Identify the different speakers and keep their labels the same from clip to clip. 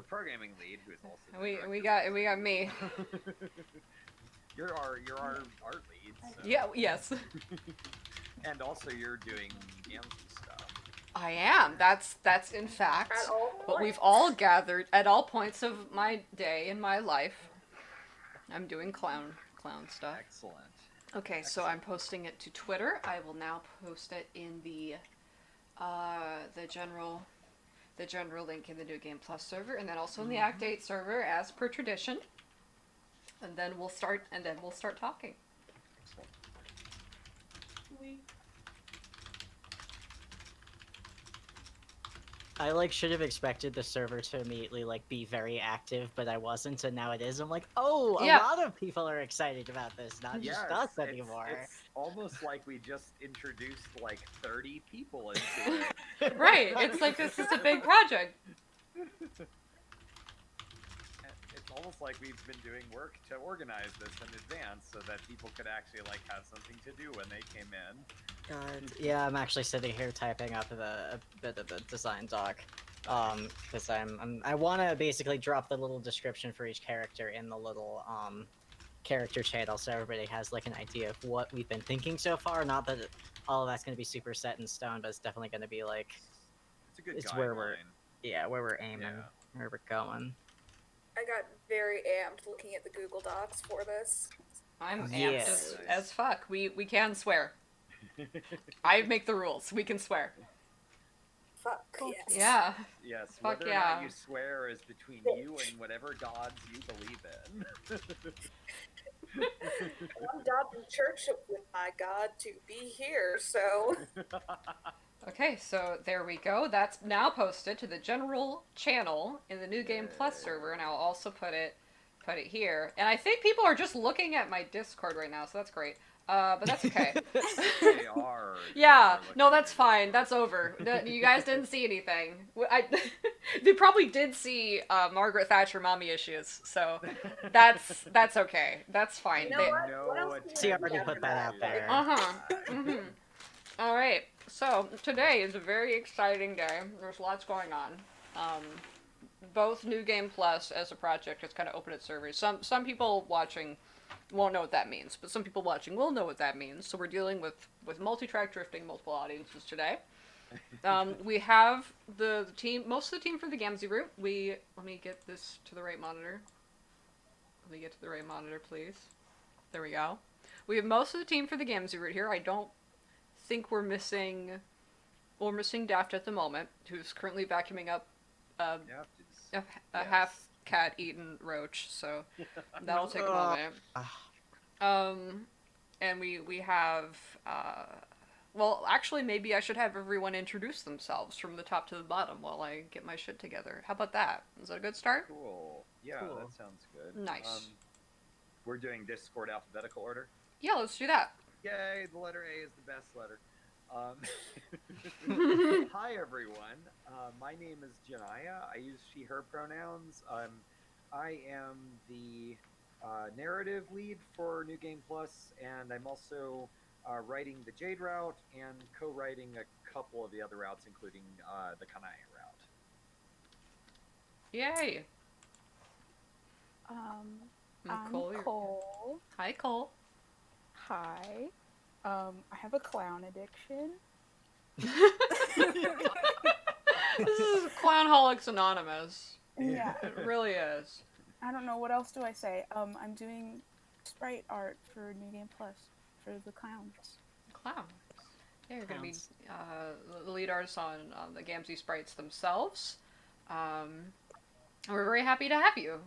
Speaker 1: the programming lead, who is also the
Speaker 2: We got me.
Speaker 1: you're our art lead. So.
Speaker 2: Yeah. Yes.
Speaker 1: And also you're doing Gamsy stuff.
Speaker 2: I am. That's in fact
Speaker 3: At all
Speaker 2: what we've
Speaker 3: points.
Speaker 2: all gathered at all points of my day in my life. I'm doing clown stuff.
Speaker 1: Excellent.
Speaker 2: Okay, so I'm posting it to Twitter. I will now post it in the general link in the New Game Plus server, and then also in the Act 8 server as per tradition. And then we'll start talking.
Speaker 1: Excellent.
Speaker 4: I should have expected the server to immediately be very active, but I wasn't, and now it is. I'm like, oh, a lot of people are excited about this, not just us anymore.
Speaker 1: It's almost like we just introduced 30 people into
Speaker 2: it. Right. It's like this is a big project.
Speaker 1: It's almost like we've been doing work to organize this in advance so that people could actually have something to do when they came in.
Speaker 4: God, yeah, I'm actually sitting here typing up a bit of the design doc, because I want to basically drop the little description for each character in the little character channel, so everybody has an idea of what we've been thinking so far. Not that all of that's going to be super set in stone, but it's definitely going to be
Speaker 1: it's a good
Speaker 4: it's
Speaker 1: guideline.
Speaker 4: where we're aiming, where we're going.
Speaker 3: I got very amped looking at the Google Docs for this.
Speaker 2: I'm amped as fuck. We can swear. I make the rules. We can swear.
Speaker 3: Fuck, yes.
Speaker 2: Yeah.
Speaker 1: Yes,
Speaker 2: fuck
Speaker 1: whether or not you swear is between you and whatever gods you believe in.
Speaker 3: I'm dodging church with my God to be here, so...
Speaker 2: Okay, so there we go. That's now posted to the general channel in the New Game Plus server, and I'll also put it here. And I think people are just looking at my Discord right now, so that's great. But that's okay.
Speaker 1: They are.
Speaker 2: Yeah, no, that's fine. That's over. You guys didn't see anything. They probably did see Margaret Thatcher mommy issues, so that's okay. That's fine.
Speaker 3: You know what?
Speaker 4: She already put that out there.
Speaker 2: Mm-hmm. All right. So today is a very exciting day. There's lots going on. Both New Game Plus as a project has kind of opened its servers. Some people watching won't know what that means, but some people watching will know what that means. So we're dealing with multi-track drifting, multiple audiences today. We have the team, most of the team for the Gamsy route. Let me get this to the right monitor. Let me get to the right monitor, please. There we go. We have most of the team for the Gamsy route here. I don't think we're missing Daft at the moment, who's currently vacuuming up a half cat eaten roach, so that'll take a moment. And we have well, actually, maybe I should have everyone introduce themselves from the top to the bottom while I get my shit together. How about that? Is that a good start?
Speaker 1: Cool. Yeah,
Speaker 4: cool.
Speaker 1: That sounds good.
Speaker 2: Nice.
Speaker 1: We're doing Discord alphabetical order.
Speaker 2: Yeah, let's do that.
Speaker 1: Yay, the letter A is the best letter. Hi everyone, my name is Janaya. I use she, her pronouns. I am the narrative lead for New Game Plus, and I'm also writing the Jade route and co-writing a couple of the other routes, including the Kanai route.
Speaker 2: Yay!
Speaker 5: I'm Cole.
Speaker 2: Hi, Cole.
Speaker 5: Hi. I have a clown addiction.
Speaker 2: This is Clownholics Anonymous.
Speaker 5: Yeah.
Speaker 2: It really is.
Speaker 5: I don't know, what else do I say? I'm doing sprite art for New Game Plus for the clowns.
Speaker 2: Clowns. Yeah, you're going to be the lead artists on the Gamsy sprites themselves. We're very happy to have you.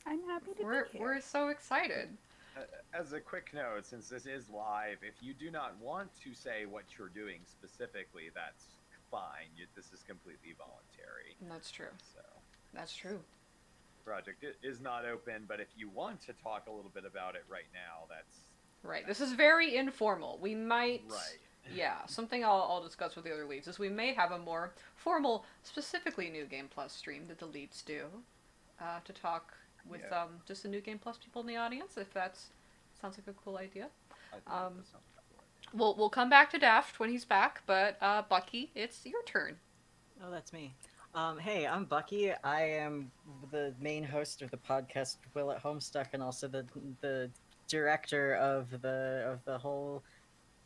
Speaker 5: I'm happy to be here.
Speaker 2: We're so excited.
Speaker 1: As a quick note, since this is live, if you do not want to say what you're doing specifically, that's fine. This is completely voluntary.
Speaker 2: That's true.
Speaker 1: So
Speaker 2: that's true.
Speaker 1: The project is not open, but if you want to talk a little bit about it right now, that's...
Speaker 2: Right. This is very informal. We might...
Speaker 1: Right.
Speaker 2: Yeah, something I'll discuss with the other leads is we may have a more formal, specifically New Game Plus stream that the leads do to talk with just the New Game Plus people in the audience, if that sounds like a cool idea.
Speaker 1: I think that sounds like a cool idea.
Speaker 2: We'll come back to Daft when he's back, but Bucky, it's your turn.
Speaker 4: Oh, that's me. Hey, I'm Bucky. I am the main host of the podcast Will at Homestuck, and also the director of the whole.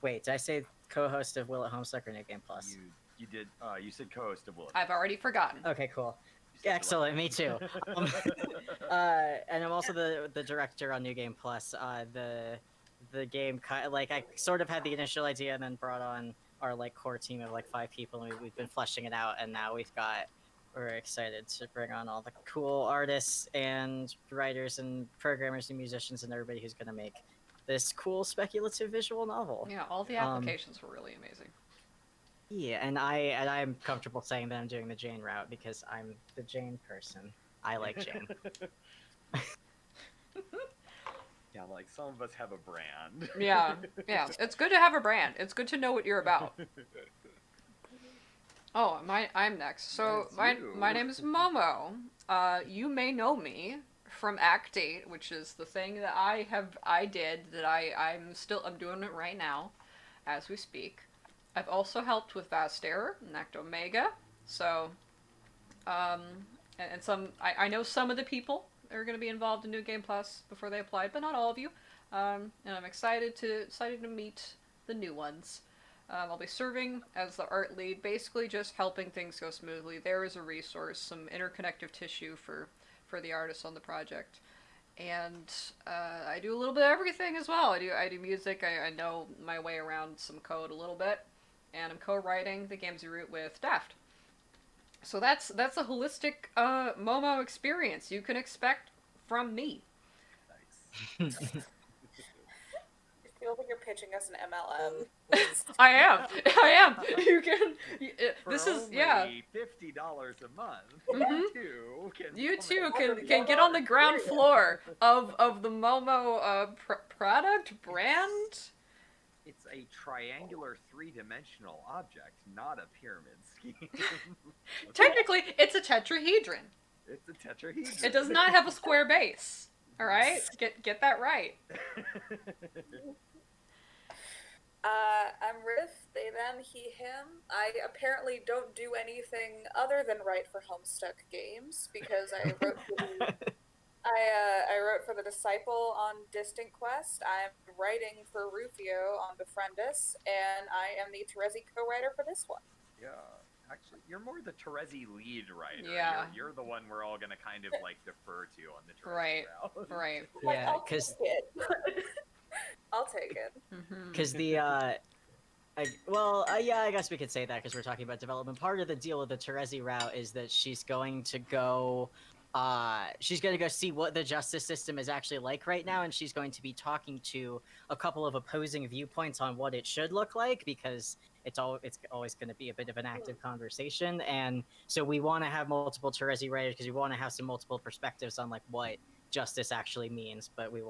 Speaker 4: Wait, did I say co-host of Will at Homestuck or New Game Plus?
Speaker 6: You did. You said co-host of Will.
Speaker 2: I've already forgotten.
Speaker 4: Okay, cool.
Speaker 6: You said
Speaker 4: Excellent. Me too. Um, and I'm also the director on New Game Plus. The game like I sort of had the initial idea and then brought on our like core team of like 5 people, and we've been fleshing it out, and now we're excited to bring on all the cool artists and writers and programmers and musicians and everybody who's gonna make this cool speculative visual novel.
Speaker 2: Yeah, all the applications were really amazing.
Speaker 4: Yeah, and I'm comfortable saying that I'm doing the Jane route because I'm the Jane person. I like Jane.
Speaker 6: Yeah, like some of us have a brand.
Speaker 2: Yeah, yeah. It's good to have a brand. It's good to know what you're about. Oh, I'm next. So
Speaker 6: That's you.
Speaker 2: my name is Momo. You may know me from Act 8, which is the thing that I did that I'm doing it right now, as we speak. I've also helped with Vast Error and Act Omega. So, and some I know some of the people that are going to be involved in New Game Plus before they applied, but not all of you. And I'm excited to meet the new ones. I'll be serving as the art lead, basically just helping things go smoothly. There is a resource, some interconnective tissue for the artists on the project. And I do a little bit of everything as well. I do music, I know my way around some code a little bit, and I'm co-writing the games you root with Daft. So that's a holistic Momo experience you can expect from me.
Speaker 6: Nice.
Speaker 3: I feel like you're pitching us an MLM.
Speaker 2: I am. You can. This
Speaker 6: For
Speaker 2: is
Speaker 6: only
Speaker 2: yeah.
Speaker 6: $50 a month.
Speaker 2: Mhm.
Speaker 6: You too
Speaker 2: You too can get on the ground floor of the Momo product brand.
Speaker 6: It's a triangular 3-dimensional object, not a pyramid scheme.
Speaker 2: Technically, it's a tetrahedron.
Speaker 6: It's a tetrahedron.
Speaker 2: It does not have a square base. All right, get that right.
Speaker 3: I'm Riff, they, them, he, him. I apparently don't do anything other than write for Homestuck Games because I wrote for the, I wrote for the Disciple on Distant Quest. I'm writing for Rufio on Befriend Us, and I am the Terezi co-writer for this one.
Speaker 6: Yeah. Actually, you're more the Terezi lead writer.
Speaker 2: Yeah.
Speaker 6: You're the one we're all gonna kind of like defer to on the Terezi
Speaker 2: Right.
Speaker 6: route.
Speaker 2: Right.
Speaker 3: Like,
Speaker 4: Yeah,
Speaker 3: I'll
Speaker 4: 'cause-
Speaker 3: take it. I'll take it.
Speaker 2: Mm-hmm.
Speaker 4: Because I guess we could say that because we're talking about development. Part of the deal with the Terezi route is that she's going to go see what the justice system is actually like right now, and she's going to be talking to a couple of opposing viewpoints on what it should look like, because it's always going to be a bit of an active conversation. And so we want to have multiple Terezi writers because we want to have some multiple perspectives on like what justice actually means, but we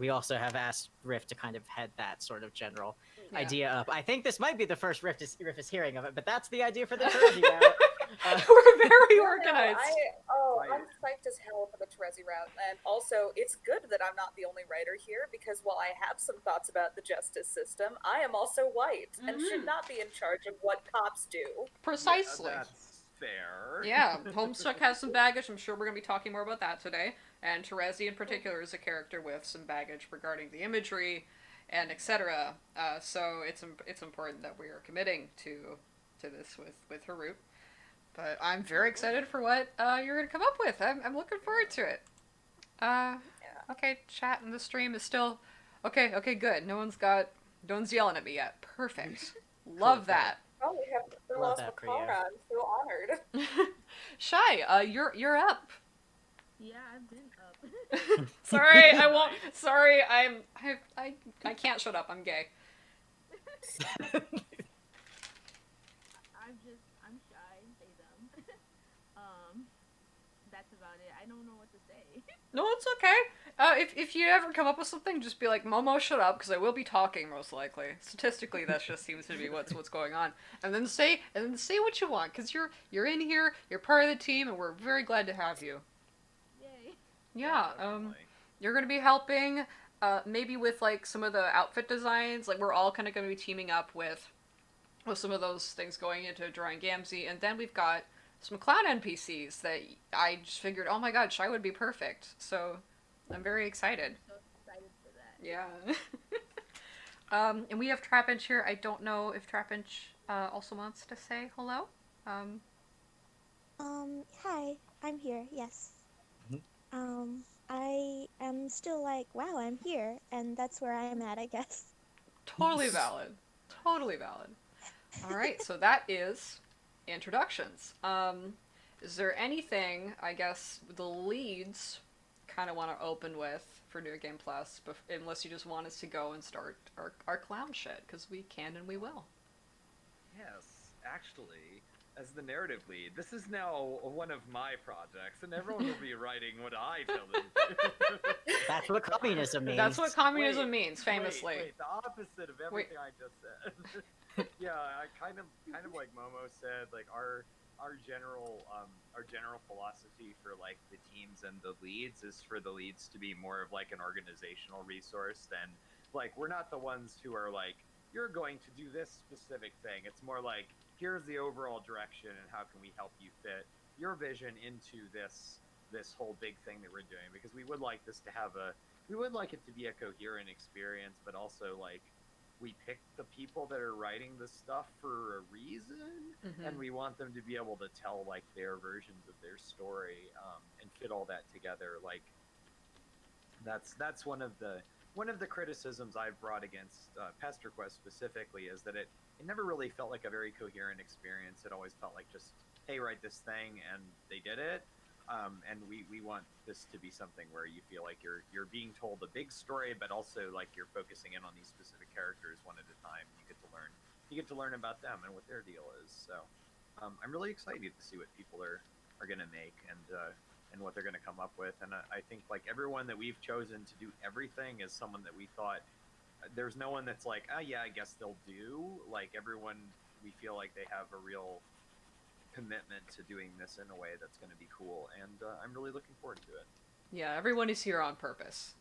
Speaker 4: also have asked Riff to kind of head that sort of general
Speaker 2: Yeah.
Speaker 4: idea up. I think this might be the first Riff is hearing of it, but that's the idea for the Terezi route.
Speaker 2: We're very organized.
Speaker 3: I'm psyched as hell for the Terezi route, and also it's good that I'm not the only writer here because while I have some thoughts about the justice system, I am also white and should not be in charge of what cops do.
Speaker 2: Precisely.
Speaker 6: Yeah, that's fair.
Speaker 2: Yeah, Homestuck has some baggage. I'm sure we're going to be talking more about that today. And Terezi in particular is a character with some baggage regarding the imagery and etc. So it's important that we are committing to this with Harut. But I'm very excited for what you're going to come up with. I'm looking forward to it. Okay, chat in the stream is still... Okay, good. No one's yelling at me yet. Perfect. Love that.
Speaker 3: Oh, we have the
Speaker 4: Love
Speaker 3: lost
Speaker 4: that for you.
Speaker 3: Makara. I'm so honored.
Speaker 2: Shy, you're up.
Speaker 7: Yeah, I've been up.
Speaker 2: Sorry, I won't. Sorry, I can't shut up. I'm gay.
Speaker 7: I'm shy, say them. That's about it. I don't know what to say.
Speaker 2: No, it's okay. If you ever come up with something, just be like, Momo, shut up, because I will be talking most likely. Statistically, that just seems to be what's going on. And then say what you want, because you're in here, you're part of the team, and we're very glad to have you.
Speaker 7: Yay.
Speaker 2: Yeah.
Speaker 6: Definitely.
Speaker 2: You're gonna be helping, maybe with like some of the outfit designs. Like we're all kind of gonna be teaming up with with some of those things going into drawing Gamzee, and then we've got some clown NPCs that I just figured, oh my god, Shy would be perfect. So I'm very excited.
Speaker 7: So excited for that.
Speaker 2: Yeah. And we have Trapinch here. I don't know if Trapinch also wants to say hello.
Speaker 8: Hi, I'm here, yes.
Speaker 4: Mhm.
Speaker 8: I am still like, wow, I'm here, and that's where I am at, I guess.
Speaker 2: Totally valid. Totally valid. All right, so that is introductions. Is there anything, I guess, the leads kind of want to open with for New Game Plus, unless you just want us to go and start our clown shit, because we can and we will.
Speaker 6: Yes, actually, as the narrative lead, this is now one of my projects, and everyone will be writing what I tell them to.
Speaker 4: That's what communism means.
Speaker 2: That's what communism
Speaker 6: Wait,
Speaker 2: means, famously.
Speaker 6: Wait, the opposite of everything I just said. Yeah, I kind of like Momo said, like our general philosophy for like the teams and the leads is for the leads to be more of like an organizational resource than like we're not the ones who are like you're going to do this specific thing. It's more like here's the overall direction and how can we help you fit your vision into this whole big thing that we're doing, because we would like this to have we would like it to be a coherent experience, but also like we pick the people that are writing this stuff for a reason, and we want them to be able to tell like their versions of their story and fit all that together. Like that's one of the criticisms I've brought against PesterQuest specifically, is that it never really felt like a very coherent experience. It always felt like just, hey, write this thing, and they did it. And we want this to be something where you feel like you're being told a big story, but also like you're focusing in on these specific characters one at a time. You get to learn about them and what their deal is. So I'm really excited to see what people are gonna make and what they're gonna come up with. And I think like everyone that we've chosen to do everything is someone that we thought there's no one that's like, oh yeah, I guess they'll do. Like everyone, we feel like they have a real commitment to doing this in a way that's going to be cool, and I'm really looking forward to it.
Speaker 2: Yeah, everyone is here on purpose.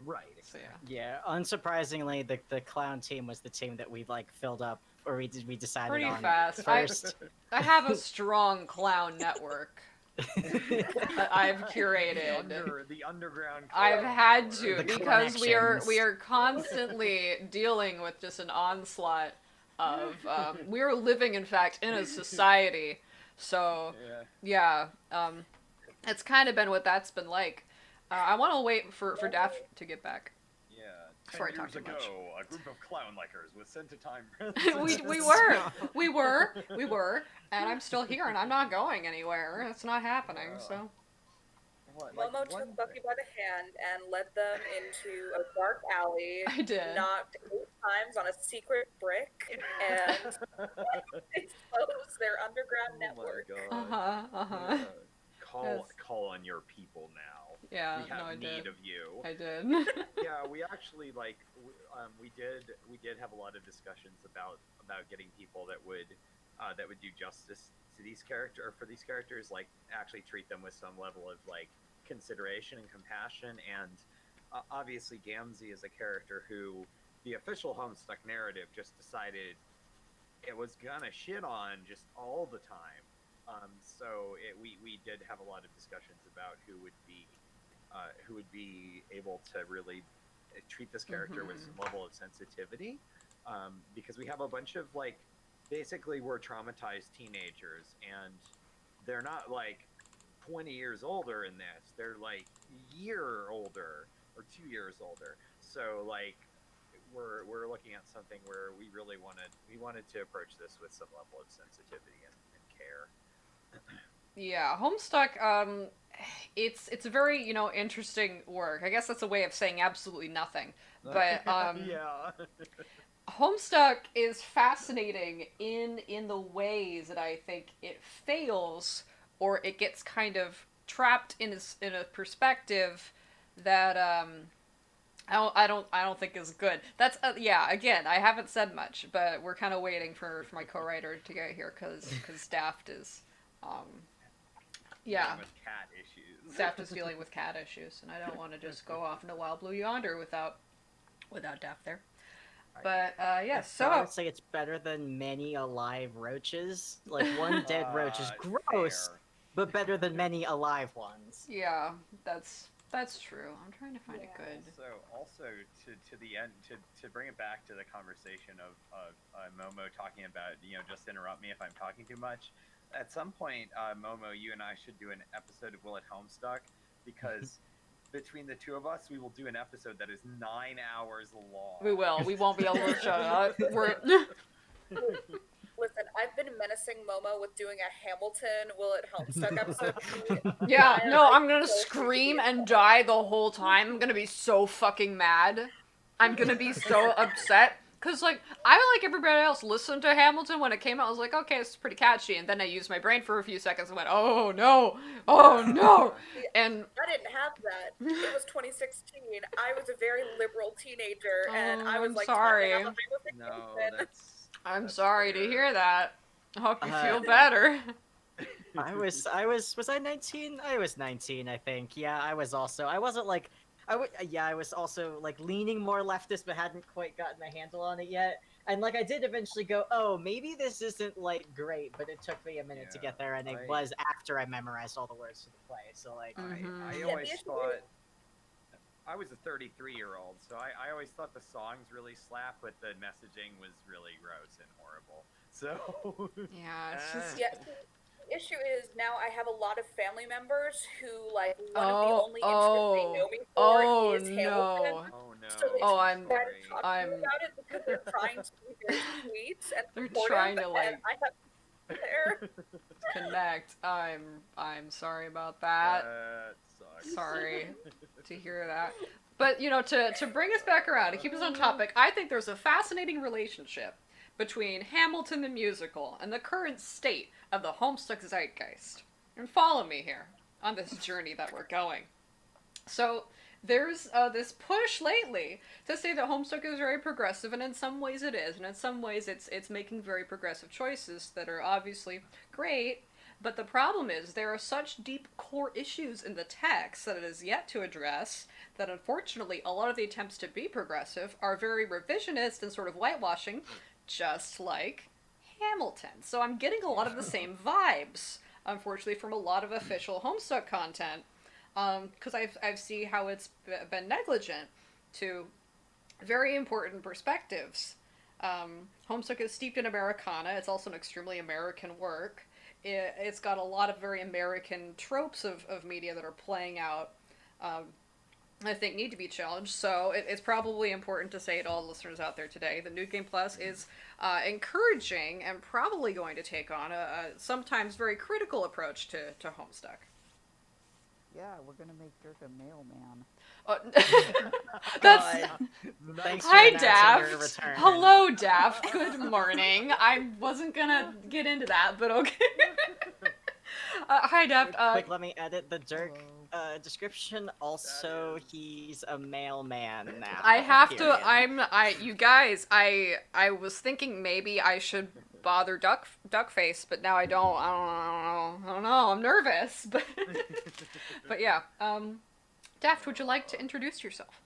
Speaker 6: Right.
Speaker 2: So yeah.
Speaker 4: Yeah, unsurprisingly, the clown team was the team that we like filled up, or we decided
Speaker 2: Pretty
Speaker 4: on
Speaker 2: fast.
Speaker 4: first.
Speaker 2: I have a strong clown network that I've curated.
Speaker 6: The underground.
Speaker 2: I've had to,
Speaker 4: The
Speaker 2: because we
Speaker 4: connections.
Speaker 2: are constantly dealing with just an onslaught of we are living, in fact, in a society. So yeah, it's kind of been what that's been like. I want to wait for Daft to get back.
Speaker 6: Yeah.
Speaker 2: Before I
Speaker 6: 10
Speaker 2: talk
Speaker 6: years
Speaker 2: too
Speaker 6: ago,
Speaker 2: much.
Speaker 6: a group of clown likers was sent to time.
Speaker 2: we were, and I'm still here, and I'm not going anywhere. It's not happening. So
Speaker 3: Momo took Bucky by the hand and led them into a dark alley.
Speaker 2: I did.
Speaker 3: Knocked 8 times on a secret brick and exposed their underground network.
Speaker 2: Yeah.
Speaker 6: Call on your people now.
Speaker 2: Yeah,
Speaker 6: We have
Speaker 2: no, I
Speaker 6: need
Speaker 2: did.
Speaker 6: of you.
Speaker 2: I did.
Speaker 6: Yeah, we actually we did have a lot of discussions about getting people that would do justice to these characters, like actually treat them with some level of like consideration and compassion. And obviously Gamzee is a character who the official Homestuck narrative just decided it was gonna shit on just all the time. So we did have a lot of discussions about who would be able to really treat this character with some level of sensitivity, because we have a bunch of like, basically we're traumatized teenagers, and they're not like 20 years older in this, they're like a year older or 2 years older. So like we're looking at something where we wanted to approach this with some level of sensitivity and care.
Speaker 2: Yeah, Homestuck, it's a very, interesting work. I guess that's a way of saying absolutely nothing. But
Speaker 6: yeah.
Speaker 2: Homestuck is fascinating in the ways that I think it fails, or it gets kind of trapped in a perspective that I don't think is good. That's again, I haven't said much, but we're kind of waiting for my co-writer to get here because Daft is
Speaker 6: With cat issues.
Speaker 2: Daft is dealing with cat issues, and I don't want to just go off into Wild Blue Yonder without Daft there. But yeah,
Speaker 4: So I
Speaker 2: so
Speaker 4: would say it's better than many alive roaches. Like one dead roach is gross,
Speaker 6: Fair.
Speaker 4: but better than many alive ones.
Speaker 2: yeah, that's true. I'm trying to find a good.
Speaker 6: Also to the end, to bring it back to the conversation of Momo talking about, just interrupt me if I'm talking too much. At some point, Momo, you and I should do an episode of Will It Homestuck, because between the two of us, we will do an episode that is 9 hours long.
Speaker 2: We will. We won't be able to shut up. We're.
Speaker 3: Listen, I've been menacing Momo with doing a Hamilton Will It Homestuck episode.
Speaker 2: Yeah,
Speaker 3: I am,
Speaker 2: no,
Speaker 3: like,
Speaker 2: I'm gonna
Speaker 3: so
Speaker 2: scream
Speaker 3: creepy.
Speaker 2: and die the whole time. I'm gonna be so fucking mad. I'm gonna be so upset. Cause like, I like everybody else listened to Hamilton when it came out. I was like, okay, it's pretty catchy. And then I used my brain for a few seconds and went, oh no, oh no. And
Speaker 3: I didn't have that. It was 2016. I was a very liberal teenager, and I was
Speaker 2: I'm
Speaker 3: like,
Speaker 2: sorry.
Speaker 3: talking about the
Speaker 6: No,
Speaker 3: Hamilton.
Speaker 6: that's
Speaker 2: I'm sorry to
Speaker 6: fair.
Speaker 2: hear that. I hope you feel
Speaker 4: Uh,
Speaker 2: better.
Speaker 4: was I 19? I was 19, I think. Yeah, I was also. I wasn't like. I was also like leaning more leftist, but hadn't quite gotten a handle on it yet. And like I did eventually go, oh, maybe this isn't like great, but it took me a minute to
Speaker 6: Yeah,
Speaker 4: get there, and it
Speaker 6: I-
Speaker 4: was after I memorized all the words to the play. So like,
Speaker 2: Mhm.
Speaker 6: I
Speaker 3: Yeah,
Speaker 6: always
Speaker 3: the issue
Speaker 6: thought I was a 33-year-old, so I always thought the songs really slap, but the messaging was really gross and horrible. So
Speaker 2: Yeah, it's just.
Speaker 3: Yeah, so the issue is now I have a lot of family members who, like, one
Speaker 2: Oh,
Speaker 3: of the only interests they know me for
Speaker 2: oh
Speaker 3: is Hamilton.
Speaker 2: no.
Speaker 6: oh no.
Speaker 3: So they
Speaker 2: Oh, I'm-
Speaker 3: try to talk to
Speaker 2: I'm-
Speaker 3: me about it because they're trying to be very sweet and
Speaker 2: They're
Speaker 3: supportive,
Speaker 2: trying to,
Speaker 3: and
Speaker 2: like-
Speaker 3: I have there.
Speaker 2: Connect. I'm sorry about that.
Speaker 6: That sucks.
Speaker 2: Sorry to hear that. But to bring us back around, to keep us on topic, I think there's a fascinating relationship between Hamilton the musical and the current state of the Homestuck zeitgeist. And follow me here on this journey that we're going. So there's this push lately to say that Homestuck is very progressive, and in some ways it is, and in some ways it's making very progressive choices that are obviously great. But the problem is there are such deep core issues in the text that it is yet to address that unfortunately a lot of the attempts to be progressive are very revisionist and sort of whitewashing, just like Hamilton. So I'm getting a lot of the same vibes, unfortunately, from a lot of official Homestuck content, because I've seen how it's been negligent to very important perspectives. Homestuck is steeped in Americana. It's also an extremely American work. It's got a lot of very American tropes of media that are playing out, I think need to be challenged. So it's probably important to say to all the listeners out there today, the New Game Plus is encouraging and probably going to take on a sometimes very critical approach to Homestuck.
Speaker 9: Yeah, we're gonna make Dirk a mailman.
Speaker 2: That's...
Speaker 4: thanks for
Speaker 2: Hi,
Speaker 4: announcing your
Speaker 2: Daft.
Speaker 4: return.
Speaker 2: Hello, Daft. Good morning. I wasn't gonna get into that, but okay. Hi, Daft.
Speaker 4: Quick, let me edit the Dirk
Speaker 9: Hello.
Speaker 4: description. Also,
Speaker 6: That is-
Speaker 4: he's a mailman now.
Speaker 2: I have to.
Speaker 4: period.
Speaker 2: You guys. I was thinking maybe I should bother Duckface, but now I don't. I don't know. I'm nervous, but but yeah. Daft, would you like to introduce yourself?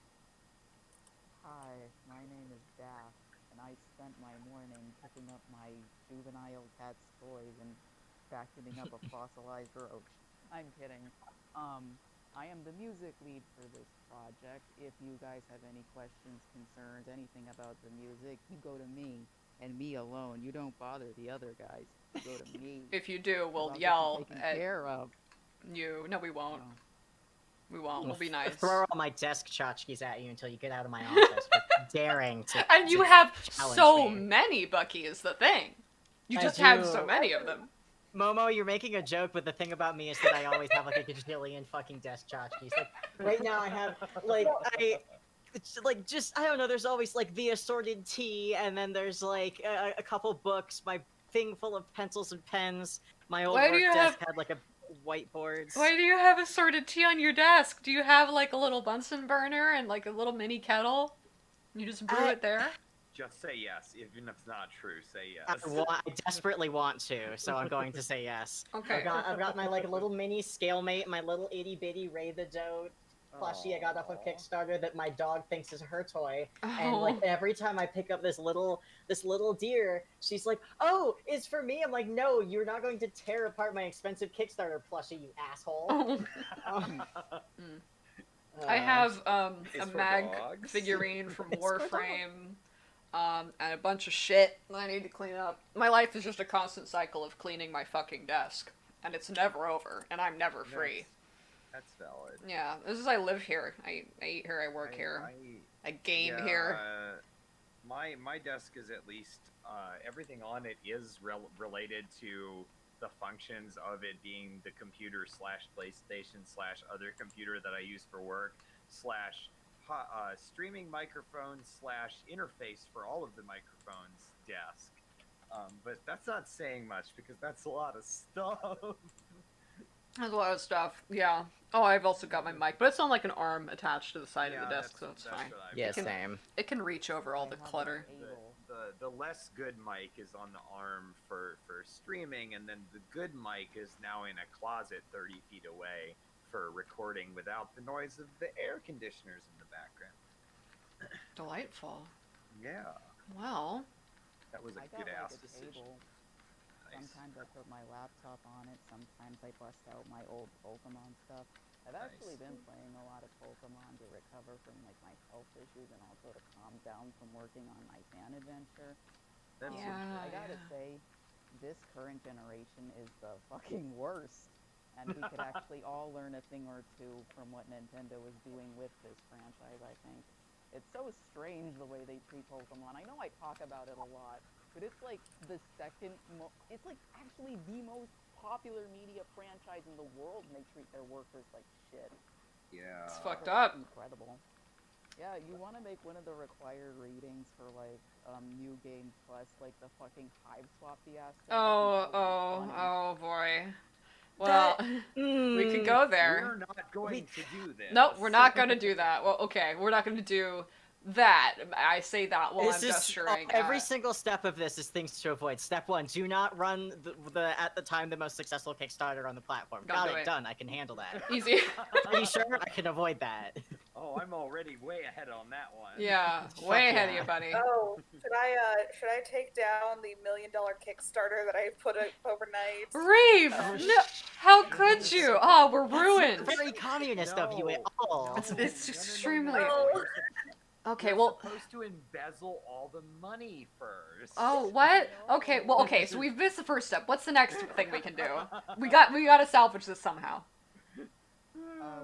Speaker 9: Hi, my name is Daft, and I spent my morning picking up my juvenile cat's toys and vacuuming up a fossilized roach. I'm kidding. I am the music lead for this project. If you guys have any questions, concerns, anything about the music, you go to me, and me alone. You don't bother the other guys. You go to me.
Speaker 2: If you do,
Speaker 9: 'cause
Speaker 2: we'll
Speaker 9: I'll get you
Speaker 2: yell
Speaker 9: taken
Speaker 2: at
Speaker 9: care of.
Speaker 2: you. No, we won't.
Speaker 9: No.
Speaker 2: We won't. We'll be nice.
Speaker 4: Throw all my desk tchotchkes at you until you get out of my office for daring to.
Speaker 2: And you
Speaker 4: to
Speaker 2: have
Speaker 4: challenge
Speaker 2: so
Speaker 4: me.
Speaker 2: many, Bucky, is the thing. You
Speaker 4: I
Speaker 2: just have so
Speaker 4: do.
Speaker 2: many of them.
Speaker 4: Momo, you're making a joke, but the thing about me is that I always have like a gajillion fucking desk tchotchkes. Like right now, I have like it's like just I don't know. There's always like the assorted tea, and then there's like a couple books, my thing full of pencils and pens. My old
Speaker 2: Why do
Speaker 4: work
Speaker 2: you
Speaker 4: desk had like a whiteboards.
Speaker 2: Why do you have assorted tea on your desk? Do you have like a little Bunsen burner and like a little mini kettle? You just brew it there?
Speaker 6: Just say yes, even if it's not true. Say
Speaker 4: I,
Speaker 6: yes.
Speaker 4: I desperately want to, so I'm going to say yes.
Speaker 2: Okay.
Speaker 4: I've got my like little mini scale mate, my little itty bitty Ray the Dote plushie I got off of
Speaker 6: Aw.
Speaker 4: Kickstarter that my dog thinks is her toy.
Speaker 2: Oh.
Speaker 4: And like every time I pick up this little deer, she's like, "Oh, it's for me." I'm like, "No, you're not going to tear apart my expensive Kickstarter plushie, you asshole."
Speaker 2: Oh.
Speaker 4: Um,
Speaker 2: Mm. I have a
Speaker 6: It's for
Speaker 2: mag
Speaker 6: dogs.
Speaker 2: figurine from
Speaker 4: It's for dogs.
Speaker 2: Warframe, and a bunch of shit that I need to clean up. My life is just a constant cycle of cleaning my fucking desk, and it's never over, and I'm never free.
Speaker 6: That's valid.
Speaker 2: Yeah, this is I live here. I eat here. I work here. I game here.
Speaker 6: My desk is at least everything on it is related to the functions of it being the computer / PlayStation / other computer that I use for work / streaming microphone / interface for all of the microphones desk. But that's not saying much because that's a lot of stuff.
Speaker 2: There's a lot of stuff. Yeah. Oh, I've also got my mic, but it's on like an arm attached to the side of the
Speaker 6: Yeah,
Speaker 2: desk, so it's
Speaker 6: that's
Speaker 2: fine.
Speaker 6: what I've
Speaker 4: yeah,
Speaker 6: got.
Speaker 4: same.
Speaker 2: It can reach over all
Speaker 9: I
Speaker 2: the
Speaker 9: have a
Speaker 2: clutter.
Speaker 9: table.
Speaker 6: The less good mic is on the arm for streaming, and then the good mic is now in a closet 30 feet away for recording without the noise of the air conditioners in the background.
Speaker 2: Delightful.
Speaker 6: Yeah,
Speaker 2: Well,
Speaker 6: that was a
Speaker 9: I got
Speaker 6: good
Speaker 9: like
Speaker 6: ass
Speaker 9: a
Speaker 6: decision.
Speaker 9: table.
Speaker 6: Nice.
Speaker 9: Sometimes I put my laptop on it. Sometimes I bust out my old Pokemon stuff. I've actually
Speaker 6: Nice.
Speaker 9: been playing a lot of Pokemon to recover from like my health issues and also to calm down from working on my fan adventure.
Speaker 6: That's
Speaker 2: Yeah.
Speaker 9: I gotta
Speaker 2: yeah.
Speaker 9: say, this current generation is the fucking worst. And we could actually all learn a thing or two from what Nintendo is doing with this franchise, I think. It's so strange the way they treat Pokemon. I know I talk about it a lot, but it's like the it's like actually the most popular media franchise in the world, and they treat their workers like shit.
Speaker 6: Yeah.
Speaker 2: It's fucked
Speaker 9: That's
Speaker 2: up.
Speaker 9: incredible. Yeah, you want to make one of the required readings for like New Game Plus, like the fucking Hive Swap fiasco. I think
Speaker 2: Oh,
Speaker 9: that would be funny.
Speaker 2: oh boy. Well, we could go there.
Speaker 6: We're not going to do this.
Speaker 2: No, we're not going to do that. Well, okay, we're not going to do that. I say that while I'm gesturing.
Speaker 4: Every
Speaker 2: at-
Speaker 4: single step of this is things to avoid. Step 1: do not run the at the time the most successful Kickstarter on the platform.
Speaker 2: Don't
Speaker 4: Got
Speaker 2: do
Speaker 4: it,
Speaker 2: it.
Speaker 4: done. I can handle that.
Speaker 2: Easy.
Speaker 4: Pretty sure I can avoid that.
Speaker 6: Oh, I'm already way ahead on that one.
Speaker 2: Yeah,
Speaker 4: Fuck
Speaker 2: way ahead of
Speaker 4: yeah.
Speaker 2: you, buddy.
Speaker 3: Oh, should I take down the $1 million Kickstarter that I put up overnight?
Speaker 2: Reeve! No, how could you? Oh, we're
Speaker 4: That's
Speaker 2: ruined.
Speaker 4: not very communist of you at all.
Speaker 2: It's extremely-
Speaker 3: No.
Speaker 2: Okay,
Speaker 6: You're
Speaker 2: well.
Speaker 6: supposed to embezzle all the money first.
Speaker 2: Oh, what? Okay, well, okay. So we've missed the first step. What's the next thing we can do? We got to salvage this somehow.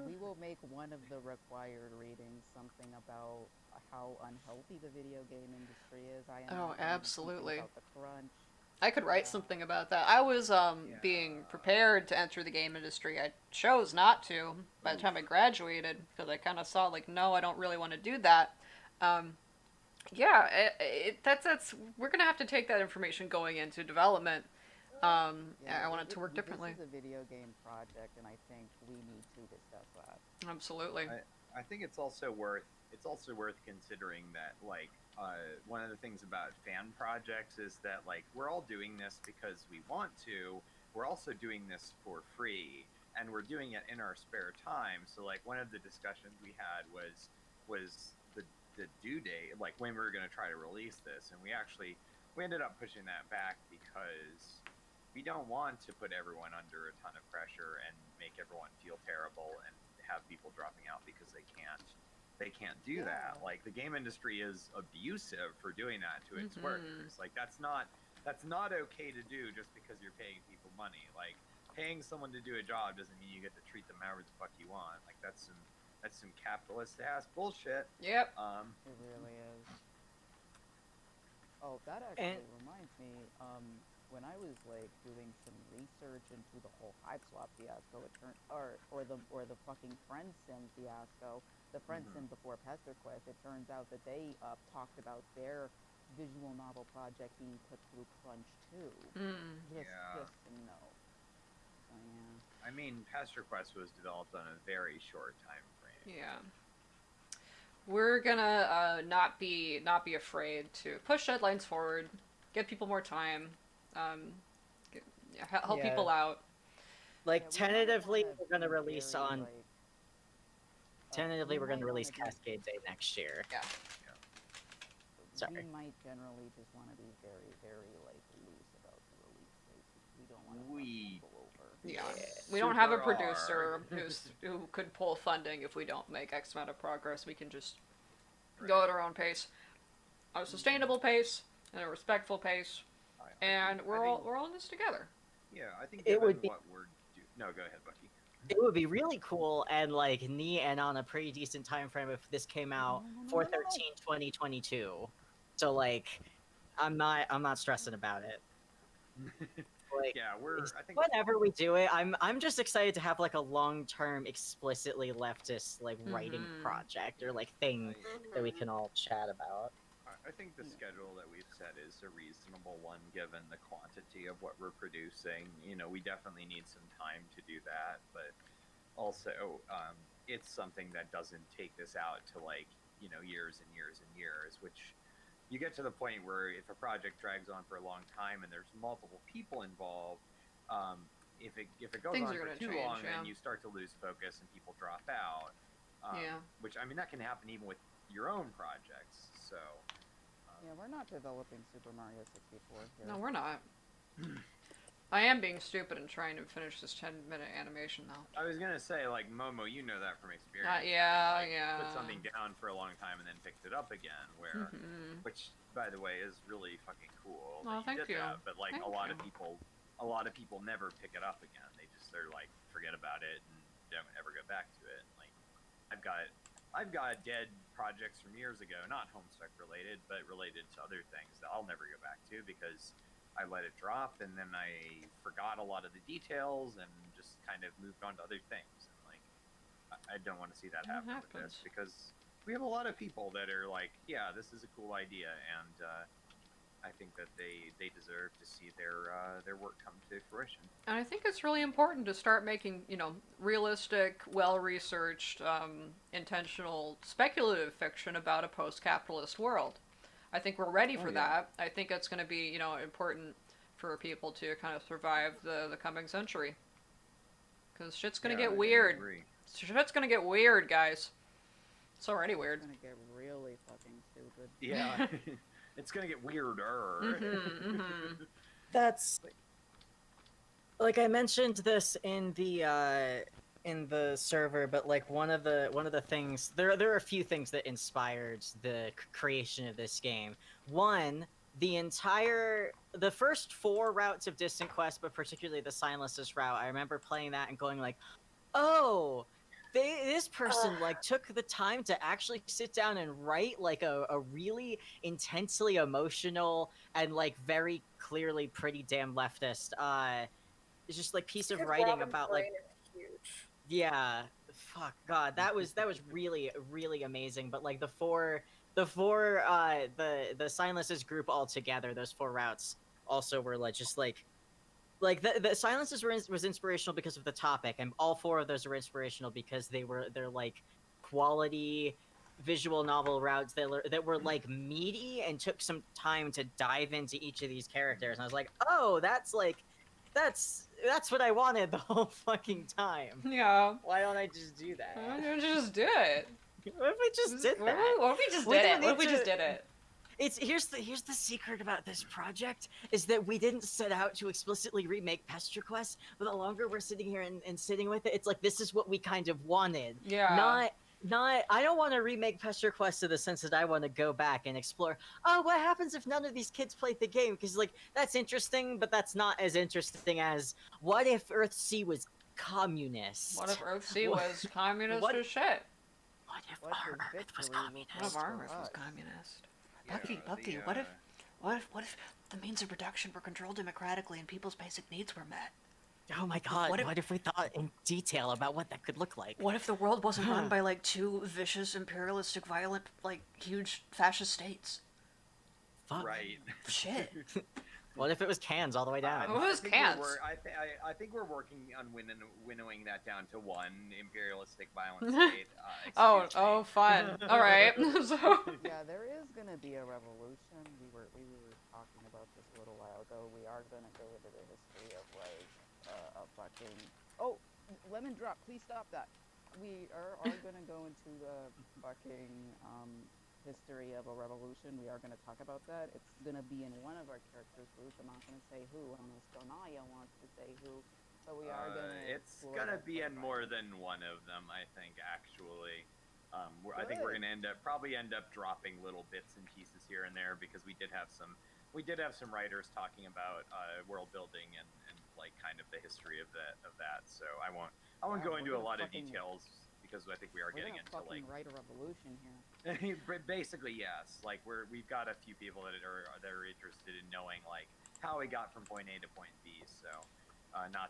Speaker 9: We will make one of the required readings something about how unhealthy the video game industry is. I
Speaker 2: Oh,
Speaker 9: understand
Speaker 2: absolutely.
Speaker 9: About the crunch.
Speaker 2: I could write something about that. I was being prepared to enter the game industry. I chose not to by the time I graduated because I kind of saw like, no, I don't really want to do that. Yeah, that's we're gonna have to take that information going into development. I want it to work differently.
Speaker 9: This is a video game project, and I think we need to discuss that.
Speaker 2: Absolutely.
Speaker 6: I think it's also worth considering that like one of the things about fan projects is that like we're all doing this because we want to. We're also doing this for free, and we're doing it in our spare time. So like one of the discussions we had was the due date, like when we were going to try to release this, and we ended up pushing that back because we don't want to put everyone under a ton of pressure and make everyone feel terrible and have people dropping out because they can't do that. Like the game industry is abusive for doing that to its workers. Like that's not okay to do just because you're paying people money. Like paying someone to do a job doesn't mean you get to treat them however the fuck you want. Like that's some capitalist ass bullshit.
Speaker 2: Yep.
Speaker 9: It really is. Oh, that actually reminds me. When I was like doing some research into the whole Hive Swap fiasco, or the fucking Friend Sim fiasco, the Friend Sim before Pester Quest, it turns out that they talked about their visual novel project being put through crunch too. Just to know. So yeah.
Speaker 6: I mean, Pastor Quest was developed on a very short time frame.
Speaker 2: Yeah. We're gonna not be afraid to push deadlines forward, give people more time, help
Speaker 4: Yeah.
Speaker 2: people out.
Speaker 4: Like
Speaker 9: Yeah, we don't
Speaker 4: tentatively,
Speaker 9: wanna
Speaker 4: we're gonna
Speaker 9: be
Speaker 4: release
Speaker 9: very,
Speaker 4: on.
Speaker 9: like-
Speaker 4: tentatively,
Speaker 9: we
Speaker 4: we're going to
Speaker 9: might
Speaker 4: release
Speaker 9: wanna be-
Speaker 4: Cascade Day next year. Sorry.
Speaker 9: We might generally just want to be very, very like loose about the release dates. We don't want to
Speaker 6: We-
Speaker 9: people over.
Speaker 2: Yeah. We don't have a
Speaker 6: Super
Speaker 2: producer who could pull funding if we don't make X amount of progress. We can just go at our own pace, a sustainable pace, and a respectful pace, and we're all in this together.
Speaker 6: Yeah, I think
Speaker 4: It
Speaker 6: given
Speaker 4: would be-
Speaker 6: what we're no, go ahead, Bucky.
Speaker 4: It would be really cool and like neat and on a pretty decent time frame if this came out for 2022. So like, I'm not stressing about it. Like,
Speaker 6: Yeah, I think
Speaker 4: whenever we do it, I'm just excited to have like a long-term, explicitly leftist like writing
Speaker 2: Mhm.
Speaker 4: project or like thing that we can all chat about.
Speaker 6: I think the schedule that we've set is a reasonable one given the quantity of what we're producing. You know, we definitely need some time to do that, but also it's something that doesn't take this out to like, you know, years and years and years, which you get to the point where if a project drags on for a long time and there's multiple people involved, if it goes
Speaker 2: Things
Speaker 6: on
Speaker 2: are
Speaker 6: for
Speaker 2: gonna
Speaker 6: too
Speaker 2: change,
Speaker 6: long,
Speaker 2: yeah.
Speaker 6: then you start to lose focus and people drop out.
Speaker 2: Yeah.
Speaker 6: Which, I mean, that can happen even with your own projects. So,
Speaker 9: Yeah, we're not developing Super Mario 64 here.
Speaker 2: No, we're not. I am being stupid and trying to finish this 10-minute animation though.
Speaker 6: I was gonna say, like, Momo, you know that from experience.
Speaker 2: Yeah,
Speaker 6: Like,
Speaker 2: yeah.
Speaker 6: Put something down for a long time and then picked it up again, where,
Speaker 2: Mhm.
Speaker 6: which, by the way, is really fucking cool.
Speaker 2: Oh,
Speaker 6: that
Speaker 2: thank
Speaker 6: did
Speaker 2: you.
Speaker 6: That. But like,
Speaker 2: Thank
Speaker 6: a lot
Speaker 2: you.
Speaker 6: of people never pick it up again. They're like, forget about it and don't ever go back to it. Like, I've got dead projects from years ago, not Homestuck related, but related to other things that I'll never go back to because I let it drop and then I forgot a lot of the details and just kind of moved on to other things. And like, I don't want to see that
Speaker 2: That
Speaker 6: happen with
Speaker 2: happens.
Speaker 6: this because we have a lot of people that are like, yeah, this is a cool idea, and I think that they deserve to see their work come to fruition.
Speaker 2: And I think it's really important to start making, you know, realistic, well-researched, intentional, speculative fiction about a post-capitalist world. I think we're ready for that. I think it's going to be, you know, important for people to kind of survive the coming century. Because shit's going to
Speaker 6: Yeah,
Speaker 2: get
Speaker 6: I
Speaker 2: weird.
Speaker 6: agree.
Speaker 2: Shit's going to get weird, guys. It's already weird.
Speaker 9: It's gonna get really fucking stupid.
Speaker 6: Yeah, it's gonna get weirder.
Speaker 2: Mhm.
Speaker 4: That's like I mentioned this in the server, but like one of the things there are a few things that inspired the creation of this game. One, the first 4 routes of Distant Quest, but particularly the Silences route, I remember playing that and going like, oh, this person like took the time to actually sit down and write like a really intensely emotional and like very clearly pretty damn leftist it's just like piece of
Speaker 3: Because
Speaker 4: writing
Speaker 3: Robin's
Speaker 4: about like
Speaker 3: brain is huge.
Speaker 4: yeah, fuck god, that was really really amazing. But like the Silences group all together, those 4 routes also were like just like the Silences was inspirational because of the topic, and all 4 of those were inspirational because they're like quality visual novel routes that were like meaty and took some time to dive into each of these characters. And I was like, oh, that's what I wanted the whole fucking time.
Speaker 2: Yeah.
Speaker 4: Why don't I just do that?
Speaker 2: Why don't you just do it?
Speaker 4: What if we just did that?
Speaker 2: What if we just
Speaker 4: We
Speaker 2: did
Speaker 4: don't
Speaker 2: it? What if we
Speaker 4: need
Speaker 2: just
Speaker 4: to-
Speaker 2: did it?
Speaker 4: Here's the secret about this project is that we didn't set out to explicitly remake Pester Quest, but the longer we're sitting here and sitting with it, it's like this is what we kind of wanted.
Speaker 2: Yeah.
Speaker 4: Not I don't want to remake Pester Quest in the sense that I want to go back and explore, oh, what happens if none of these kids played the game? Because like that's interesting, but that's not as interesting as what if Earthsea was communist?
Speaker 2: What if Earthsea
Speaker 4: What-
Speaker 2: was communist
Speaker 4: what-
Speaker 2: as shit?
Speaker 4: What if
Speaker 9: What
Speaker 4: our
Speaker 9: if
Speaker 4: Earth was
Speaker 9: victory
Speaker 4: communist?
Speaker 2: What if our
Speaker 9: for
Speaker 2: Earth was
Speaker 9: us?
Speaker 2: communist?
Speaker 10: Bucky, what if the means of production were controlled democratically and people's basic needs were met?
Speaker 4: Oh my god,
Speaker 10: What
Speaker 4: what
Speaker 10: if-
Speaker 4: if we thought in detail about what that could look like?
Speaker 10: What if the world wasn't run by like 2 vicious, imperialistic, violent, like huge fascist states?
Speaker 4: Fuck.
Speaker 6: Right.
Speaker 10: Shit.
Speaker 4: What if it was cans all the way down?
Speaker 2: Who's
Speaker 6: think
Speaker 2: cans?
Speaker 6: I think we're working on winnowing that down to one imperialistic violent state.
Speaker 2: Oh,
Speaker 6: excuse me.
Speaker 2: oh, fun. All right. So.
Speaker 9: Yeah, there is gonna be a revolution. We were talking about this a little while ago. We are gonna go into the history of like a fucking. Oh, lemon drop! Please stop that. we are gonna go into the fucking history of a revolution. We are gonna talk about that. It's gonna be in one of our characters' groups. I'm not gonna say who unless Donaya wants to say who. But we are gonna.
Speaker 6: It's
Speaker 9: explore
Speaker 6: gonna
Speaker 9: that
Speaker 6: be
Speaker 9: quite
Speaker 6: in
Speaker 9: a
Speaker 6: more
Speaker 9: bit.
Speaker 6: than one of them, I think. Actually, I think we're gonna probably end up dropping little bits and pieces here and there because we did have some writers talking about world building and like kind of the history of that. So I won't
Speaker 9: Yeah,
Speaker 6: go
Speaker 9: we're
Speaker 6: into a
Speaker 9: gonna
Speaker 6: lot of
Speaker 9: fucking-
Speaker 6: details because I think we are
Speaker 9: We're
Speaker 6: getting
Speaker 9: gonna
Speaker 6: into like
Speaker 9: fucking write a revolution here.
Speaker 6: But basically, yes. Like we've got a few people that are interested in knowing like how we got from point A to point B. So,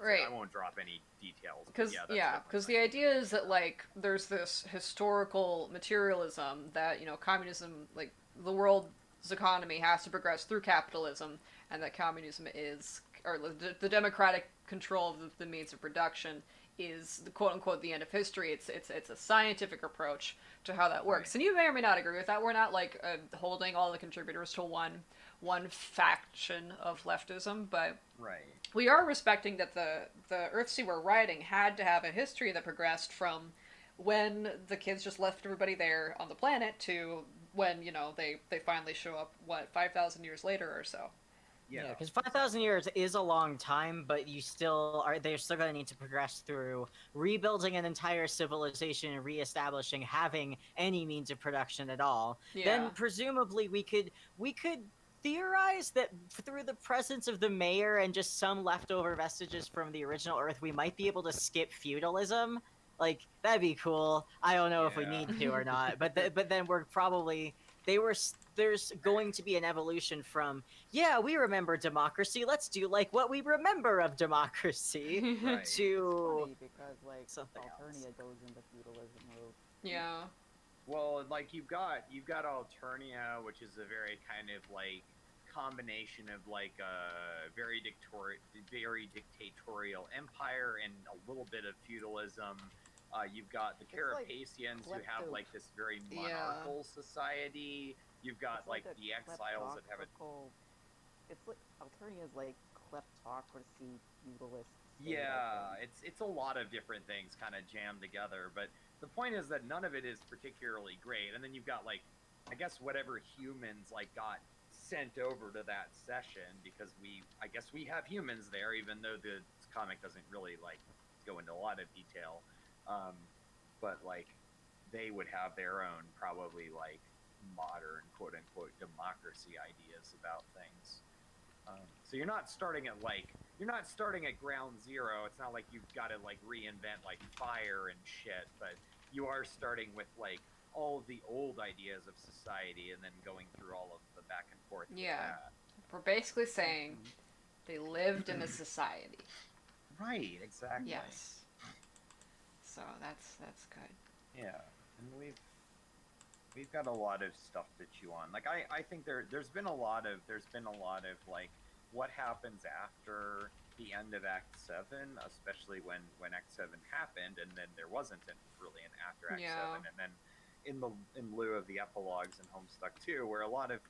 Speaker 2: Right.
Speaker 6: I won't drop any details. but
Speaker 2: Because
Speaker 6: yeah,
Speaker 2: because the idea is that like there's this historical materialism that communism, like the world's economy has to progress through capitalism, and that communism is, or the democratic control of the means of production is the quote unquote the end of history. It's a scientific approach to how that works, and you may or may not agree with that. We're not like holding all the contributors to one faction of leftism, but
Speaker 6: right.
Speaker 2: we are respecting that the Earthsea we're writing had to have a history that progressed from when the kids just left everybody there on the planet to when they finally show up 5,000 years later or so.
Speaker 4: Yeah, because 5,000 years is a long time, but they're still going to need to progress through rebuilding an entire civilization and reestablishing having any means of production at all.
Speaker 2: Yeah.
Speaker 4: Then presumably we could theorize that through the presence of the mayor and just some leftover vestiges from the original Earth, we might be able to skip feudalism. Like, that'd be cool. I don't know if we need to or not, but then we're probably there's going to be an evolution from, yeah, we remember democracy, let's do like what we remember of democracy,
Speaker 6: Right.
Speaker 4: to
Speaker 9: Funny because like
Speaker 4: something
Speaker 9: Alternia goes into feudalism route.
Speaker 2: Yeah.
Speaker 6: Well, like you've got Alternia, which is a very kind of like combination of like a very dictatorial empire and a little bit of feudalism. You've got the
Speaker 9: It's like
Speaker 6: Carapacians who have like this very monarchical society. You've got
Speaker 9: It's
Speaker 6: like
Speaker 9: a
Speaker 6: the exiles that have a
Speaker 9: kleptocratical- It's like Alternia is like kleptocracy feudalist. state, I
Speaker 6: yeah.
Speaker 9: think.
Speaker 6: It's a lot of different things kind of jammed together, but the point is that none of it is particularly great. And then you've got like, I guess whatever humans like got sent over to that session because I guess we have humans there, even though the comic doesn't really like go into a lot of detail. But like they would have their own probably like modern quote unquote democracy ideas about things. So you're not starting at ground zero. It's not like you've got to like reinvent like fire and shit, but you are starting with like all of the old ideas of society and then going through all of the back and forth. with
Speaker 2: Yeah.
Speaker 6: that.
Speaker 2: We're basically saying they lived in a society.
Speaker 6: Right. Exactly.
Speaker 2: Yes. So that's good.
Speaker 6: Yeah, and we've got a lot of stuff to chew on. Like I think there's been a lot of like what happens after the end of Act 7, especially when Act 7 happened, and then there wasn't really an after Act 7, and then in lieu of the epilogues in Homestuck 2, where a lot of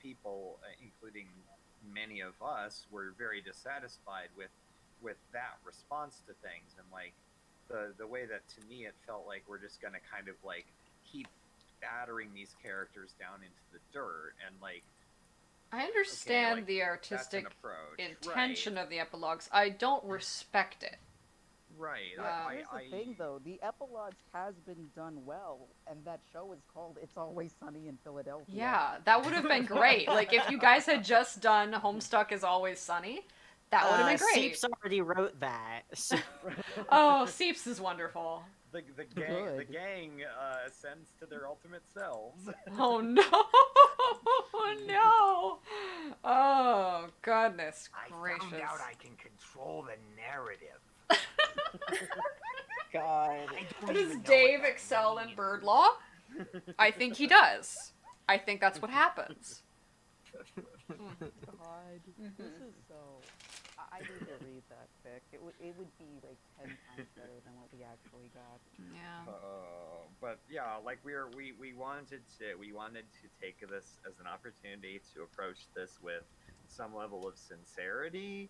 Speaker 6: people, including many of us, were very dissatisfied with that response to things, and like the way that to me it felt like we're just gonna kind of like keep battering these characters down into the dirt, and like
Speaker 2: I understand
Speaker 6: like,
Speaker 2: the
Speaker 6: that's an
Speaker 2: artistic
Speaker 6: approach.
Speaker 2: intention of the epilogues. I don't respect it.
Speaker 6: Right.
Speaker 9: Here's the thing, though. The epilogues has been done well, and that show is called "It's Always Sunny in Philadelphia."
Speaker 2: Yeah, that would have been great. Like if you guys had just done Homestuck is Always Sunny, that would have been great.
Speaker 4: Seeps already wrote that. So.
Speaker 2: Oh, Seeps is wonderful.
Speaker 6: The gang ascends to their ultimate selves.
Speaker 2: Oh no! No! Oh goodness gracious!
Speaker 11: I found out I can control the narrative.
Speaker 4: God.
Speaker 2: Does Dave excel in bird law? I think he does. I think that's what happens.
Speaker 9: God, this is so. I need to read that fic. It would be like 10 times better than what we actually got.
Speaker 2: Yeah.
Speaker 6: But yeah, like we wanted to take this as an opportunity to approach this with some level of sincerity,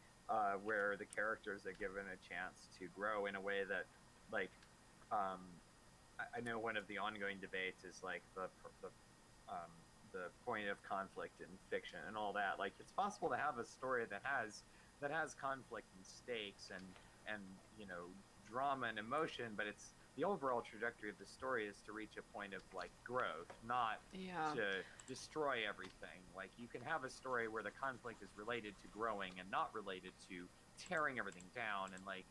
Speaker 6: where the characters are given a chance to grow in a way that, like, I know one of the ongoing debates is like the point of conflict in fiction and all that. Like, it's possible to have a story that has conflict and stakes and drama and emotion, but it's the overall trajectory of the story is to reach a point of like growth, not
Speaker 2: Yeah.
Speaker 6: to destroy everything. Like, you can have a story where the conflict is related to growing and not related to tearing everything down. And like,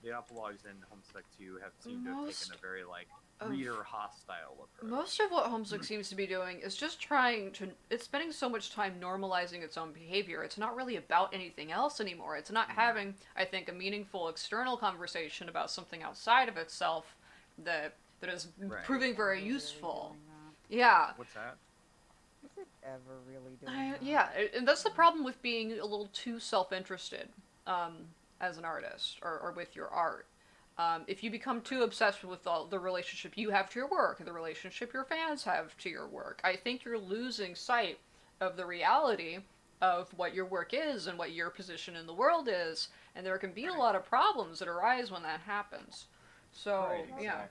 Speaker 6: the epilogues in Homestuck 2 have seemed to have taken a very like reader hostile approach.
Speaker 2: Most of what Homestuck seems to be doing is just it's spending so much time normalizing its own behavior. It's not really about anything else anymore. It's not having, I think, a meaningful external conversation about something outside of itself that is proving very useful. Yeah.
Speaker 6: What's that?
Speaker 9: Is it ever really doing that?
Speaker 2: Yeah, and that's the problem with being a little too self-interested as an artist or with your art. If you become too obsessed with the relationship you have to your work, the relationship your fans have to your work, I think you're losing sight of the reality of what your work is and what your position in the world is, and there can be a lot of problems that arise when that happens. So, yeah.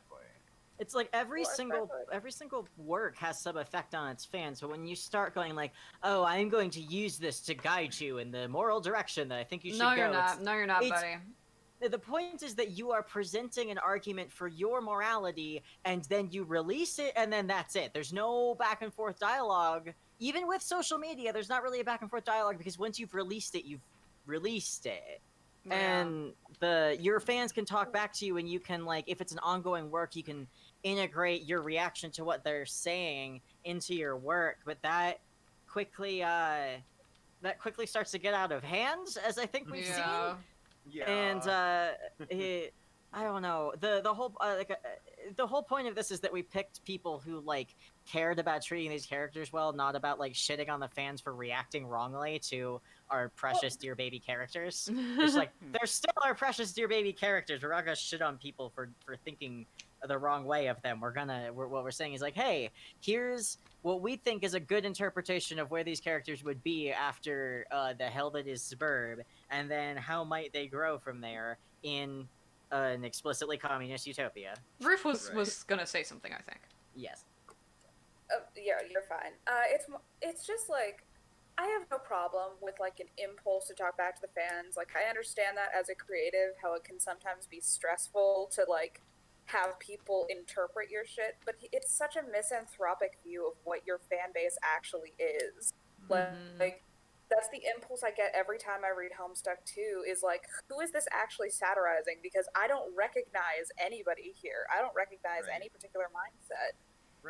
Speaker 4: It's like every single work has some effect on its fans, but when you start going like, "Oh, I'm going to use this to guide you in the moral direction that I think you should go,"
Speaker 2: No, you're not, buddy.
Speaker 4: The point is that you are presenting an argument for your morality, and then you release it, and then that's it. There's no back and forth dialogue. Even with social media, there's not really a back and forth dialogue, because once you've released it, you've released it.
Speaker 2: Yeah.
Speaker 4: And your fans can talk back to you, and you can, like, if it's an ongoing work, you can integrate your reaction to what they're saying into your work. But that quickly starts to get out of hand, as I think we've seen.
Speaker 6: Yeah.
Speaker 4: And I don't know. The whole point of this is that we picked people who like cared about treating these characters well, not about like shitting on the fans for reacting wrongly to our precious dear baby characters. It's like, they're still our precious dear baby characters. We're not gonna shit on people for thinking the wrong way of them. What we're saying is like, hey, here's what we think is a good interpretation of where these characters would be after the hell that is Suburb, and then how might they grow from there in an explicitly communist utopia.
Speaker 2: Roof was gonna say something, I think.
Speaker 4: Yes.
Speaker 3: Yeah, you're fine. It's just like, I have no problem with like an impulse to talk back to the fans. Like, I understand that as a creative, how it can sometimes be stressful to like have people interpret your shit, but it's such a misanthropic view of what your fan base actually is. Like, that's the impulse I get every time I read Homestuck 2, is like, who is this actually satirizing? Because I don't recognize anybody here. I don't recognize any particular mindset.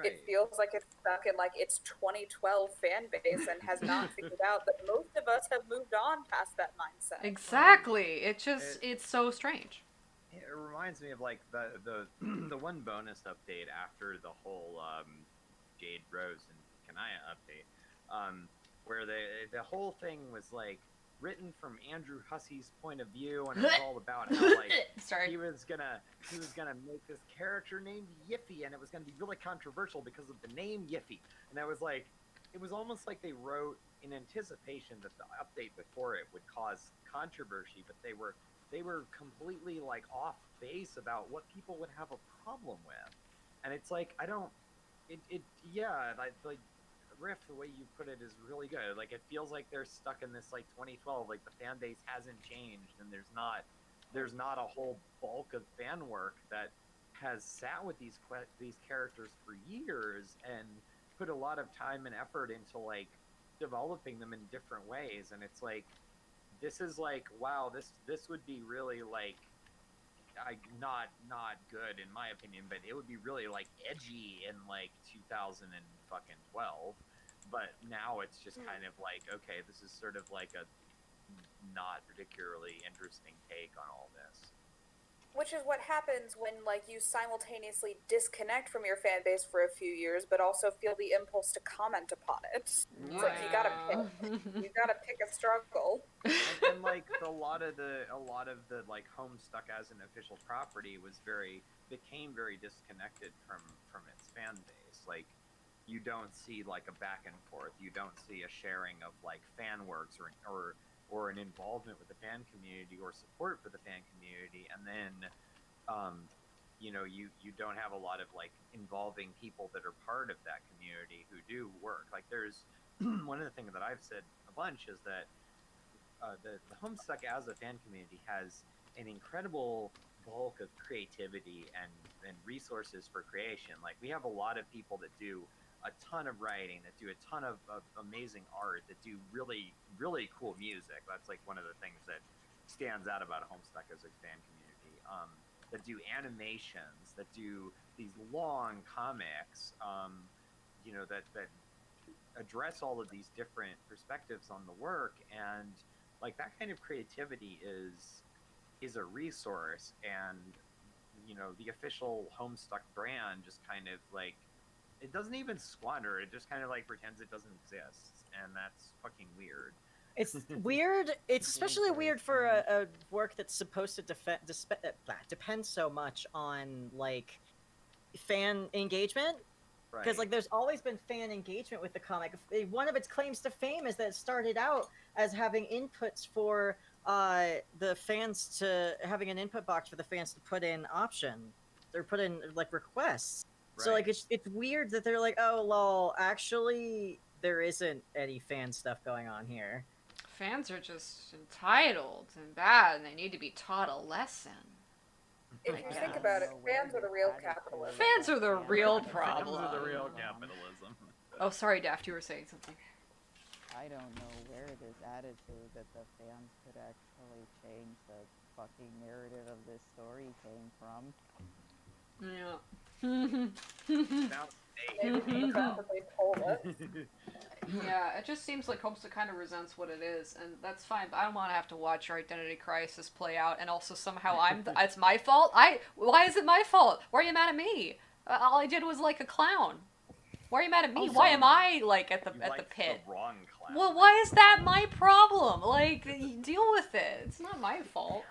Speaker 3: It feels like it's stuck in like its 2012 fan base and has not figured out that most of us have moved on past that mindset.
Speaker 2: Exactly. It's so strange.
Speaker 6: It reminds me of like the one bonus update after the whole Jade Rose and Kanaya update, where the whole thing was like written from Andrew Hussey's point of view, and it was all about how like he was gonna make this character named Yiffy, and it was gonna be really controversial because of the name Yiffy. And I was like, it was almost like they wrote in anticipation that the update before it would cause controversy, but they were completely like off base about what people would have a problem with. And it's like, like Riff, the way you put it is really good. Like, it feels like they're stuck in this like 2012, like the fan base hasn't changed, and there's not a whole bulk of fan work that has sat with these characters for years and put a lot of time and effort into like developing them in different ways. And it's like, this is like, wow, this would be really like, not good in my opinion, but it would be really like edgy in like 2012. But now it's just kind of like, okay, this is sort of like a not particularly interesting take on all this.
Speaker 3: Which is what happens when like you simultaneously disconnect from your fan base for a few years, but also feel the impulse to comment upon it. It's like you gotta pick a struggle.
Speaker 6: And like a lot of the like Homestuck as an official property became very disconnected from its fan base. Like, you don't see like a back and forth. You don't see a sharing of like fan works or an involvement with the fan community or support for the fan community. And then you don't have a lot of like involving people that are part of that community who do work. Like there's one of the things that I've said a bunch is that the Homestuck as a fan community has an incredible bulk of creativity and resources for creation. Like we have a lot of people that do a ton of writing, that do a ton of amazing art, that do really, really cool music. That's like one of the things that stands out about Homestuck as a fan community. That do animations, that do these long comics, that address all of these different perspectives on the work. And like that kind of creativity is a resource. And the official Homestuck brand just kind of like, it doesn't even squander it, just kind of like pretends it doesn't exist, and that's fucking weird.
Speaker 4: It's weird. It's especially weird for a work that's supposed to depend so much on like fan engagement. Because like there's always been fan engagement with the comic. One of its claims to fame is that it started out as having inputs for the fans to having an input box for the fans to put in options or put in like requests. Right. So like it's weird that they're like, oh lol, actually there isn't any fan stuff going on here.
Speaker 2: Fans are just entitled and bad, and they need to be taught a lesson.
Speaker 3: If you think about it, fans are the real capitalism.
Speaker 2: Fans are the real problem.
Speaker 6: Fans are the real capitalism.
Speaker 2: Oh, sorry, Daft, you were saying something.
Speaker 9: I don't know where this attitude that the fans could actually change the fucking narrative of this story came from.
Speaker 2: Yeah. Yeah, it just seems like Homestuck kind of resents what it is, and that's fine, but I don't want to have to watch your identity crisis play out, and also somehow it's my fault? Why is it my fault? Why are you mad at me? All I did was like a clown. Why are you mad at me? Also, why am I like at the pit?
Speaker 6: The wrong clown.
Speaker 2: Well, why is that my problem? Like, deal with it. It's not my fault.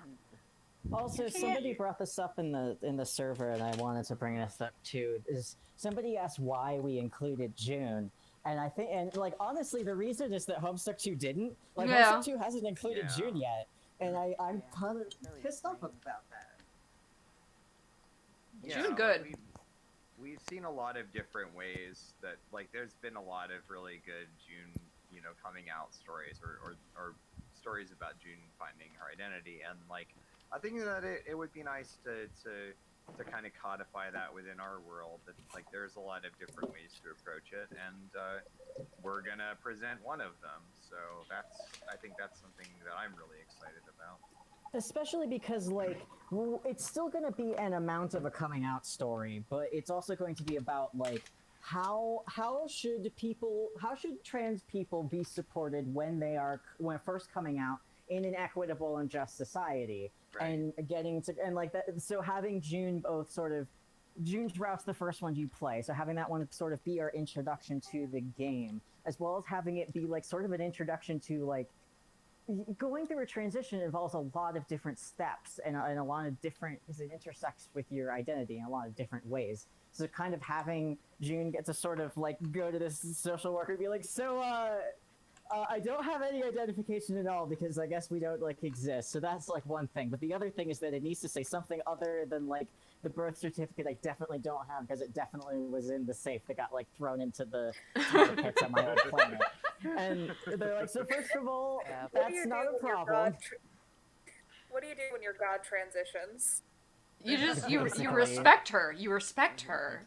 Speaker 4: Also, somebody brought this up in the server, and I wanted to bring this up too. Is somebody asked why we included June, and I think, and like honestly, the reason is that Homestuck 2 didn't. Like Homestuck 2 hasn't included June yet, and I'm kind of pissed off about that.
Speaker 2: June good.
Speaker 6: Like we've seen a lot of different ways that like there's been a lot of really good June, coming out stories or stories about June finding her identity, and like. I think that it would be nice to kind of codify that within our world, that like there's a lot of different ways to approach it, and we're gonna present one of them. So I think that's something that I'm really excited about.
Speaker 4: Especially because like it's still gonna be an amount of a coming out story, but it's also going to be about like how should trans people be supported when first coming out in an equitable and just society. Right. And getting to and like that, so having June both sort of June's route's the first one you play, so having that one sort of be our introduction to the game, as well as having it be like sort of an introduction to like going through a transition involves a lot of different steps and a lot of different, because it intersects with your identity in a lot of different ways. So kind of having June get to sort of like go to this social worker and be like, so I don't have any identification at all because I guess we don't like exist. So that's like one thing. But the other thing is that it needs to say something other than like the birth certificate I definitely don't have because it definitely was in the safe that got like thrown into the tar pits on my old planet. And they're like, so first of all, that's not a problem.
Speaker 3: What do you do when your god transitions?
Speaker 2: You just you respect her. You respect her,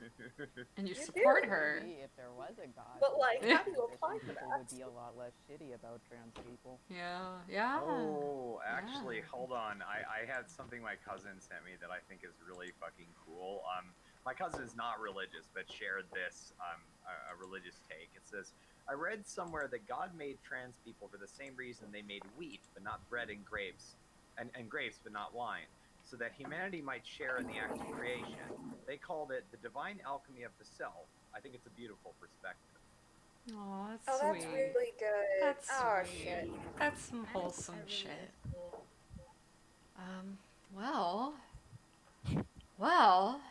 Speaker 2: and you support her.
Speaker 9: If there was a god,
Speaker 3: but like, how do you apply for that?
Speaker 9: People would be a lot less shitty about trans people.
Speaker 2: Yeah.
Speaker 6: Oh, actually, hold on. I had something my cousin sent me that I think is really fucking cool. My cousin is not religious, but shared this a religious take. It says, I read somewhere that God made trans people for the same reason they made wheat, but not bread and grapes, and grapes, but not wine, so that humanity might share in the act of creation. They called it the divine alchemy of the self. I think it's a beautiful perspective.
Speaker 2: Oh, that's
Speaker 3: sweet.
Speaker 2: That's
Speaker 3: really good.
Speaker 2: That's
Speaker 3: sweet.
Speaker 2: Shit. That's some wholesome shit. Well.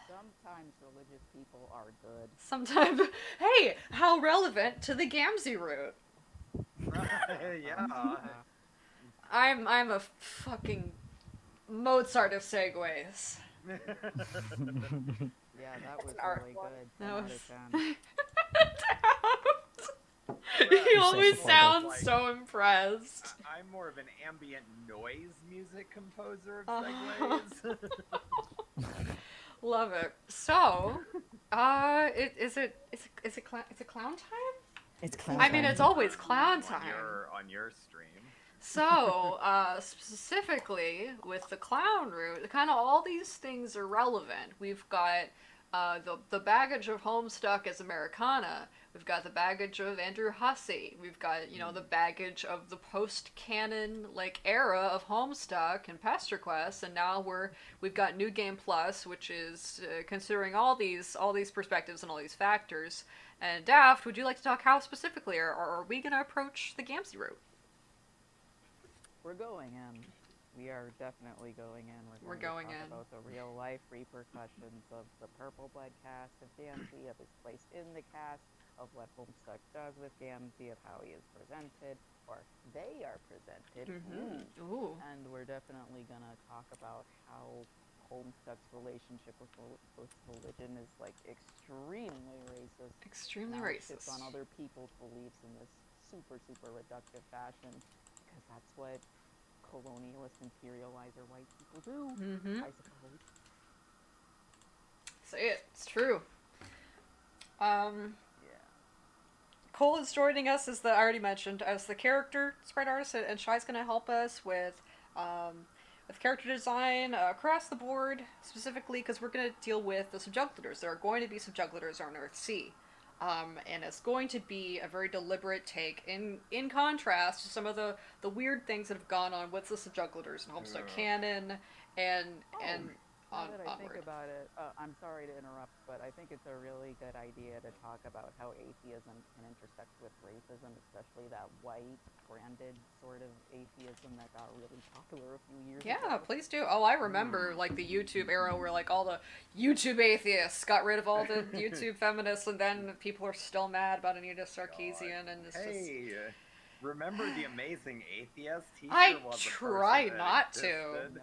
Speaker 9: Sometimes religious people are good.
Speaker 2: Sometimes. Hey, how relevant to the Gamzee route?
Speaker 6: Yeah.
Speaker 2: I'm a fucking Mozart of segues.
Speaker 9: Yeah, that
Speaker 3: That's
Speaker 9: was
Speaker 3: an art
Speaker 9: really
Speaker 3: form.
Speaker 9: good. 10
Speaker 2: That
Speaker 9: out
Speaker 2: was.
Speaker 9: of 10.
Speaker 2: He
Speaker 6: Well,
Speaker 2: always
Speaker 6: so
Speaker 2: sounds
Speaker 6: like-
Speaker 2: so impressed.
Speaker 6: I'm more of an ambient noise music composer of
Speaker 2: Uh-huh.
Speaker 6: segues.
Speaker 2: Love it. So, is it clown time?
Speaker 4: It's clown
Speaker 2: I mean,
Speaker 4: time.
Speaker 2: it's always clown time.
Speaker 6: On your stream.
Speaker 2: So, specifically with the clown route, kind of all these things are relevant. We've got the baggage of Homestuck as Americana. We've got the baggage of Andrew Hussey. We've got the baggage of the post-canon era of Homestuck and PesterQuest, and now we've got New Game Plus, which is considering all these perspectives and all these factors. And Daft, would you like to talk how specifically are we gonna approach the Gamsey route?
Speaker 9: We're going in. We are definitely going in.
Speaker 2: We're
Speaker 9: going
Speaker 2: going
Speaker 9: to talk
Speaker 2: in.
Speaker 9: about the real life repercussions of the Purple Blood cast of Gamzee, of his place in the cast, of what Homestuck does with Gamzee, of how he is presented, or they are presented.
Speaker 2: Ooh.
Speaker 9: And we're definitely gonna talk about how Homestuck's relationship with religion is extremely racist.
Speaker 2: Extremely
Speaker 9: Now
Speaker 2: racist.
Speaker 9: shits on other people's beliefs in this super reductive fashion, because that's what colonialist imperializer white people do,
Speaker 2: Mm-hmm.
Speaker 9: I suppose.
Speaker 2: Say it. It's true.
Speaker 9: Yeah.
Speaker 2: Cole is joining us as I already mentioned, as the character sprite artist, and Shai's going to help us with character design across the board, specifically because we're going to deal with the subjuglators. There are going to be subjuglators on Earthsea. And it's going to be a very deliberate take in contrast to some of the weird things that have gone on with the subjuglators and Homestuck canon and
Speaker 9: Now that I
Speaker 2: onward.
Speaker 9: think about it, I'm sorry to interrupt, but I think it's a really good idea to talk about how atheism can intersect with racism, especially that white branded sort of atheism that got really popular a few years ago.
Speaker 2: Yeah, please do. Oh, I remember the YouTube era where all the YouTube atheists got rid of all the YouTube feminists, and then people are still mad about Anita Sarkeesian, and it's just.
Speaker 6: Hey, remember the amazing atheist? He
Speaker 2: I
Speaker 6: sure was a
Speaker 2: try
Speaker 6: person that
Speaker 2: not to.
Speaker 6: existed.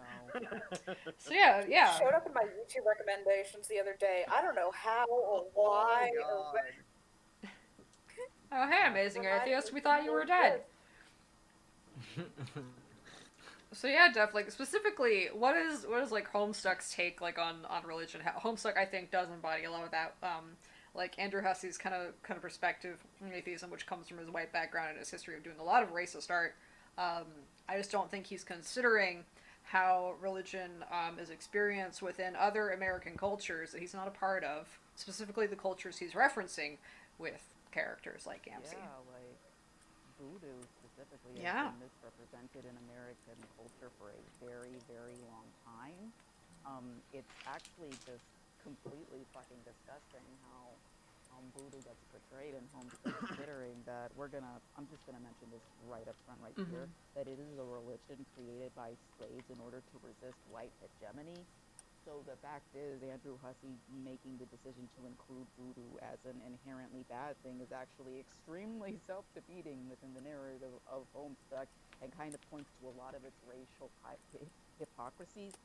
Speaker 9: No.
Speaker 2: So yeah.
Speaker 3: Showed up in my YouTube recommendations the other day. I don't know how or why or
Speaker 6: Oh,
Speaker 3: when.
Speaker 2: Oh, hey, amazing atheist. We thought you were dead. So yeah, Def, specifically, what is Homestuck's take on religion? Homestuck, I think, does embody a lot of that, Andrew Hussey's kind of perspective on atheism, which comes from his white background and his history of doing a lot of racist art. I just don't think he's considering how religion is experienced within other American cultures that he's not a part of, specifically the cultures he's referencing with characters like Gamzee.
Speaker 9: Yeah, voodoo specifically
Speaker 2: Yeah.
Speaker 9: has been misrepresented in American culture for a very, very long time. It's actually just completely fucking disgusting how voodoo gets portrayed in Homestuck, considering that I'm just gonna mention this right up front right here, that it is a religion created by slaves in order to resist white hegemony. So the fact is, Andrew Hussey making the decision to include voodoo as an inherently bad thing is actually extremely self-defeating within the narrative of Homestuck, and kind of points to a lot of its racial hypocrisies.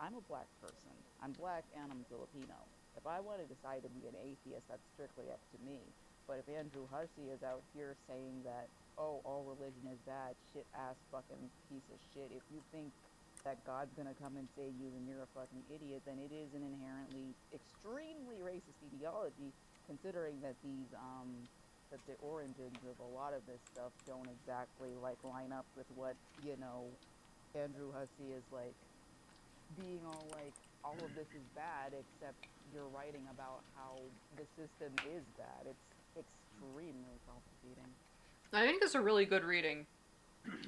Speaker 9: I'm a black person. I'm black and I'm Filipino. If I want to decide to be an atheist, that's strictly up to me. But if Andrew Hussey is out here saying that, oh, all religion is bad, shit-ass fucking piece of shit, if you think that God's gonna come and save you and you're a fucking idiot, then it is an inherently extremely racist ideology, considering that that the origins of a lot of this stuff don't exactly line up with what Andrew Hussey is being all of this is bad, except you're writing about how the system is bad. It's extremely self-defeating.
Speaker 2: I think it's a really good reading.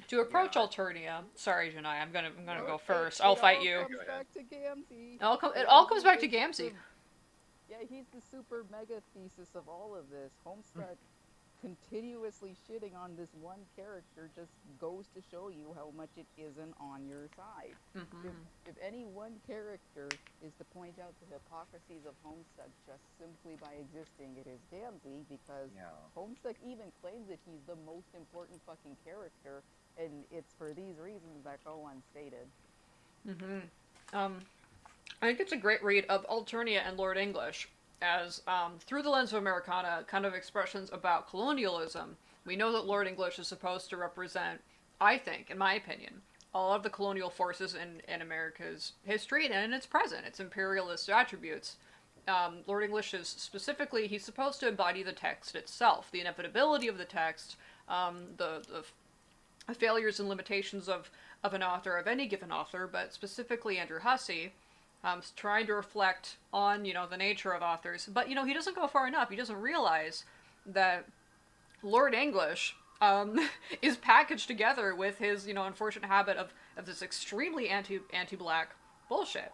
Speaker 2: To approach Alternia, sorry, Janai, I'm gonna go first. I'll fight you.
Speaker 9: It all comes back to Gamzee.
Speaker 2: It all comes back to Gamzee.
Speaker 9: Yeah, he's the super mega thesis of all of this. Homestuck continuously shitting on this one character just goes to show you how much it isn't on your side. If any one character is to point out the hypocrisies of Homestuck just simply by existing, it is Gamzee, because Homestuck even claims that he's the most important fucking character, and it's for these reasons that go unstated.
Speaker 2: I think it's a great read of Alternia and Lord English as, through the lens of Americana, kind of expressions about colonialism. We know that Lord English is supposed to represent, I think, in my opinion, all of the colonial forces in America's history and in its present, its imperialist attributes. Lord English is specifically, he's supposed to embody the text itself, the inevitability of the text, the failures and limitations of an author, of any given author, but specifically Andrew Hussey, trying to reflect on, the nature of authors. But, he doesn't go far enough. He doesn't realize that Lord English is packaged together with his, unfortunate habit of this extremely anti-black bullshit.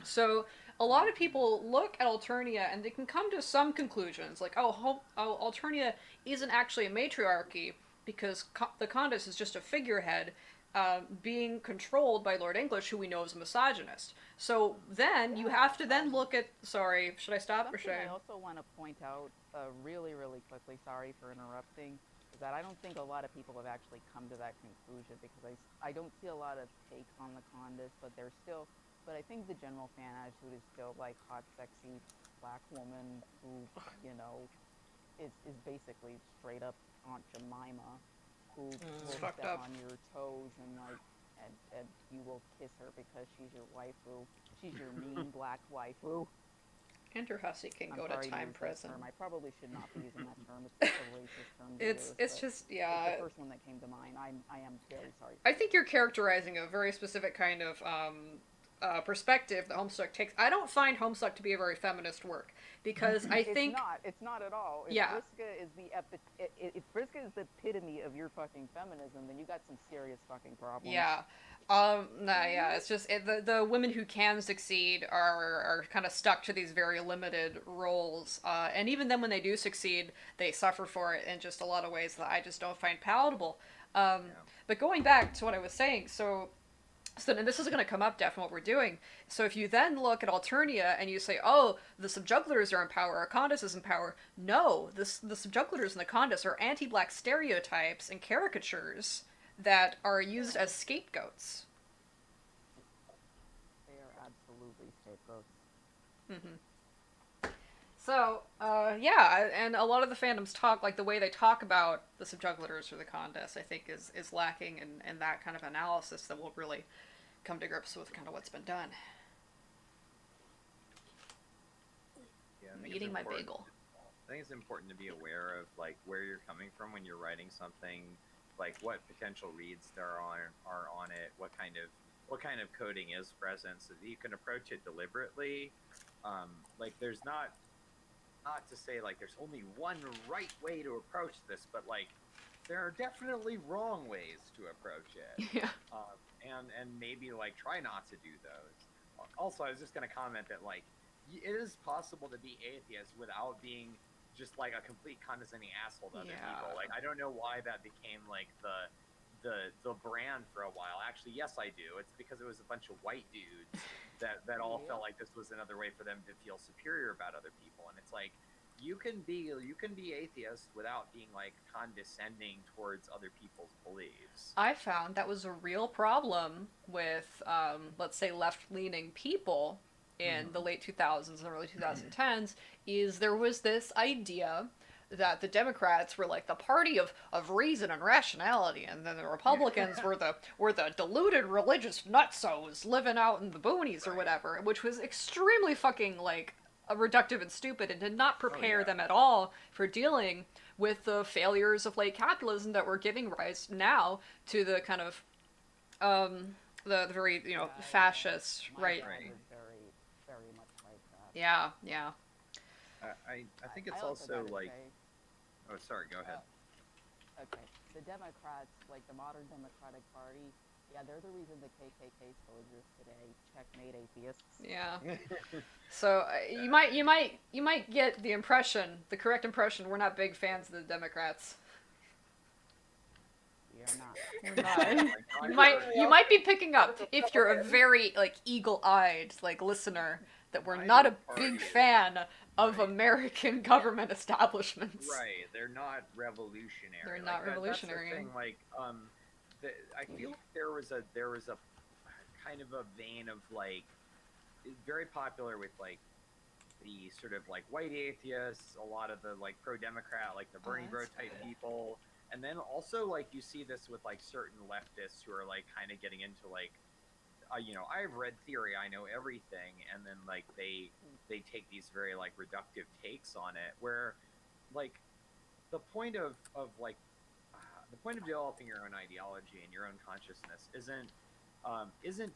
Speaker 2: So a lot of people look at Alternia and they can come to some conclusions, like, Alternia isn't actually a matriarchy because the Condis is just a figurehead being controlled by Lord English, who we know is a misogynist. So then you have to then look at... Sorry, should I stop or should I...
Speaker 9: I also want to point out, really, really quickly, sorry for interrupting, is that I don't think a lot of people have actually come to that conclusion, because I don't see a lot of takes on the Condis, but I think the general fan attitude is still like hot, sexy black woman who, is basically straight up Aunt Jemima, who will step on your toes and and you will kiss her because she's your waifu. She's your mean black waifu.
Speaker 2: Andrew Hussey can go to time prison.
Speaker 9: I probably should not be using that term. It's a racist term to use,
Speaker 2: it's just, yeah.
Speaker 9: It's the first one that came to mind. I am very sorry.
Speaker 2: I think you're characterizing a very specific kind of perspective that Homestuck takes. I don't find Homestuck to be a very feminist work, because I think...
Speaker 9: It's not at all. If Vriska is the epitome of your fucking feminism, then you got some serious fucking problems.
Speaker 2: Yeah. It's just the women who can succeed are kind of stuck to these very limited roles, and even then when they do succeed, they suffer for it in just a lot of ways that I just don't find palatable. But going back to what I was saying, so and this is going to come up, Def, in what we're doing. So if you then look at Alternia and you say, oh, the subjugulars are in power, or Condis is in power. No, the subjugulars and the Condis are anti-black stereotypes and caricatures that are used as scapegoats.
Speaker 9: They are absolutely scapegoats.
Speaker 2: Mm-hmm. So, and a lot of the fandoms talk, like the way they talk about the subjugulars or the Condis, I think is lacking in that kind of analysis that will really come to grips with kind of what's been done.
Speaker 6: Yeah,
Speaker 2: I'm eating my bagel.
Speaker 6: I think it's important to be aware of like where you're coming from when you're writing something, like what potential reads there are on it, what kind of coding is present, so that you can approach it deliberately. Like there's not to say like there's only one right way to approach this, but like there are definitely wrong ways to approach it.
Speaker 2: Yeah.
Speaker 6: And maybe like try not to do those. Also, I was just going to comment that like it is possible to be atheist without being just like a complete condescending asshole to other people. Like I don't know why that became like the brand for a while. Actually, yes, I do. It's because it was a bunch of white dudes that all felt like this was another way for them to feel superior about other people. And it's like you can be atheist without being like condescending towards other people's beliefs.
Speaker 2: I found that was a real problem with let's say left-leaning people in the late 2000s and early 2010s. Is there was this idea that the Democrats were like the party of reason and rationality, and then the Republicans were the deluded religious nutsos living out in the boonies or whatever, which was extremely fucking like reductive and stupid, and did not prepare them at all for dealing with the failures of late capitalism that were giving rise now to the kind of the very fascist right.
Speaker 9: Very, very much like that.
Speaker 2: Yeah.
Speaker 6: I think it's also like. Oh, sorry. Go ahead.
Speaker 9: Okay, the Democrats, like the modern Democratic Party, they're the reason the KKK still exists today. Checkmate atheists.
Speaker 2: Yeah. So you might get the correct impression. We're not big fans of the Democrats.
Speaker 9: We're not.
Speaker 2: We're not. You might be picking up, if you're a very like eagle-eyed like listener, that we're not a big fan of American government establishments.
Speaker 6: Right, they're not revolutionary.
Speaker 2: They're not revolutionary.
Speaker 6: That's the thing. Like, I feel like there was a kind of a vein of like very popular with like the sort of like white atheists, a lot of the like pro-democrat, like the Bernie bro type people, and then also like you see this with like certain leftists who are like kind of getting into like I've read theory, I know everything, and then like they take these very like reductive takes on it, where like the point of like the point of developing your own ideology and your own consciousness isn't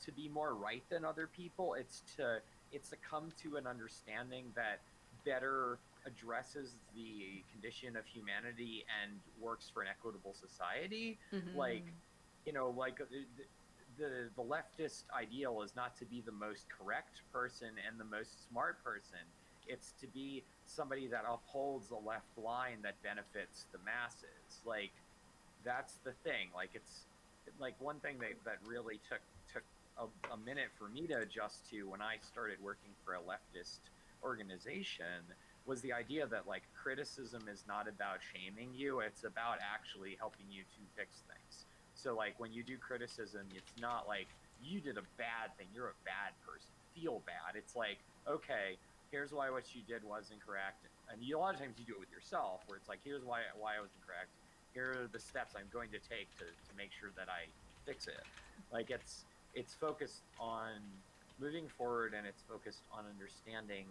Speaker 6: to be more right than other people. It's to come to an understanding that better addresses the condition of humanity and works for an equitable society. Like, like the leftist ideal is not to be the most correct person and the most smart person. It's to be somebody that upholds a left line that benefits the masses. Like, that's the thing. Like, it's like one thing that really took a minute for me to adjust to when I started working for a leftist organization was the idea that like criticism is not about shaming you, it's about actually helping you to fix things. So like when you do criticism, it's not like you did a bad thing, you're a bad person, feel bad. It's like, okay, here's why what you did was incorrect. And a lot of times you do it with yourself, where it's like, here's why I was incorrect. Here are the steps I'm going to take to make sure that I fix it. Like it's focused on moving forward, and it's focused on understanding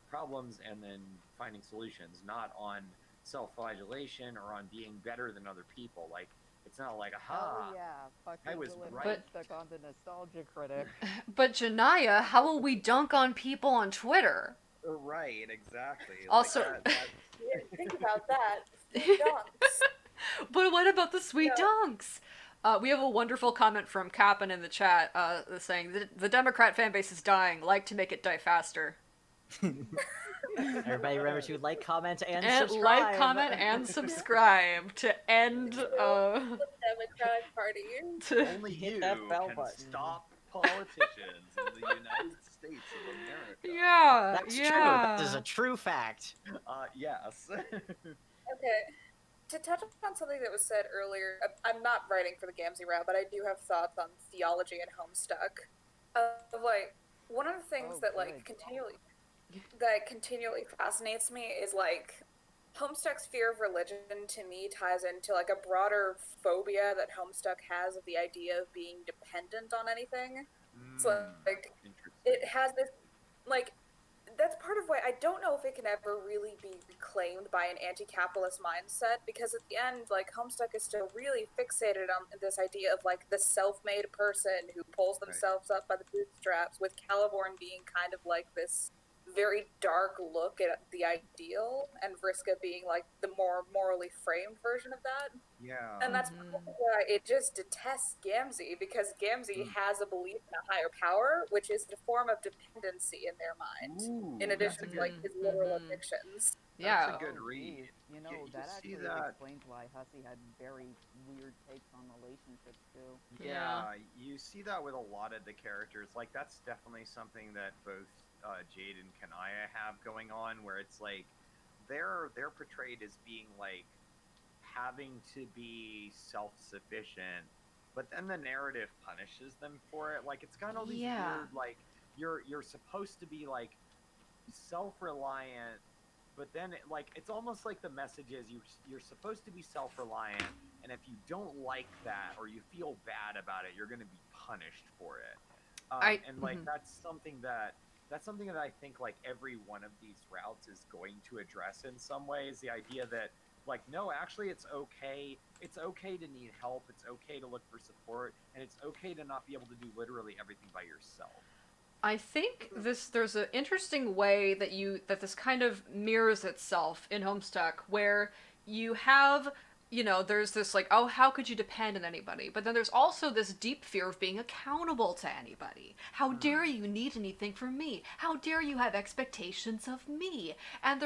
Speaker 6: problems and then finding solutions, not on self-flagellation or on being better than other people. Like, it's not like, aha,
Speaker 9: oh yeah, fucking
Speaker 6: I was
Speaker 9: Willem
Speaker 6: right.
Speaker 9: Stuck on the nostalgia critic.
Speaker 2: But Janaya, how will we dunk on people on Twitter?
Speaker 6: Right, exactly.
Speaker 2: Also,
Speaker 6: like that,
Speaker 3: Yeah, think about that. Dunks.
Speaker 2: but what about the sweet dunks? We have a wonderful comment from Cap'n in the chat saying, the Democrat fan base is dying. Like to make it die faster.
Speaker 4: Everybody remember to like, comment, and subscribe.
Speaker 2: Like, comment, and subscribe to end
Speaker 3: The Democratic Party.
Speaker 6: only
Speaker 4: Hit
Speaker 6: you
Speaker 4: that bell
Speaker 6: can
Speaker 4: button.
Speaker 6: stop politicians in the United States of America.
Speaker 2: Yeah,
Speaker 4: That's true.
Speaker 2: yeah.
Speaker 4: That is a true fact.
Speaker 6: Yes.
Speaker 3: Okay. To touch on something that was said earlier, I'm not writing for the Gamzee route, but I do have thoughts on theology and Homestuck. Of like, one of the things that like continually fascinates me is like Homestuck's fear of religion to me ties into like a broader phobia that Homestuck has of the idea of being dependent on anything. So like it has this like that's part of why I don't know if it can ever really be reclaimed by an anti-capitalist mindset, because at the end, like, Homestuck is still really fixated on this idea of like the self-made person who pulls themselves up by the bootstraps, with Caliborn being kind of like this very dark look at the ideal, and Vriska being like the more morally framed version of that.
Speaker 6: Yeah.
Speaker 3: And that's why it just detests Gamzee, because Gamzee has a belief in a higher power, which is a form of dependency in their mind, in addition to like his literal addictions.
Speaker 2: Yeah.
Speaker 6: That's a good read.
Speaker 9: You know,
Speaker 6: You
Speaker 9: that
Speaker 6: see
Speaker 9: actually
Speaker 6: that-
Speaker 9: explains why Hussey had very weird takes on relationships too.
Speaker 6: Yeah, you see that with a lot of the characters. Like, that's definitely something that both Jade and Kanaya have going on, where it's like they're portrayed as being like having to be self-sufficient, but then the narrative punishes them for it. Like, it's got all these weird, like, you're supposed to be like self-reliant, but then it's almost like the message is you're supposed to be self-reliant, and if you don't like that or you feel bad about it, you're going to be punished for it. That's something that I think like every one of these routes is going to address in some ways. The idea that like, no, actually it's okay to need help, it's okay to look for support, and it's okay to not be able to do literally everything by yourself.
Speaker 2: I think there's an interesting way that this kind of mirrors itself in Homestuck, where you have, there's this like, oh, how could you depend on anybody? But then there's also this deep fear of being accountable to anybody. How dare you need anything from me? How dare you have expectations of me? And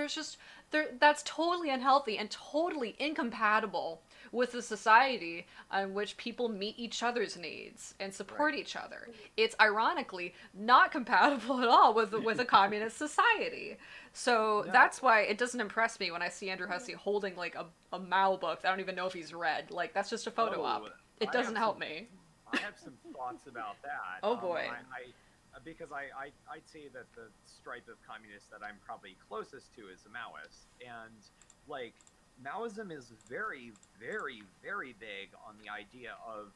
Speaker 2: that's totally unhealthy and totally incompatible with a society in which people meet each other's needs and support each other. It's ironically not compatible at all with a communist society. So that's why it doesn't impress me when I see Andrew Hussey holding like a Mao book that I don't even know if he's read. Like, that's just a photo op. It doesn't help me.
Speaker 6: I have some thoughts about that.
Speaker 2: Oh boy.
Speaker 6: because I'd say that the stripe of communists that I'm probably closest to is a Maoist, and like Maoism is very, very, very big on the idea of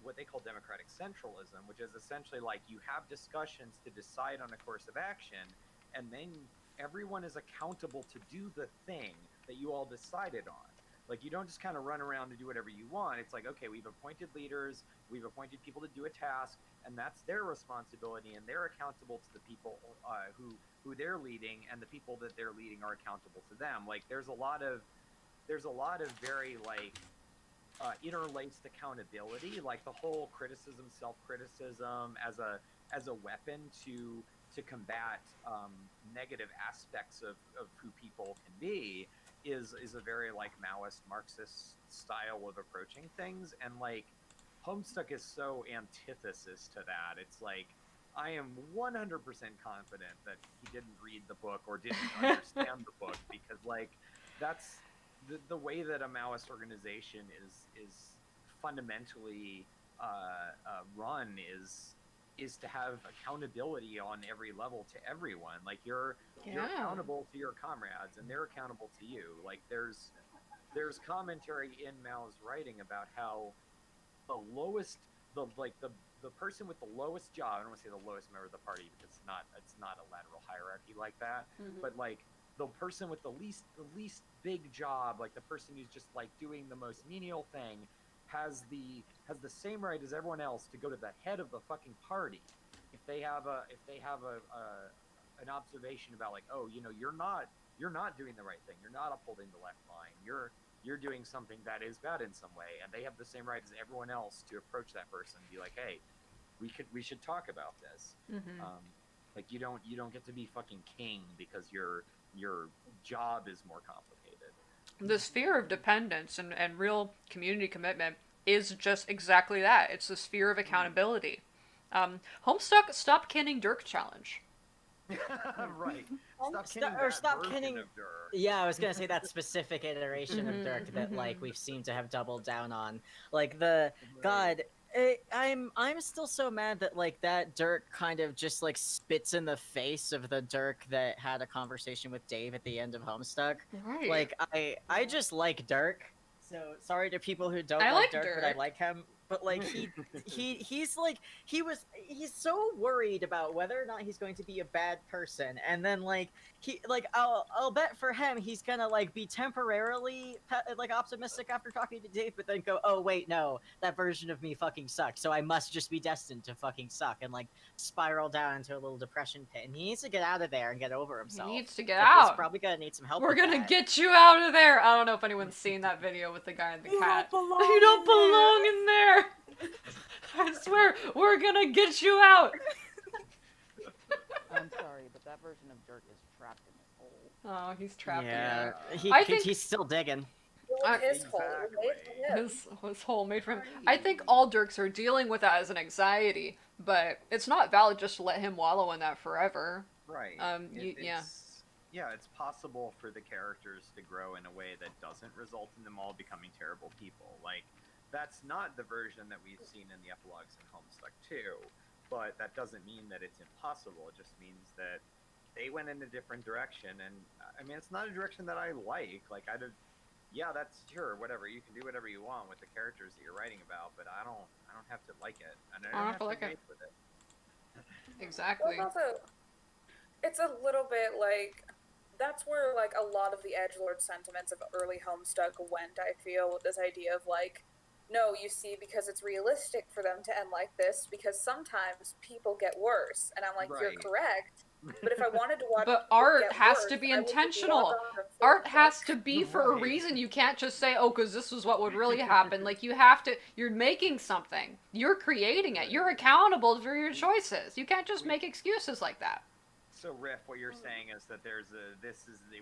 Speaker 6: what they call democratic centralism, which is essentially like you have discussions to decide on a course of action, and then everyone is accountable to do the thing that you all decided on. Like, you don't just kind of run around and do whatever you want. It's like, okay, we've appointed leaders, we've appointed people to do a task, and that's their responsibility, and they're accountable to the people who they're leading, and the people that they're leading are accountable to them. Like, there's a lot of very like interlaced accountability, like the whole criticism, self-criticism as a weapon to combat negative aspects of who people can be is a very like Maoist Marxist style of approaching things. And like Homestuck is so antithesis to that. It's like I am 100% confident that he didn't read the book or didn't understand the book, because like that's the way that a Maoist organization is fundamentally run is to have accountability on every level to everyone. Like you're accountable to your comrades, and they're accountable to you. Like there's commentary in Mao's writing about how the person with the lowest job, I don't want to say the lowest member of the party because it's not a lateral hierarchy like that, but like the person with the least big job, like the person who's just like doing the most menial thing, has the same right as everyone else to go to the head of the fucking party if they have an observation about like, oh, you know, you're not doing the right thing, you're not upholding the left line, you're doing something that is bad in some way, and they have the same right as everyone else to approach that person and be like, hey, we should talk about this. Like you don't get to be fucking king because your job is more complicated.
Speaker 2: The sphere of dependence and real community commitment is just exactly that. It's the sphere of accountability. Homestuck, stop kinning Dirk challenge.
Speaker 6: Right.
Speaker 4: Stop kinning. Yeah, I was gonna say that specific iteration of Dirk that like we've seemed to have doubled down on. Like God. I'm still so mad that like that Dirk kind of just like spits in the face of the Dirk that had a conversation with Dave at the end of Homestuck.
Speaker 2: Right.
Speaker 4: Like I just like Dirk. So sorry to people who don't like Dirk, but I like him. But like he's so worried about whether or not he's going to be a bad person, and then like I'll bet for him he's gonna like be temporarily like optimistic after talking to Dave, but then go, oh wait, no, that version of me fucking sucks, so I must just be destined to fucking suck, and like spiral down into a little depression pit, and he needs to get out of there and get over himself.
Speaker 2: He needs to get out.
Speaker 4: He's probably gonna need some help.
Speaker 2: We're gonna get you out of there. I don't know if anyone's seen that video with the guy and the cat. You don't belong in there. I swear, we're gonna get you out.
Speaker 9: I'm sorry, but that version of Dirk is trapped in this hole.
Speaker 2: Oh, he's trapped
Speaker 4: Yeah,
Speaker 2: in there.
Speaker 4: he's still digging.
Speaker 3: His hole made for him.
Speaker 2: His hole made for him. I think all Dirks are dealing with that as an anxiety, but it's not valid just to let him wallow in that forever.
Speaker 6: Right. It's possible for the characters to grow in a way that doesn't result in them all becoming terrible people. Like, that's not the version that we've seen in the epilogues in Homestuck 2, but that doesn't mean that it's impossible. It just means that they went in a different direction, and I mean, it's not a direction that I like. Like, that's sure, whatever, you can do whatever you want with the characters that you're writing about, but I don't have to like it, and I don't have to engage with it.
Speaker 2: Exactly.
Speaker 3: Well, also, it's a little bit like that's where like a lot of the edgelord sentiments of early Homestuck went. I feel with this idea of like, no, you see, because it's realistic for them to end like this, because sometimes people get worse. And I'm like,
Speaker 6: Right.
Speaker 3: You're correct. But if I wanted to watch
Speaker 2: But
Speaker 3: people
Speaker 2: art
Speaker 3: get
Speaker 2: has
Speaker 3: worse,
Speaker 2: to be
Speaker 3: I would just
Speaker 2: intentional.
Speaker 3: log on and
Speaker 2: Art
Speaker 3: Facebook.
Speaker 2: has to be for a reason. You can't just say, oh, because this is what would really happen. Like, you're making something. You're creating it. You're accountable for your choices. You can't just make excuses like that.
Speaker 6: So, Riff, what you're saying is that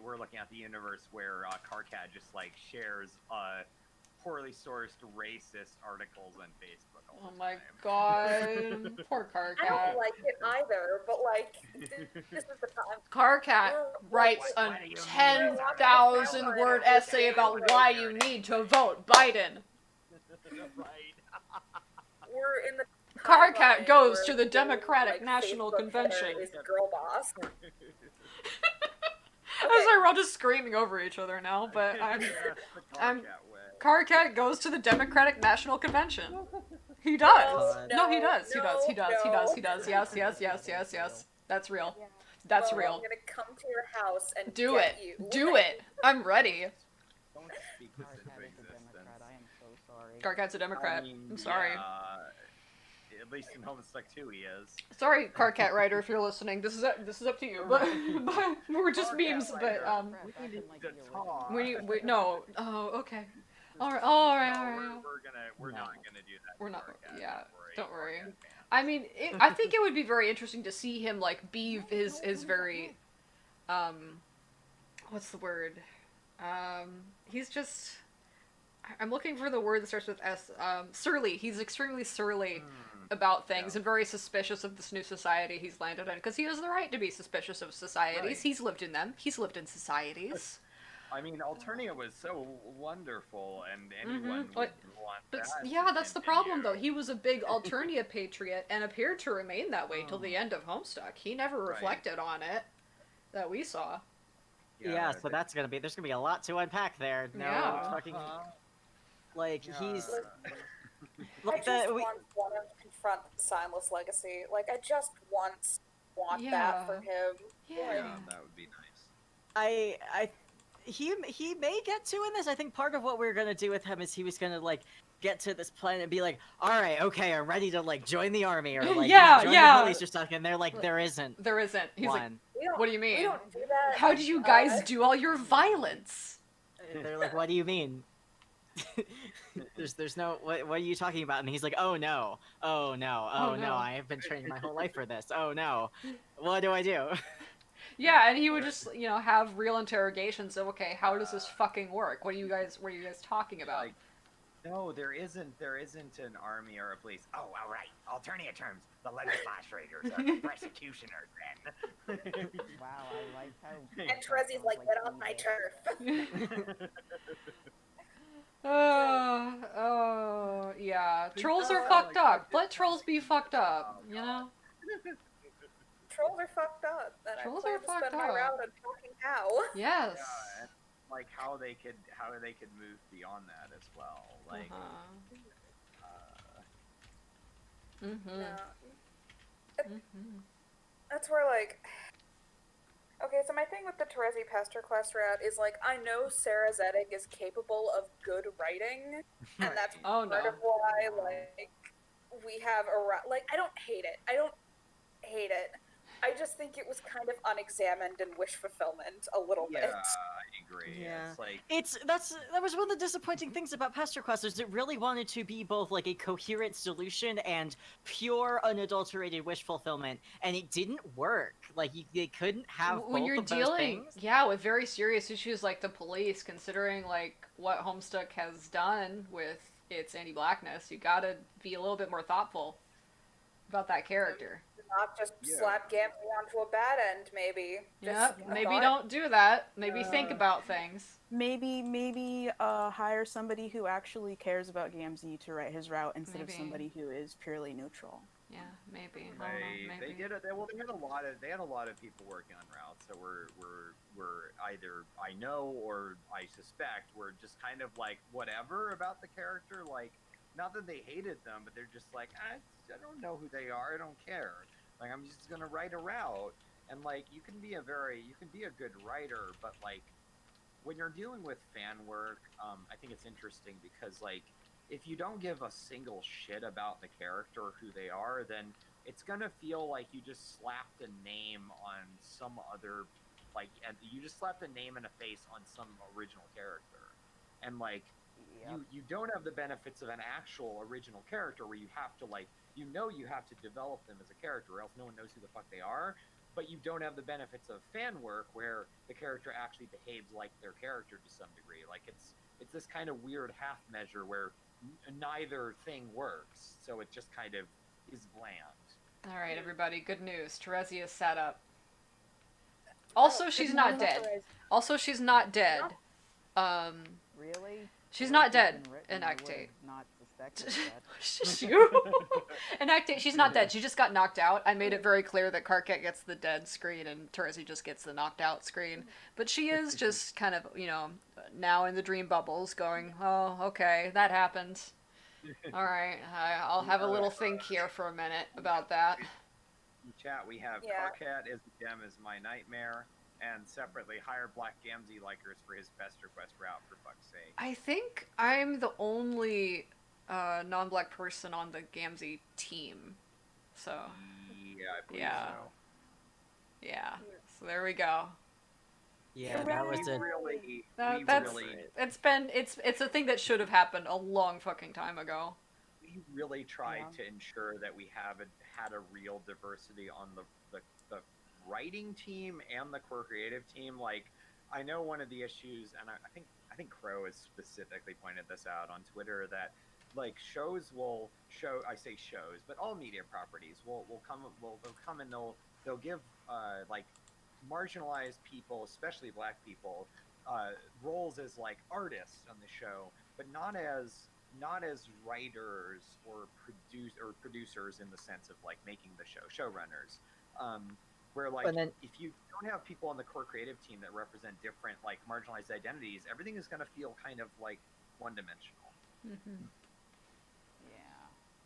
Speaker 6: we're looking at the universe where Karkat just like shares poorly sourced racist articles on Facebook all the time.
Speaker 2: God. Poor
Speaker 3: I
Speaker 2: Karkat.
Speaker 3: don't like it either, but like, this is the time.
Speaker 2: Karkat writes a 10,000 word essay about why you need to vote Biden.
Speaker 6: Right.
Speaker 3: We're in the
Speaker 2: Carcat
Speaker 3: timeline
Speaker 2: goes
Speaker 3: where
Speaker 2: to the
Speaker 3: the,
Speaker 2: Democratic
Speaker 3: like,
Speaker 2: National
Speaker 3: Facebook
Speaker 2: Convention.
Speaker 3: header is girl boss.
Speaker 2: As we're all just screaming over each other now, but
Speaker 6: That's the
Speaker 2: I'm-
Speaker 6: Carcat way.
Speaker 2: Carcat goes to the Democratic National Convention. He does.
Speaker 4: God.
Speaker 2: No, he does. He
Speaker 3: no,
Speaker 2: does. He does. He
Speaker 3: no.
Speaker 2: does. He does. Yes, yes, yes, yes, yes. That's real.
Speaker 5: Yeah.
Speaker 2: That's
Speaker 3: Well,
Speaker 2: real.
Speaker 3: I'm gonna come to your house and
Speaker 2: Do
Speaker 3: get
Speaker 2: it.
Speaker 3: you.
Speaker 2: Do it. I'm ready.
Speaker 6: Don't speak this into
Speaker 9: Carcat is a
Speaker 6: existence.
Speaker 9: Democrat. I am so sorry.
Speaker 2: Carcat's a Democrat.
Speaker 6: I mean,
Speaker 2: I'm sorry.
Speaker 6: yeah, at least in Homestuck 2 he is.
Speaker 2: Sorry, Carcat writer, if you're listening. This is up to you. But we're just
Speaker 6: Carcat
Speaker 2: memes. But
Speaker 6: writer.
Speaker 9: Crap,
Speaker 6: We
Speaker 9: acting
Speaker 6: need
Speaker 9: like
Speaker 6: to
Speaker 9: the
Speaker 6: talk.
Speaker 9: original.
Speaker 2: we no. Oh, okay. All right.
Speaker 6: No, we're
Speaker 4: No.
Speaker 6: not gonna do that.
Speaker 2: We're
Speaker 6: to
Speaker 2: not-
Speaker 6: Carcat,
Speaker 2: yeah, don't worry.
Speaker 6: Carcat fans.
Speaker 2: I mean, I think it would be very interesting to see him like be his very, what's the word? He's just. I'm looking for the word that starts with S. Surly. He's extremely surly about things
Speaker 6: Yeah.
Speaker 2: and very suspicious of this new society he's landed in because he has the right to be suspicious of societies.
Speaker 6: Right.
Speaker 2: He's lived in them. He's lived in societies.
Speaker 6: I mean, Alternia was so wonderful, and anyone would
Speaker 2: But-
Speaker 6: want
Speaker 2: But
Speaker 6: that to
Speaker 2: yeah, that's the problem though.
Speaker 6: continue.
Speaker 2: He was a big Alternia patriot and appeared to remain that way till the end of Homestuck. He never
Speaker 6: Right.
Speaker 2: reflected on it that we saw.
Speaker 4: Yeah, so there's gonna be a lot to unpack there. No
Speaker 2: Yeah.
Speaker 4: fucking
Speaker 6: Uh-huh.
Speaker 4: like
Speaker 6: Yeah.
Speaker 4: he's
Speaker 3: I
Speaker 4: like
Speaker 3: just
Speaker 4: the we,
Speaker 3: want to confront the Signless legacy. Like, I just want
Speaker 2: Yeah.
Speaker 3: that for him.
Speaker 6: Yeah, that would be nice.
Speaker 4: he may get to in this. I think part of what we're gonna do with him is he was gonna like get to this planet and be like, all right, okay, I'm ready to like join the army or like
Speaker 2: Yeah,
Speaker 4: join
Speaker 2: yeah.
Speaker 4: the police or something. And they're like, there isn't
Speaker 2: There isn't. He's like,
Speaker 4: one.
Speaker 3: We don't,
Speaker 2: what do you
Speaker 3: we
Speaker 2: mean?
Speaker 3: don't do that.
Speaker 2: How do you guys do all your violence?
Speaker 4: They're like, what do you mean? there's no what are you talking about? And he's like, oh no,
Speaker 2: Oh, no.
Speaker 4: I have been training my whole life for this. Oh no, what do I do?
Speaker 2: Yeah, and he would just, have real interrogations of, okay, how does this fucking work? What are you guys talking about?
Speaker 6: Like, no, there isn't an army or a police.
Speaker 11: Oh, all right. Alternia terms. The legislators are the executioners, then.
Speaker 9: Wow, I like how.
Speaker 3: And Terezi's like, get off my turf.
Speaker 2: Oh, yeah. Trolls are
Speaker 6: Yeah,
Speaker 2: fucked
Speaker 6: like,
Speaker 2: up. Let trolls be fucked up, you know?
Speaker 3: Trolls are fucked up, and
Speaker 2: Trolls
Speaker 3: I plan
Speaker 2: are
Speaker 3: to spend
Speaker 2: fucked
Speaker 3: my
Speaker 2: up.
Speaker 3: route on talking cow.
Speaker 2: Yes.
Speaker 6: Yeah, and, like how they could move beyond that as well. Like,
Speaker 2: Mm-hmm.
Speaker 3: No.
Speaker 2: Mm-hmm.
Speaker 3: That's where, like... Okay, so my thing with the Terezi Pastor class route is, like, I know Sarah Zedek is capable of good writing, and that's
Speaker 2: Oh,
Speaker 3: part
Speaker 2: no.
Speaker 3: of why, like, we have a route... Like, I don't hate it. I don't hate it. I just think it was kind of unexamined and wish fulfillment a little
Speaker 6: yeah,
Speaker 3: bit.
Speaker 6: I agree.
Speaker 4: Yeah.
Speaker 6: It's like
Speaker 4: That was one of the disappointing things about Pastor Quest is it really wanted to be both like a coherent solution and pure unadulterated wish fulfillment, and it didn't work. Like they couldn't have
Speaker 2: When
Speaker 4: both
Speaker 2: you're
Speaker 4: of those
Speaker 2: dealing,
Speaker 4: things.
Speaker 2: yeah, with very serious issues like the police, considering like what Homestuck has done with its anti-blackness, you gotta be a little bit more thoughtful about that character.
Speaker 3: Not just
Speaker 6: Yeah.
Speaker 3: slap Gamgee onto a bad end, maybe.
Speaker 2: Yep.
Speaker 3: Just
Speaker 2: Maybe
Speaker 3: thought.
Speaker 2: don't do that. Maybe think about things.
Speaker 5: Maybe hire somebody who actually cares about Gamzee to write his route instead
Speaker 2: Maybe.
Speaker 5: of somebody who is purely neutral.
Speaker 2: Yeah, maybe. I don't know,
Speaker 6: they
Speaker 2: maybe.
Speaker 6: did it. They had a lot of people working on routes that were either I know or I suspect were just kind of like whatever about the character. Like, not that they hated them, but they're just like, I don't know who they are. I don't care. Like, I'm just gonna write a route. And like, you can be a good writer, but like, when you're dealing with fan work, I think it's interesting because like, if you don't give a single shit about the character or who they are, then it's gonna feel like you just slapped a name on some other, like, and you just slapped a name and a face on some original character, and like,
Speaker 9: Yep.
Speaker 6: you don't have the benefits of an actual original character where you have to like, you have to develop them as a character, or else no one knows who the fuck they are. But you don't have the benefits of fan work where the character actually behaves like their character to some degree. Like it's this kind of weird half measure where neither thing works, so it just kind of is bland.
Speaker 2: All right, everybody. Good news. Terezi is set up. Also, she's not dead. Also, she's not dead.
Speaker 9: Really?
Speaker 2: She's
Speaker 9: The
Speaker 2: not
Speaker 9: way it's
Speaker 2: dead
Speaker 9: been written,
Speaker 2: in
Speaker 9: I
Speaker 2: Act
Speaker 9: would've
Speaker 2: 8.
Speaker 9: Not That gets that.
Speaker 2: It's just you. And she's not dead. She just got knocked out. I made it very clear that Karkat gets the dead screen and Terezi just gets the knocked out screen. But she is just kind of, now in the dream bubbles going, oh, okay, that happened. All right, I'll have a little think here for a minute about that.
Speaker 6: In chat, we have
Speaker 3: Yeah.
Speaker 6: Karkat is the gem is my nightmare, and separately hire Black Gamzee likers for his best request route, for fuck's sake.
Speaker 2: I think I'm the only non-black person on the Gamzee team. So,
Speaker 6: Yeah, I believe
Speaker 2: Yeah.
Speaker 6: so.
Speaker 2: yeah. So there we go.
Speaker 4: Yeah, that was
Speaker 6: we
Speaker 4: a
Speaker 6: really,
Speaker 2: That,
Speaker 6: we
Speaker 2: that's
Speaker 6: really,
Speaker 2: it's a thing that should have happened a long fucking time ago.
Speaker 6: we really tried
Speaker 9: Yeah.
Speaker 6: to ensure that we had a real diversity on the writing team and the core creative team. Like, I know one of the issues, and I think Crow has specifically pointed this out on Twitter, that like shows will show, I say shows, but all media properties will come and they'll give like marginalized people, especially black people, roles as like artists on the show, but not as writers or producers in the sense of like making the show, showrunners. Where like,
Speaker 4: But then-
Speaker 6: if you don't have people on the core creative team that represent different like marginalized identities, everything is going to feel kind of like one-dimensional.
Speaker 2: Mm-hmm.
Speaker 9: Yeah.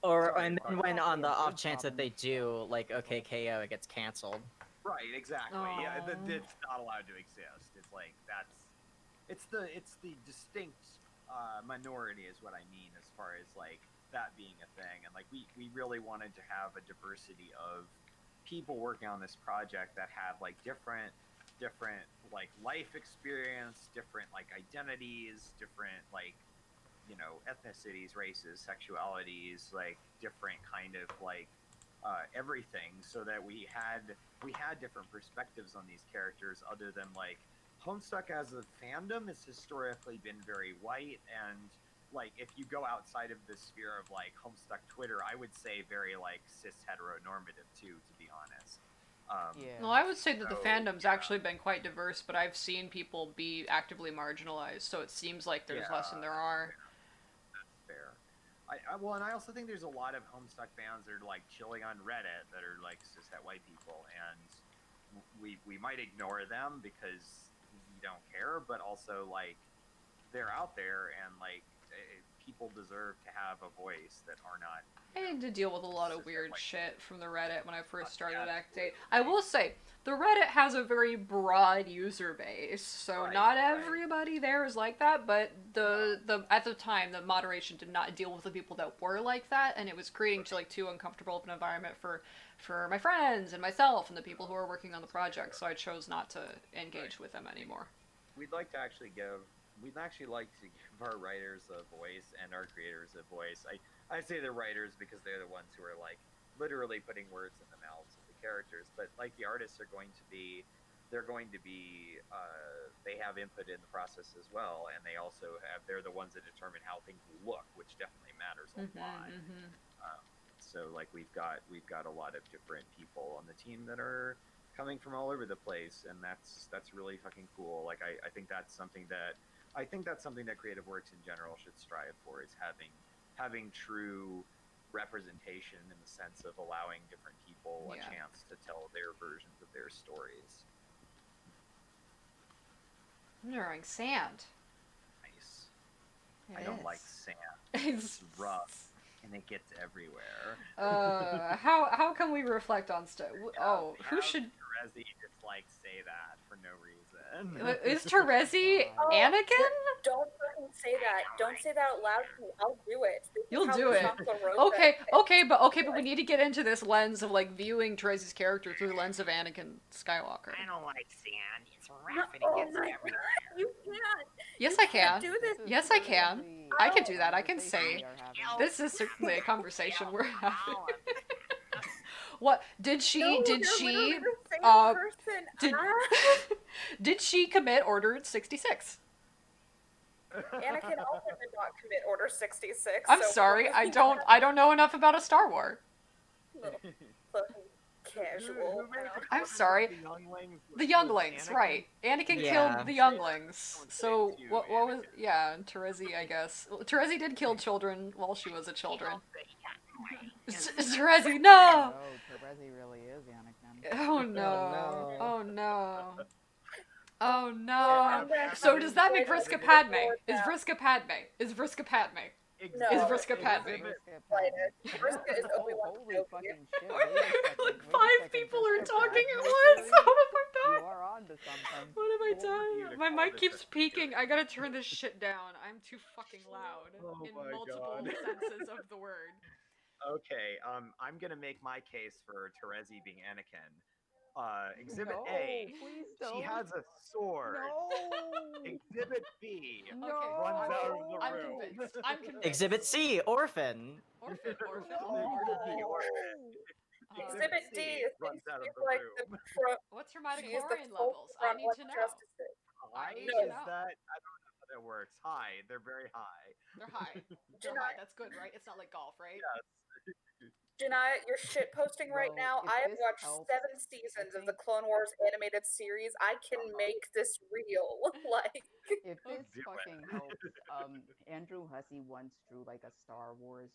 Speaker 4: or
Speaker 6: Sorry,
Speaker 4: and then
Speaker 6: Mark.
Speaker 4: when on the
Speaker 9: Yeah,
Speaker 4: off
Speaker 9: good
Speaker 4: chance that
Speaker 9: problem.
Speaker 4: they do, like, okay, KO, it gets canceled.
Speaker 6: Right, exactly. Yeah,
Speaker 2: Aw.
Speaker 6: it's not allowed to exist. It's like it's the distinct minority is what I mean, as far as like that being a thing. And like we really wanted to have a diversity of people working on this project that had like different like life experience, different like identities, different like ethnicities, races, sexualities, like different kind of like everything, so that we had different perspectives on these characters, other than like Homestuck as a fandom has historically been very white, and like if you go outside of the sphere of like Homestuck Twitter, I would say very like cis heteronormative too, to be honest.
Speaker 9: Yeah.
Speaker 2: Well, I would say that the
Speaker 6: So,
Speaker 2: fandom's
Speaker 6: yeah.
Speaker 2: actually been quite diverse, but I've seen people be actively marginalized, so it seems like there's less than there are.
Speaker 6: Fair. Well, and I also think there's a lot of Homestuck fans that are like chilling on Reddit that are like cishet white people, and we might ignore them because we don't care, but also like they're out there, and like people deserve to have a voice that are not.
Speaker 2: I had to deal with a lot of
Speaker 6: cishet
Speaker 2: weird
Speaker 6: white
Speaker 2: shit from the Reddit when I first started
Speaker 6: yeah,
Speaker 2: Act 8. I will say, the Reddit has a very broad user base, so
Speaker 6: Right,
Speaker 2: not
Speaker 6: right.
Speaker 2: everybody there is like that, but the at the time, the moderation did not deal with the people that were like that, and it was creating like too uncomfortable of an environment for my friends and myself and the people who are working on the project, so I chose not to engage with them anymore.
Speaker 6: We'd like to actually give our writers a voice and our creators a voice. I say the writers because they're the ones who are like literally putting words in the mouths of the characters, but like the artists are going to be they have input in the process as well, and they're the ones that determine how things look, which definitely matters a lot. So like we've got a lot of different people on the team that are coming from all over the place, and that's really fucking cool. Like I think that's something that Creative Works in general should strive for, is having true representation, in the sense of allowing different people a
Speaker 2: Yeah.
Speaker 6: chance to tell their versions of their stories.
Speaker 2: I'm drawing sand.
Speaker 6: Nice.
Speaker 2: It
Speaker 6: I don't
Speaker 2: is.
Speaker 6: like sand.
Speaker 2: It's
Speaker 6: It's rough and it gets everywhere.
Speaker 2: how can we reflect on Oh, who
Speaker 6: Have
Speaker 2: should...
Speaker 6: Terezi just like say that for no reason?
Speaker 2: Is Terezi
Speaker 3: Oh,
Speaker 2: Anakin?
Speaker 3: Don't fucking say that. Don't say that out loud to me. I'll do it. This is
Speaker 2: You'll
Speaker 3: how
Speaker 2: do it.
Speaker 3: Sansa wrote
Speaker 2: Okay,
Speaker 3: it.
Speaker 2: but we need to get into this lens of like viewing Terezi's character through the lens of Anakin Skywalker.
Speaker 11: I don't like sand. It's
Speaker 3: No,
Speaker 11: rough and
Speaker 3: oh
Speaker 11: it gets
Speaker 3: my
Speaker 11: everywhere.
Speaker 3: God, you can't.
Speaker 2: Yes,
Speaker 3: You
Speaker 2: I
Speaker 3: can't
Speaker 2: can.
Speaker 3: do this.
Speaker 2: Yes, I can. I can do that. I can say
Speaker 9: we are having.
Speaker 2: this is certainly a conversation we're having.
Speaker 11: Oh,
Speaker 2: What did she?
Speaker 3: No,
Speaker 2: did
Speaker 3: they're
Speaker 2: she?
Speaker 3: literally the same
Speaker 2: uh,
Speaker 3: person.
Speaker 2: Did
Speaker 3: Ah.
Speaker 2: did she commit Order 66?
Speaker 3: Anakin also did not commit Order 66.
Speaker 2: I'm
Speaker 3: so
Speaker 2: sorry,
Speaker 3: what
Speaker 2: I
Speaker 3: is
Speaker 2: don't know enough about a Star Wars.
Speaker 3: that little fucking casual.
Speaker 6: Who made the
Speaker 2: I'm
Speaker 6: comment
Speaker 2: sorry.
Speaker 6: that The younglings.
Speaker 2: The
Speaker 6: was
Speaker 2: younglings,
Speaker 6: Anakin?
Speaker 2: right? Anakin
Speaker 4: Yeah.
Speaker 2: killed the younglings.
Speaker 6: Someone said
Speaker 2: So
Speaker 6: it too,
Speaker 2: what was?
Speaker 6: Anakin.
Speaker 2: Yeah, Terezi, I guess. Terezi did kill children while she was a children. Terezi, no!
Speaker 9: No, Terezi really is Anakin.
Speaker 2: Oh no!
Speaker 4: no.
Speaker 2: Oh no! Oh
Speaker 3: I'm
Speaker 2: no!
Speaker 3: gonna
Speaker 2: So
Speaker 3: have
Speaker 2: does
Speaker 3: to
Speaker 2: that make
Speaker 3: say that
Speaker 2: Vriska
Speaker 3: the
Speaker 2: Padme?
Speaker 3: Lord
Speaker 2: Is
Speaker 3: now-
Speaker 2: Vriska Padme? Is Vriska Padme?
Speaker 3: No,
Speaker 2: Is Vriska
Speaker 3: it's
Speaker 2: Padme?
Speaker 9: Vriska
Speaker 3: Slighted.
Speaker 9: Padme.
Speaker 3: Vriska is
Speaker 9: Oh,
Speaker 3: Obi-Wan
Speaker 9: holy
Speaker 3: Kenobi.
Speaker 9: fucking shit! Wait a second.
Speaker 2: Like
Speaker 9: wait a
Speaker 2: 5
Speaker 9: second,
Speaker 2: people are
Speaker 9: Vriska
Speaker 2: talking at
Speaker 9: Padme
Speaker 2: once.
Speaker 9: theory?
Speaker 2: What have I
Speaker 9: You
Speaker 2: done?
Speaker 9: are on to something.
Speaker 2: What have I
Speaker 6: Who would you
Speaker 2: done?
Speaker 6: to
Speaker 2: My
Speaker 6: call
Speaker 2: mic
Speaker 6: this
Speaker 2: keeps
Speaker 6: a
Speaker 2: peaking. I gotta turn this shit down. I'm too fucking loud
Speaker 6: Oh
Speaker 2: in
Speaker 6: my
Speaker 2: multiple
Speaker 6: God.
Speaker 2: senses of the word.
Speaker 6: Okay, I'm gonna make my case for Terezi being Anakin. Exhibit
Speaker 9: No,
Speaker 6: A,
Speaker 9: please
Speaker 6: she
Speaker 9: don't.
Speaker 6: has a sword.
Speaker 9: No.
Speaker 6: Exhibit B,
Speaker 2: Okay,
Speaker 6: runs out of the
Speaker 2: I'm
Speaker 6: room.
Speaker 2: convinced. I'm convinced.
Speaker 4: Exhibit C, orphan.
Speaker 2: Orphan, orphan.
Speaker 6: Exhibit D, orphan.
Speaker 3: Exhibit D is
Speaker 6: runs out of
Speaker 3: she's
Speaker 6: the
Speaker 3: like
Speaker 6: room.
Speaker 3: the front.
Speaker 2: What's her
Speaker 3: She is the
Speaker 2: midichlorian
Speaker 3: full
Speaker 2: levels? I
Speaker 3: front
Speaker 2: need
Speaker 3: one
Speaker 2: to know.
Speaker 3: justices.
Speaker 6: High
Speaker 2: need
Speaker 3: to
Speaker 6: is
Speaker 2: know.
Speaker 6: that? I don't know how that works. High, they're very high.
Speaker 2: They're high. They're high. That's good, right? It's not like golf, right?
Speaker 6: Yes.
Speaker 3: Janaya, you're shit posting right
Speaker 9: Well,
Speaker 3: now.
Speaker 9: if
Speaker 3: I have
Speaker 9: this
Speaker 3: watched
Speaker 9: helps,
Speaker 3: 7 seasons of the
Speaker 9: think-
Speaker 3: Clone Wars animated series. I can make this real. Like,
Speaker 9: If this
Speaker 6: do it.
Speaker 9: fucking helps, Andrew Hussey once drew like a Star Wars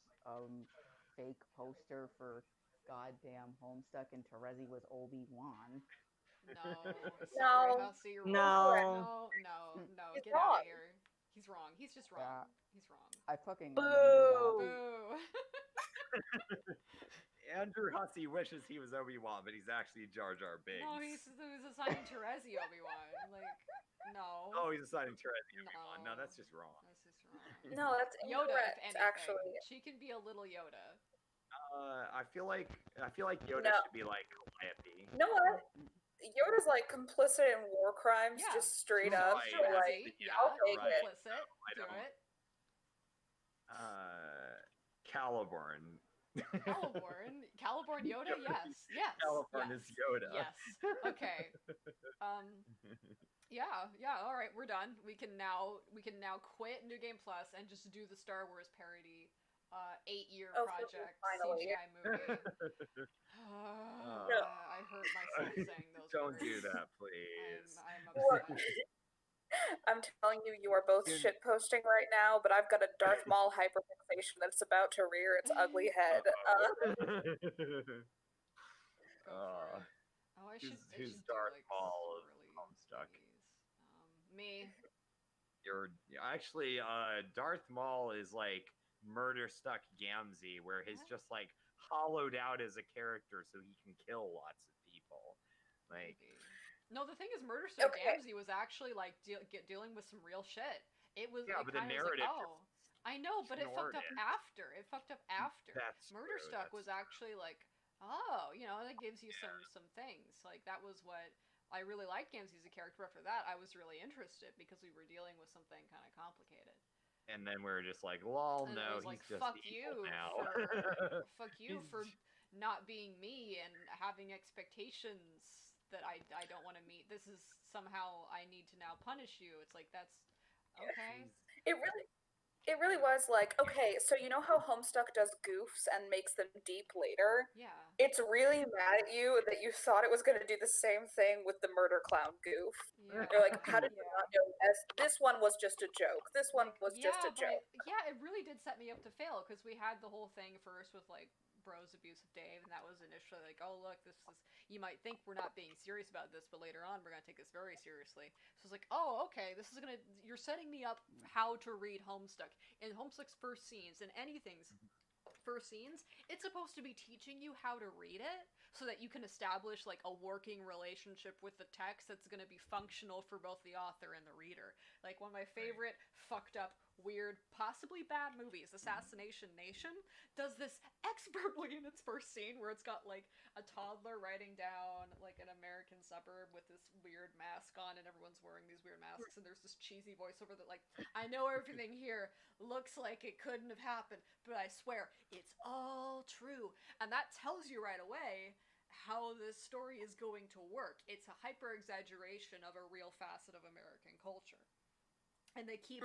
Speaker 9: fake poster for goddamn Homestuck, and Terezi was Obi-Wan.
Speaker 2: No. Sorry,
Speaker 3: No.
Speaker 2: Hussey, you're
Speaker 4: No.
Speaker 2: wrong. No.
Speaker 3: He's
Speaker 2: Get out
Speaker 3: wrong.
Speaker 2: of here. He's wrong. He's just wrong.
Speaker 9: Yeah.
Speaker 2: He's wrong.
Speaker 9: I fucking
Speaker 3: Boo.
Speaker 9: remember
Speaker 2: Boo.
Speaker 6: Andrew Hussey wishes he was Obi-Wan, but he's actually Jar Jar Binks.
Speaker 2: No, he's assigning Terezi Obi-Wan. Like, no.
Speaker 6: Oh, he's assigning Terezi
Speaker 2: No.
Speaker 6: Obi-Wan. No, that's just wrong.
Speaker 2: That's just wrong.
Speaker 3: no, that's
Speaker 2: Yoda,
Speaker 3: incorrect.
Speaker 2: if anything.
Speaker 3: Actually,
Speaker 2: She can be a little Yoda.
Speaker 6: I feel like Yoda
Speaker 3: No.
Speaker 6: should be like Calliope.
Speaker 3: you know what? Yoda's like complicit in war crimes,
Speaker 2: Yeah.
Speaker 3: just straight
Speaker 6: Right.
Speaker 3: up.
Speaker 6: Terezi,
Speaker 3: So, like,
Speaker 2: Terezi, yeah,
Speaker 3: I'll take
Speaker 6: right.
Speaker 3: it.
Speaker 2: complicit. Do
Speaker 6: don't.
Speaker 2: it.
Speaker 6: Caliborn.
Speaker 2: Caliborn Yoda? Yes. Yes.
Speaker 6: Caliborn
Speaker 2: yes.
Speaker 6: is Yoda.
Speaker 2: Yes. Okay. Yeah, alright, we're done. We can now quit New Game Plus and just do the Star Wars parody 8-year
Speaker 3: Oh,
Speaker 2: project
Speaker 3: finally.
Speaker 2: CGI movie. I hurt myself saying those
Speaker 6: Don't
Speaker 2: words.
Speaker 6: do that, please.
Speaker 2: I'm
Speaker 3: Well,
Speaker 2: upset.
Speaker 3: I'm telling you, you are both
Speaker 6: Dude.
Speaker 3: shit posting right now, but I've got a Darth Maul hyperfixation that's about to rear its ugly head.
Speaker 2: Go for it. Oh, I should
Speaker 6: who's
Speaker 2: do,
Speaker 6: Darth
Speaker 2: like,
Speaker 6: Maul of
Speaker 2: swirly
Speaker 6: Homestuck?
Speaker 2: thingies. Me.
Speaker 6: You're actually Darth Maul is like murder stuck Gamzee, where he's
Speaker 2: What?
Speaker 6: just like hollowed out as a character so he can kill lots of people. Like
Speaker 2: Maybe. No, the thing is, Murder Sir
Speaker 3: Okay.
Speaker 2: Gamzee was actually like dealing with some real shit. It was
Speaker 6: Yeah,
Speaker 2: it
Speaker 6: but the
Speaker 2: kinda was like,
Speaker 6: narrative
Speaker 2: oh, I know, but it fucked
Speaker 6: ignored
Speaker 2: up
Speaker 6: it.
Speaker 2: after. It fucked up after.
Speaker 6: That's
Speaker 2: Murder
Speaker 6: true,
Speaker 2: Stuck
Speaker 6: that's
Speaker 2: was actually like, oh, that gives you some things. Like that was what I really liked Gamzee as a character. After that, I was really interested because we were dealing with something kind of complicated.
Speaker 6: and then we're just like, lol,
Speaker 2: And it
Speaker 6: no,
Speaker 2: was like,
Speaker 6: he's just
Speaker 2: fuck
Speaker 6: evil
Speaker 2: you
Speaker 6: now.
Speaker 2: fuck you
Speaker 6: He's-
Speaker 2: for not being me and having expectations that I don't want to meet. This is somehow I need to now punish you. It's like that's okay.
Speaker 3: It really was like, okay, so you know how Homestuck does goofs and makes them deep later?
Speaker 2: Yeah.
Speaker 3: It's really mad at you that you thought it was going to do the same thing with the murder clown goof.
Speaker 2: Yeah.
Speaker 3: You're like, how did you not know this one was just a joke? This one was just a joke.
Speaker 2: It really did set me up to fail because we had the whole thing first with like Bro's abusive Dave, and that was initially like, oh look, this is, you might think we're not being serious about this, but later on we're gonna take this very seriously. So it's like, oh okay, this is gonna, you're setting me up how to read Homestuck. In Homestuck's first scenes, in anything's first scenes, it's supposed to be teaching you how to read it so that you can establish like a working relationship with the text that's going to be functional for both the author and the reader. Like one of my favorite fucked up, weird, possibly bad movies, Assassination Nation, does this expertly in its first scene where it's got like a toddler writing down like an American suburb with this weird mask on and everyone's wearing these weird masks and there's this cheesy voiceover that like, I know everything here looks like it couldn't have happened, but I swear it's all true. And that tells you right away how this story is going to work. It's a hyper exaggeration of a real facet of American culture. And they keep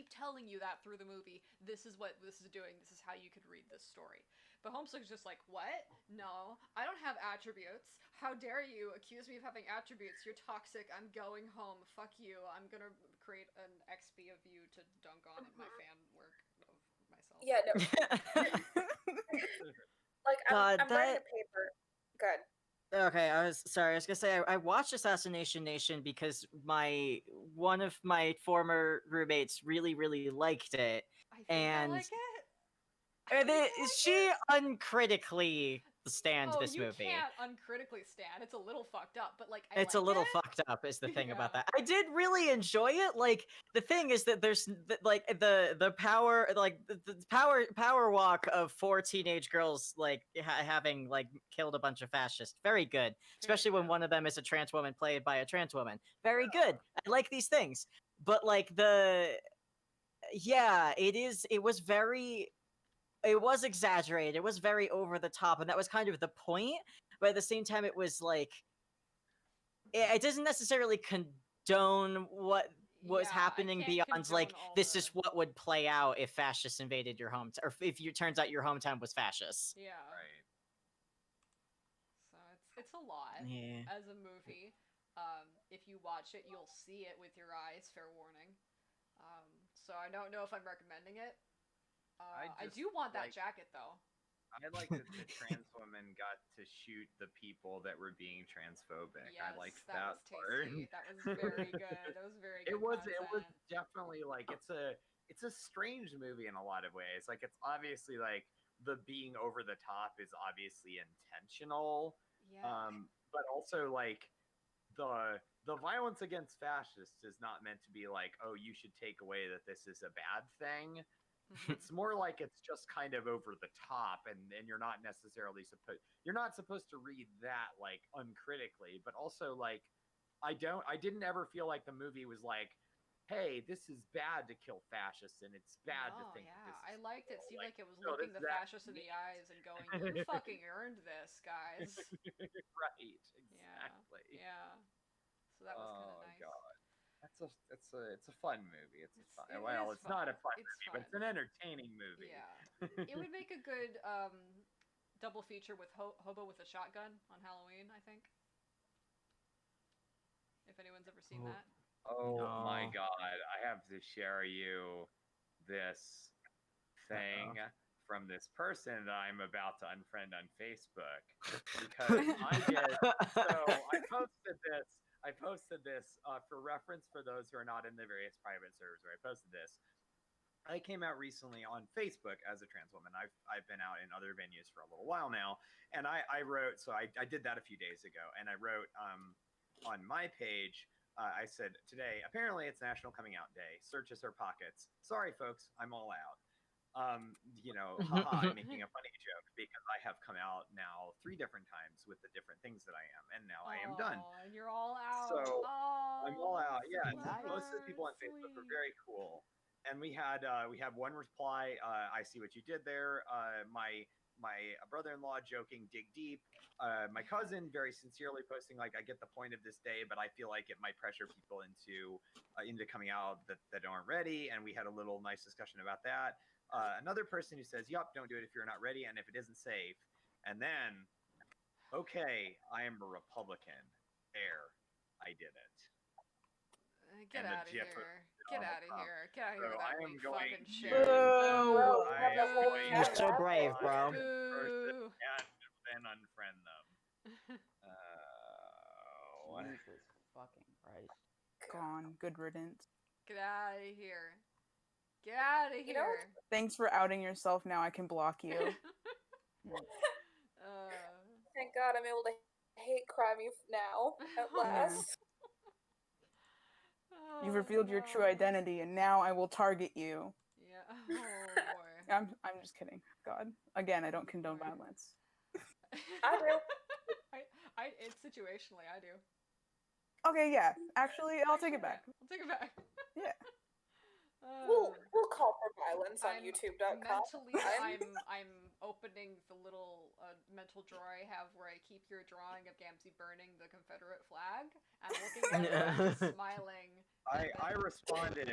Speaker 2: telling you that through the movie. This is what this is doing. This is how you could read this story. But Homestuck's just like, what? No, I don't have attributes. How dare you accuse me of having attributes? You're toxic. I'm going home. Fuck you. I'm gonna create an XP of you to dunk on in my fan work of myself.
Speaker 3: Yeah, no. Like, I'm writing a paper. Good.
Speaker 4: Okay, I was gonna say I watched Assassination Nation because one of my former roommates really liked it,
Speaker 2: I think
Speaker 4: and
Speaker 2: I like it.
Speaker 4: she uncritically stands this movie.
Speaker 2: You can't uncritically stand. It's a little fucked up, but like
Speaker 4: It's
Speaker 2: like
Speaker 4: a little
Speaker 2: it.
Speaker 4: fucked up is the thing
Speaker 2: Yeah.
Speaker 4: about that. I did really enjoy it. Like the thing is that there's like the power, like the power walk of 4 teenage girls like having like killed a bunch of fascists. Very good, especially when one of them is a trans woman played by a trans woman. Very good. I like these things, but like it was exaggerated. It was very over the top, and that was kind of the point. But at the same time, it was like it doesn't necessarily condone what was happening beyond like this is what would play out if fascists invaded your hometown, or if you turns out your hometown was fascist.
Speaker 2: Yeah.
Speaker 6: Right.
Speaker 2: So it's a lot as a movie. If you watch it, you'll see it with your eyes. Fair warning. So I don't know if I'm recommending it. I do want that jacket though.
Speaker 6: I like that the trans woman got to shoot the people that were being transphobic.
Speaker 2: Yes,
Speaker 6: I liked
Speaker 2: that
Speaker 6: that
Speaker 2: was
Speaker 6: part.
Speaker 2: tasty. That was very good. That was very good.
Speaker 6: It was
Speaker 2: content.
Speaker 6: definitely like it's a strange movie in a lot of ways. Like it's obviously like the being over the top is obviously intentional.
Speaker 2: Yeah.
Speaker 6: But also like the violence against fascists is not meant to be like, oh, you should take away that this is a bad thing. It's more like it's just kind of over the top, and you're not necessarily supposed to read that like uncritically, but also like I didn't ever feel like the movie was like, hey, this is bad to kill fascists and it's bad to think this
Speaker 2: I liked it. Seemed like it was
Speaker 6: no,
Speaker 2: looking the
Speaker 6: this-
Speaker 2: fascists in the eyes and going, you fucking earned this, guys.
Speaker 6: Right, exactly.
Speaker 2: Yeah. So that was kind of nice.
Speaker 6: God. It's a fun movie. It's not a fun movie, but it's an entertaining movie.
Speaker 2: Yeah. It would make a good double feature with Hobo with a Shotgun on Halloween, I think. If anyone's ever seen that.
Speaker 6: Oh my god, I have to share you this thing from this person that I'm about to unfriend on Facebook because I posted this for reference for those who are not in the various private servers where I posted this. I came out recently on Facebook as a trans woman. I've been out in other venues for a little while now, and I wrote. So I did that a few days ago, and I wrote on my page. I said today apparently it's National Coming Out Day. Searches our pockets. Sorry, folks, I'm all out. I'm making a funny joke because I have come out now 3 different times with the different things that I am, and now I am done.
Speaker 2: And you're all out.
Speaker 6: So
Speaker 2: I'm
Speaker 6: all out. Yeah,
Speaker 9: nice.
Speaker 6: most of the people on Facebook were very cool, and we had one reply. I see what you did there. My brother-in-law joking, dig deep. My cousin very sincerely posting like, I get the point of this day, but I feel like it might pressure people into coming out that aren't ready. And we had a little nice discussion about that. Another person who says, yup, don't do it if you're not ready and if it isn't safe. And then, okay, I am a Republican. There, I did it.
Speaker 2: Get out of here. Get out of here. Get out of here with that weak fucking shit.
Speaker 4: You're so brave, bro.
Speaker 2: Boo.
Speaker 6: And unfriend them.
Speaker 9: Jesus fucking Christ.
Speaker 5: Gone. Good riddance.
Speaker 2: Get out of here. Get out of here.
Speaker 5: Thanks for outing yourself. Now I can block you.
Speaker 3: Thank God I'm able to hate crime now at last.
Speaker 5: You've revealed your true identity, and now I will target you.
Speaker 2: Yeah. Oh boy.
Speaker 5: I'm just kidding. God. Again, I don't condone violence.
Speaker 3: I do.
Speaker 2: It's situationally, I do.
Speaker 5: Okay, yeah. Actually, I'll take it back.
Speaker 2: I'll take it back.
Speaker 5: Yeah.
Speaker 3: We'll call for violence on YouTube.com.
Speaker 2: Mentally, I'm opening the little mental drawer I have where I keep your drawing of Gamzee burning the Confederate flag and looking at it and smiling
Speaker 6: I responded,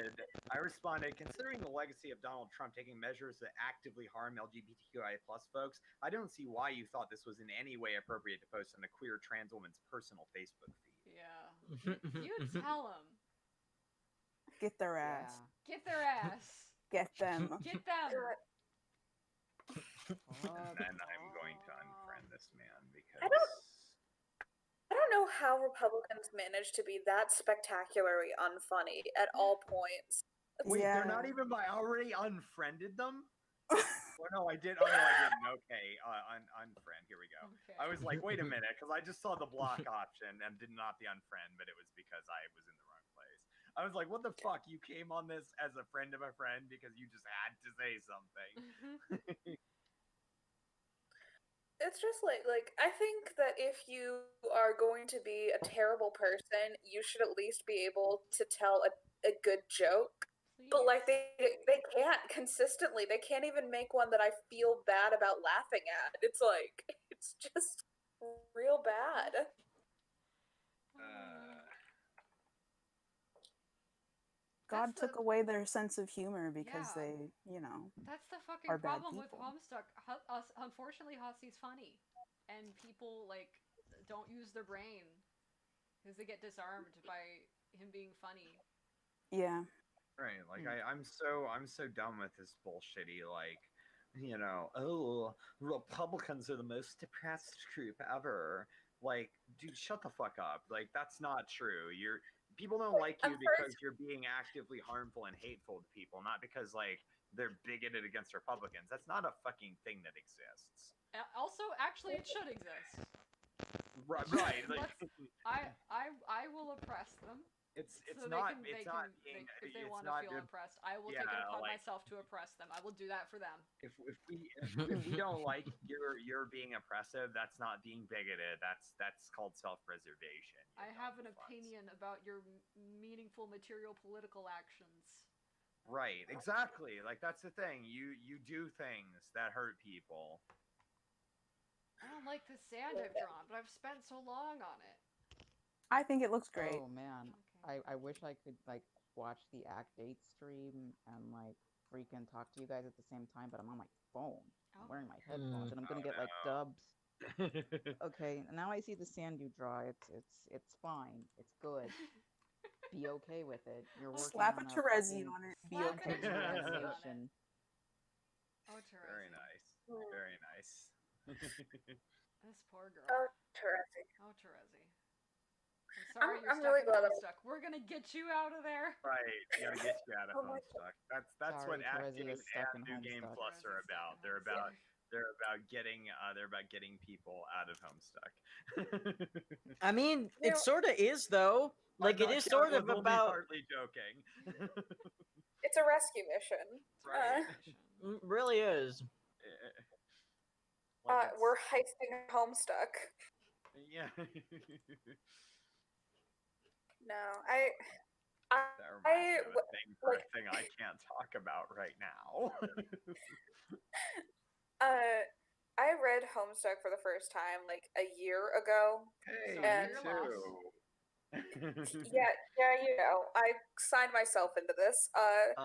Speaker 6: considering the legacy of Donald Trump taking measures that actively harm LGBTQI plus folks, I don't see why you thought this was in any way appropriate to post on a queer trans woman's personal Facebook feed.
Speaker 2: Yeah. You tell them.
Speaker 5: Get their ass.
Speaker 9: Yeah.
Speaker 2: Get their ass.
Speaker 5: Get them.
Speaker 2: Get them.
Speaker 6: And then I'm going to unfriend this man because
Speaker 3: I don't know how Republicans manage to be that spectacularly unfunny at all points.
Speaker 6: wait,
Speaker 5: Yeah.
Speaker 6: they're not even. I already unfriended them. Oh no, I did. Oh no, I didn't. Okay, unfriend. Here we go.
Speaker 2: Okay.
Speaker 6: I was like, wait a minute, because I just saw the block option and did not the unfriend, but it was because I was in the wrong place. I was like, what the fuck? You came on this as a friend of a friend because you just had to say something.
Speaker 3: It's just like I think that if you are going to be a terrible person, you should at least be able to tell a good joke. But like they can't consistently. They can't even make one that I feel bad about laughing at. It's like it's just real bad.
Speaker 5: God
Speaker 2: That's
Speaker 5: took
Speaker 2: the-
Speaker 5: away their sense of humor because
Speaker 2: Yeah.
Speaker 5: they, you know.
Speaker 2: That's the fucking
Speaker 5: are bad
Speaker 2: problem with
Speaker 5: people.
Speaker 2: Homestuck. Unfortunately, Hossy's funny, and people like don't use their brain because they get disarmed by him being funny.
Speaker 5: Yeah.
Speaker 6: Right, like I'm so done with this bullshitty, like, you know, oh, Republicans are the most depressed group ever. Like, dude, shut the fuck up. Like, that's not true. People don't like you because you're being actively harmful and hateful to people, not because like they're bigoted against Republicans. That's not a fucking thing that exists.
Speaker 2: Also, actually, it should exist.
Speaker 6: Right, like,
Speaker 2: I will oppress them.
Speaker 6: it's
Speaker 2: So
Speaker 6: not
Speaker 2: they
Speaker 6: it's
Speaker 2: can,
Speaker 6: not
Speaker 2: they,
Speaker 6: being
Speaker 2: if they
Speaker 6: it's
Speaker 2: want to
Speaker 6: not
Speaker 2: feel
Speaker 6: good.
Speaker 2: oppressed, I will
Speaker 6: Yeah,
Speaker 2: take it upon
Speaker 6: like-
Speaker 2: myself to oppress them. I will do that for them.
Speaker 6: If we don't like you're being oppressive, that's not being bigoted. That's called self-preservation.
Speaker 2: I have an opinion about your meaningful material political actions.
Speaker 6: Right, exactly. Like that's the thing. You do things that hurt people.
Speaker 2: I don't like the sand I've drawn, but I've spent so long on it.
Speaker 5: I think it looks great.
Speaker 9: Oh man,
Speaker 2: Okay.
Speaker 9: I wish I could like watch the Act 8 stream and like freaking talk to you guys at the same time, but I'm on my phone. I'm wearing my headphones and I'm gonna get like dubs. Okay, now I see the sand you draw. It's fine. It's good. Be okay with it. You're working
Speaker 5: Slap a
Speaker 9: on
Speaker 5: Terezi
Speaker 9: fucking
Speaker 5: on it. Be
Speaker 2: Slap
Speaker 5: okay.
Speaker 2: a Terezi on it.
Speaker 9: organization.
Speaker 2: Oh, Terezi.
Speaker 6: Very nice. Very nice.
Speaker 2: This poor girl.
Speaker 3: Oh, terrific.
Speaker 2: Oh, Terezi. I'm sorry you're
Speaker 3: I'm
Speaker 2: stuck
Speaker 3: really
Speaker 2: in
Speaker 3: glad
Speaker 2: Homestuck. We're gonna get you out of there.
Speaker 6: Right, you gotta get you out of
Speaker 3: Oh my
Speaker 6: Homestuck. That's
Speaker 9: Sorry,
Speaker 6: what Act
Speaker 9: Terezi
Speaker 6: 8
Speaker 9: is stuck
Speaker 6: and
Speaker 9: in
Speaker 6: New Game
Speaker 9: Homestuck.
Speaker 6: Plus are
Speaker 2: Terezi's stuck
Speaker 6: about.
Speaker 2: in
Speaker 6: They're
Speaker 2: Homestuck.
Speaker 6: about getting people out of Homestuck.
Speaker 4: I mean, it sort of is though. Like
Speaker 6: I'm
Speaker 4: it
Speaker 6: not
Speaker 4: is
Speaker 6: kidding,
Speaker 4: sort
Speaker 6: I
Speaker 4: of
Speaker 6: was only
Speaker 4: about.
Speaker 6: partly joking.
Speaker 3: It's a rescue mission.
Speaker 6: Right.
Speaker 4: Really is.
Speaker 6: Like it's-
Speaker 3: We're heisting Homestuck.
Speaker 6: yeah.
Speaker 3: No,
Speaker 6: That reminds me of
Speaker 3: like-
Speaker 6: a thing I can't talk about right now.
Speaker 3: I read Homestuck for the first time like a year ago.
Speaker 6: Hey,
Speaker 3: And-
Speaker 6: me too.
Speaker 3: Yeah, you know, I signed myself into this. I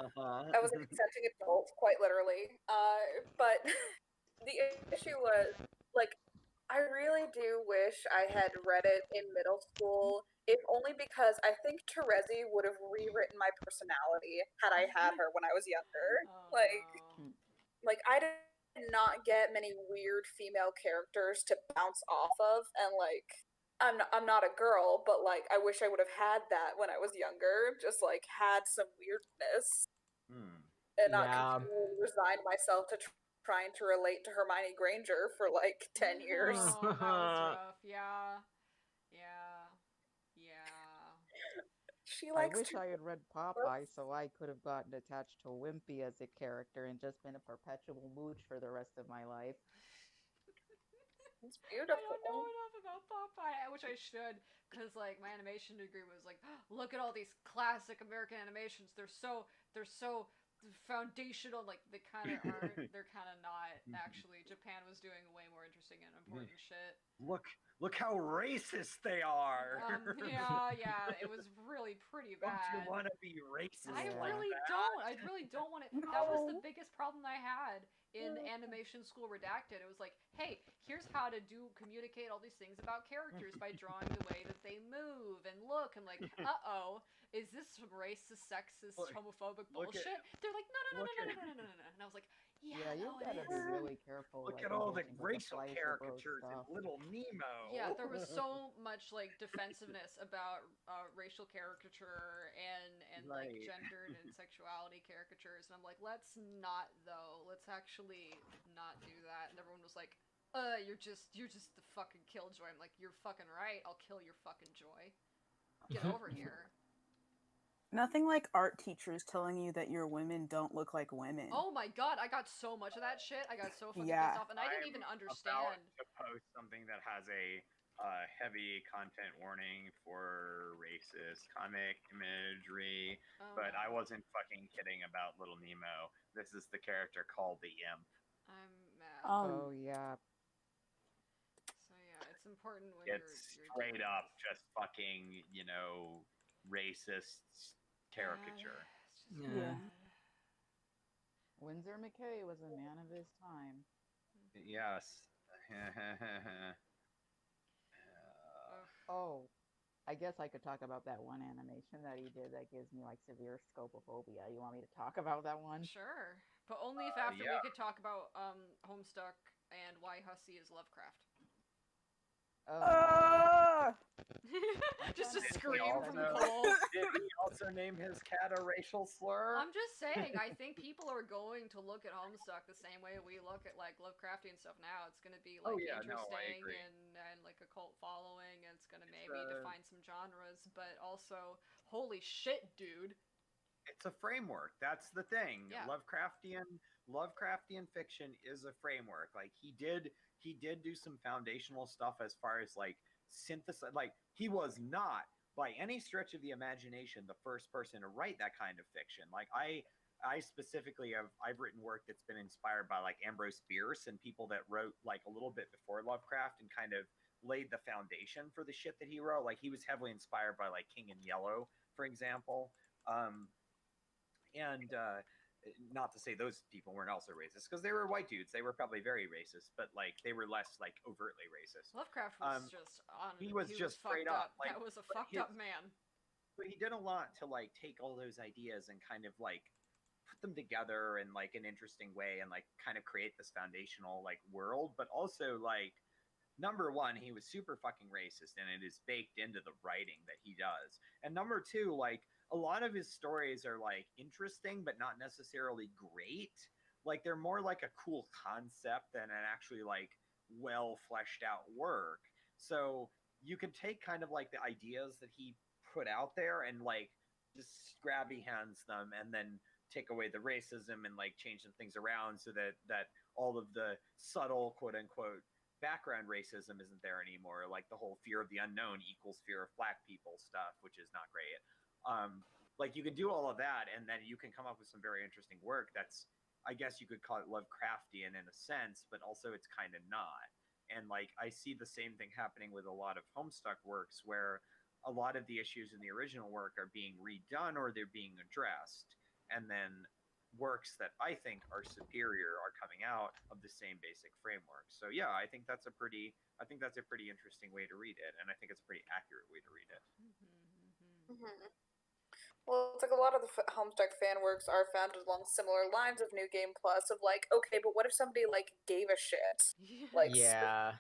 Speaker 3: was a consenting adult, quite literally. But the issue was, like, I really do wish I had read it in middle school, if only because I think Terezi would have rewritten my personality had I had her when I was younger.
Speaker 2: Oh,
Speaker 3: Like,
Speaker 2: no.
Speaker 3: like I did not get many weird female characters to bounce off of, and like I'm not a girl, but like I wish I would have had that when I was younger, just like had some weirdness and not
Speaker 4: Yeah.
Speaker 3: completely resigned myself to trying to relate to Hermione Granger for like 10 years.
Speaker 2: Oh, that was rough. Yeah.
Speaker 3: She
Speaker 9: I
Speaker 3: likes
Speaker 9: wish
Speaker 3: to
Speaker 9: I had read Popeye so I could have gotten attached to Wimpy as a character and just been a perpetual mooch for the rest of my life.
Speaker 3: It's
Speaker 2: I
Speaker 3: beautiful.
Speaker 2: don't know enough about Popeye, which I should, because like my animation degree was like, look at all these classic American animations. They're so foundational, like they kind of aren't. They're kind of not actually. Japan was doing way more interesting and important shit.
Speaker 6: Look how racist they are.
Speaker 2: Yeah, it was really pretty bad.
Speaker 6: Don't you want to be racist?
Speaker 2: I
Speaker 9: Yeah.
Speaker 2: really
Speaker 6: like that?
Speaker 2: don't. I really don't want to. That was the
Speaker 5: No.
Speaker 2: biggest problem I had in Animation School Redacted. It was like, hey, here's how to communicate all these things about characters by drawing the way that they move and look. And like, uh-oh, is this some racist, sexist, homophobic
Speaker 6: look at-
Speaker 2: bullshit? They're like, no.
Speaker 6: look at-
Speaker 2: And I was like,
Speaker 9: Yeah, you
Speaker 2: no, it
Speaker 9: gotta
Speaker 2: is.
Speaker 9: be really careful.
Speaker 6: Look
Speaker 9: like,
Speaker 6: at all the
Speaker 9: engaging with
Speaker 6: racial
Speaker 9: slice of
Speaker 6: caricatures
Speaker 9: road
Speaker 6: in
Speaker 9: stuff.
Speaker 6: Little Nemo.
Speaker 2: Yeah, there was so much like defensiveness about racial caricature and like
Speaker 6: Right.
Speaker 2: gendered and sexuality caricatures, and I'm like, let's not though. Let's actually not do that. And everyone was like, you're just the fucking killjoy. I'm like, you're fucking right. I'll kill your fucking joy. Get over here.
Speaker 5: Nothing like art teachers telling you that your women don't look like women.
Speaker 2: Oh my god, I got so much of that shit. I got so fucking
Speaker 5: Yeah.
Speaker 2: pissed off, and I didn't even understand.
Speaker 6: About to post something that has a heavy content warning for racist comic imagery,
Speaker 2: Oh,
Speaker 6: but
Speaker 2: no.
Speaker 6: I wasn't fucking kidding about Little Nemo. This is the character called the Imp.
Speaker 2: I'm mad.
Speaker 9: Oh yeah.
Speaker 2: So yeah, it's important when
Speaker 6: It's
Speaker 2: you're
Speaker 6: straight
Speaker 2: doing
Speaker 6: up just fucking, racist caricature.
Speaker 2: It's just
Speaker 4: Yeah.
Speaker 5: Yeah.
Speaker 9: Windsor McKay was a man of his time.
Speaker 6: Yes.
Speaker 2: Ugh.
Speaker 9: Oh, I guess I could talk about that one animation that he did that gives me like severe scopophobia. You want me to talk about that one?
Speaker 2: Sure, but only if after
Speaker 6: yeah.
Speaker 2: we could talk about Homestuck and why Hussey is Lovecraft.
Speaker 5: Ah!
Speaker 2: Just a
Speaker 6: Did he
Speaker 2: scream from
Speaker 6: also-
Speaker 2: Cole.
Speaker 6: Did he also name his cat a racial slur?
Speaker 2: I'm just saying, I think people are going to look at Homestuck the same way we look at like Lovecraftian stuff now. It's going to be like
Speaker 6: Oh, yeah, no, I
Speaker 2: interesting
Speaker 6: agree.
Speaker 2: and like a cult following, and it's going to maybe
Speaker 6: a-
Speaker 2: define some genres, but also, holy shit, dude.
Speaker 6: It's a framework. That's the thing.
Speaker 2: Yeah.
Speaker 6: Lovecraftian fiction is a framework. Like he did do some foundational stuff as far as like synthesis. Like he was not by any stretch of the imagination the first person to write that kind of fiction. Like I specifically I've written work that's been inspired by like Ambrose Bierce and people that wrote like a little bit before Lovecraft and kind of laid the foundation for the shit that he wrote. Like he was heavily inspired by like King in Yellow, for example. And not to say those people weren't also racist, because they were white dudes. They were probably very racist, but like they were less like overtly racist.
Speaker 2: Lovecraft was just on.
Speaker 6: He was just straight
Speaker 2: fucked
Speaker 6: up, like,
Speaker 2: that was a
Speaker 6: but
Speaker 2: fucked up man.
Speaker 6: But he did a lot to like take all those ideas and kind of like put them together in like an interesting way and like kind of create this foundational like world. But also like number one, he was super fucking racist, and it is baked into the writing that he does. And number two, like a lot of his stories are like interesting but not necessarily great. Like they're more like a cool concept than an actually like well fleshed out work. So you can take kind of like the ideas that he put out there and like just grabby hands them and then take away the racism and like change some things around so that all of the subtle quote unquote background racism isn't there anymore. Like the whole fear of the unknown equals fear of black people stuff, which is not great. Like you can do all of that and then you can come up with some very interesting work that's, I guess you could call it Lovecraftian in a sense, but also it's kind of not. And like I see the same thing happening with a lot of Homestuck works where a lot of the issues in the original work are being redone or they're being addressed, and then works that I think are superior are coming out of the same basic framework. So yeah, I think that's a pretty interesting way to read it, and I think it's a pretty accurate way to read it.
Speaker 3: Mhm. Well, it's like a lot of the Homestuck fan works are founded along similar lines of New Game Plus of like, okay, but what if somebody like gave a shit? Like,
Speaker 4: Yeah.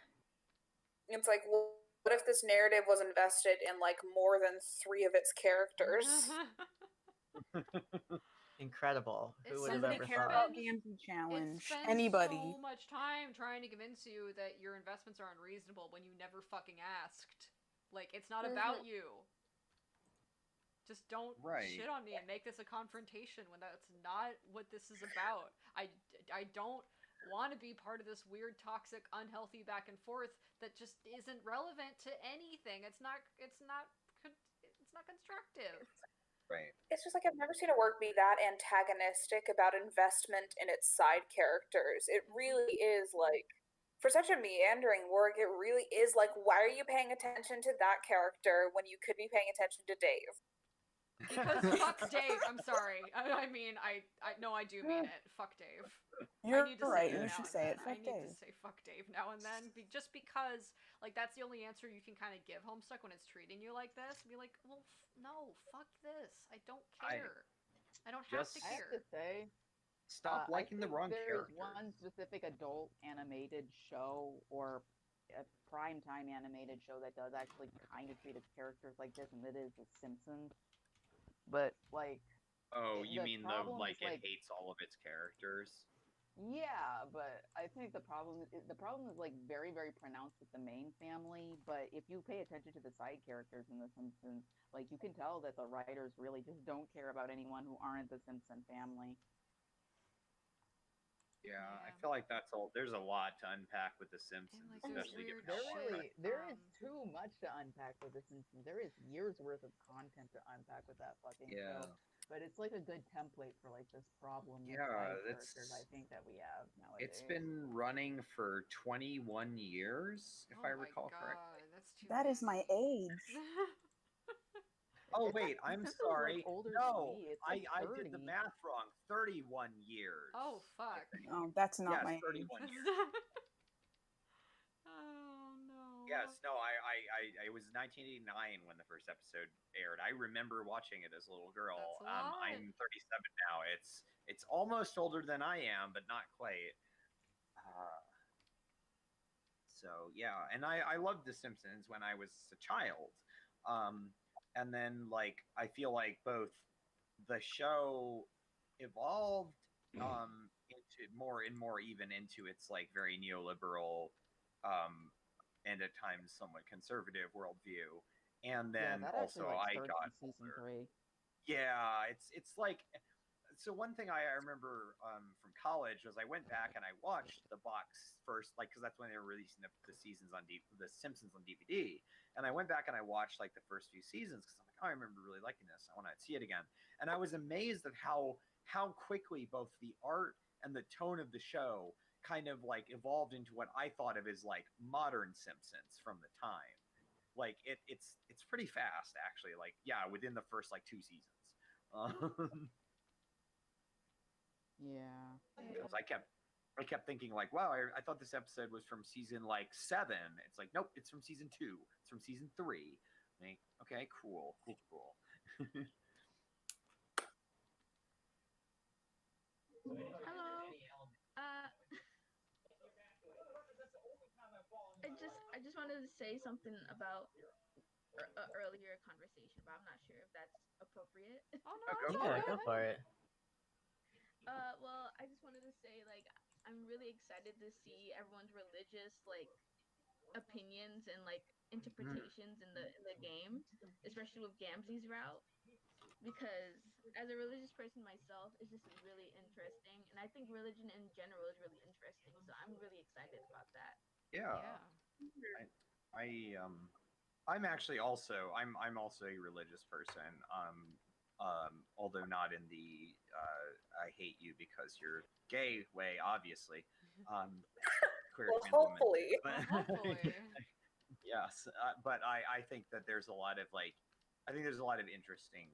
Speaker 3: it's like, well, what if this narrative was invested in like more than 3 of its characters?
Speaker 4: Incredible.
Speaker 2: It's
Speaker 4: Who would have
Speaker 2: somebody
Speaker 4: ever
Speaker 2: care
Speaker 4: thought?
Speaker 2: about-
Speaker 5: Gamesy
Speaker 2: It
Speaker 5: challenge.
Speaker 2: spends
Speaker 5: Anybody.
Speaker 2: so much time trying to convince you that your investments are unreasonable when you never fucking asked. Like, it's not about you. Just don't
Speaker 6: Right.
Speaker 2: shit on me and make this a confrontation when that's not what this is about. I don't want to be part of this weird, toxic, unhealthy back and forth that just isn't relevant to anything. It's not constructive.
Speaker 6: Right.
Speaker 3: it's just like I've never seen a work be that antagonistic about investment in its side characters. It really is like, for such a meandering work, it really is like, why are you paying attention to that character when you could be paying attention to Dave?
Speaker 2: Because fuck Dave. I'm sorry. I mean, I no, I do mean it. Fuck Dave.
Speaker 5: You're
Speaker 2: I need to
Speaker 5: right.
Speaker 2: say it
Speaker 5: You
Speaker 2: now
Speaker 5: should
Speaker 2: and
Speaker 5: say
Speaker 2: then.
Speaker 5: it.
Speaker 2: I
Speaker 5: Fuck
Speaker 2: need
Speaker 5: Dave.
Speaker 2: to say fuck Dave now and then, just because like that's the only answer you can kind of give Homestuck when it's treating you like this. Be like, well, no, fuck this. I don't care. I don't have to
Speaker 6: just-
Speaker 9: I have
Speaker 2: care.
Speaker 9: to say,
Speaker 6: Stop liking
Speaker 9: I
Speaker 6: the
Speaker 9: think
Speaker 6: wrong
Speaker 9: there
Speaker 6: character.
Speaker 9: is one specific adult animated show or a primetime animated show that does actually kind of treat its characters like this, and it is The Simpsons. But like,
Speaker 6: Oh, you
Speaker 9: the
Speaker 6: mean the
Speaker 9: problem
Speaker 6: like
Speaker 9: is, like-
Speaker 6: it hates all of its characters?
Speaker 9: yeah, but I think the problem is like very, very pronounced with the main family. But if you pay attention to the side characters in The Simpsons, like you can tell that the writers really just don't care about anyone who aren't the Simpson family.
Speaker 6: Yeah, I
Speaker 2: Yeah.
Speaker 6: feel like that's all. There's a lot to unpack with The Simpsons,
Speaker 2: like, there's
Speaker 6: especially given
Speaker 2: weird
Speaker 6: how
Speaker 2: shit.
Speaker 6: long that-
Speaker 9: There is
Speaker 2: Um,
Speaker 9: too much to unpack with The Simpsons. There is years worth of content to unpack with that fucking
Speaker 6: Yeah.
Speaker 9: show. But it's like a good template for like this problem with
Speaker 6: Yeah,
Speaker 9: side
Speaker 6: that's-
Speaker 9: characters I think that we have nowadays.
Speaker 6: It's been running for 21 years, if
Speaker 2: oh
Speaker 6: I
Speaker 2: my
Speaker 6: recall
Speaker 2: God,
Speaker 6: correctly.
Speaker 2: that's too.
Speaker 5: That is my age.
Speaker 6: Oh
Speaker 9: It's
Speaker 6: wait,
Speaker 9: like-
Speaker 6: I'm
Speaker 9: Simpsons is, like,
Speaker 6: sorry.
Speaker 9: older than
Speaker 6: No,
Speaker 9: me. It's
Speaker 6: I
Speaker 9: like
Speaker 6: I did the
Speaker 9: 30.
Speaker 6: math wrong. 31 years.
Speaker 2: Oh fuck.
Speaker 5: Oh, that's not
Speaker 6: Yes,
Speaker 5: my age.
Speaker 6: 31 years.
Speaker 2: Oh no.
Speaker 6: Yes, no, it was 1989 when the first episode aired. I remember watching it as a little girl.
Speaker 2: That's a lot.
Speaker 6: I'm 37 now. It's almost older than I am, but not quite. So yeah, and I loved The Simpsons when I was a child. And then like I feel like both the show evolved into more and more even into its like very neoliberal and at times somewhat conservative worldview. And then
Speaker 9: that
Speaker 6: also
Speaker 9: actually, like,
Speaker 6: I
Speaker 9: starts
Speaker 6: got
Speaker 9: in season
Speaker 6: older.
Speaker 9: 3.
Speaker 6: Yeah, it's like so one thing I remember from college was I went back and I watched the box first, like because that's when they were releasing the seasons on the Simpsons on DVD, and I went back and I watched like the first few seasons because I'm like, oh, I remember really liking this. I want to see it again, and I was amazed at how quickly both the art and the tone of the show kind of like evolved into what I thought of as like modern Simpsons from the time. Like it's pretty fast actually. Like yeah, within the first like 2 seasons.
Speaker 9: Yeah.
Speaker 6: Because I kept thinking like, wow, I thought this episode was from season like 7. It's like, nope, it's from season 2. It's from season 3. Like, okay, cool.
Speaker 7: Hello. I just wanted to say something about earlier conversation, but I'm not sure if that's appropriate.
Speaker 2: Oh no,
Speaker 6: Go
Speaker 2: it's
Speaker 6: for
Speaker 2: all
Speaker 4: Yeah,
Speaker 6: it.
Speaker 2: good.
Speaker 4: go for it.
Speaker 7: Well, I just wanted to say like I'm really excited to see everyone's religious like opinions and like interpretations in the game, especially with Gamzee's route. Because as a religious person myself, it's just really interesting, and I think religion in general is really interesting. So I'm really excited about that.
Speaker 6: Yeah.
Speaker 2: Yeah.
Speaker 6: I'm actually also I'm also a religious person. Although not in the I hate you because you're gay way, obviously. Queer
Speaker 3: Well,
Speaker 6: trans women.
Speaker 3: hopefully.
Speaker 6: But-
Speaker 2: Hopefully.
Speaker 6: yes, but I think that there's a lot of like I think there's a lot of interesting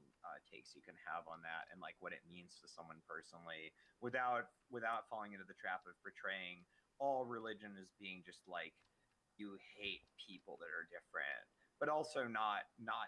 Speaker 6: takes you can have on that and like what it means to someone personally without falling into the trap of portraying all religion as being just like you hate people that are different, but also not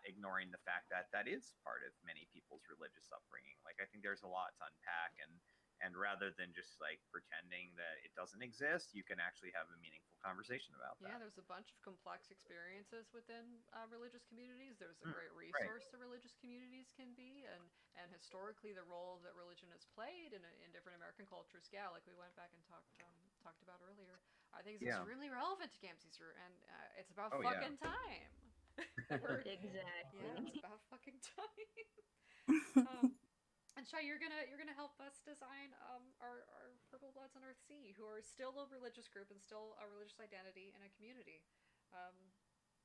Speaker 6: ignoring the fact that that is part of many people's religious upbringing. Like I think there's a lot to unpack, and rather than just like pretending that it doesn't exist, you can actually have a meaningful conversation about that.
Speaker 2: Yeah, there's a bunch of complex experiences within religious communities. There's a great resource that religious communities can be, and historically the role that religion has played in different American cultures. Yeah, like we went back and talkabout earlier. I think it's extremely relevant to Gamzee's route, and it's about fucking time.
Speaker 7: Exactly.
Speaker 2: Yeah, it's about fucking time. And Shai, you're gonna help us design our Purple Bloods on Earthsea, who are still a religious group and still a religious identity in a community,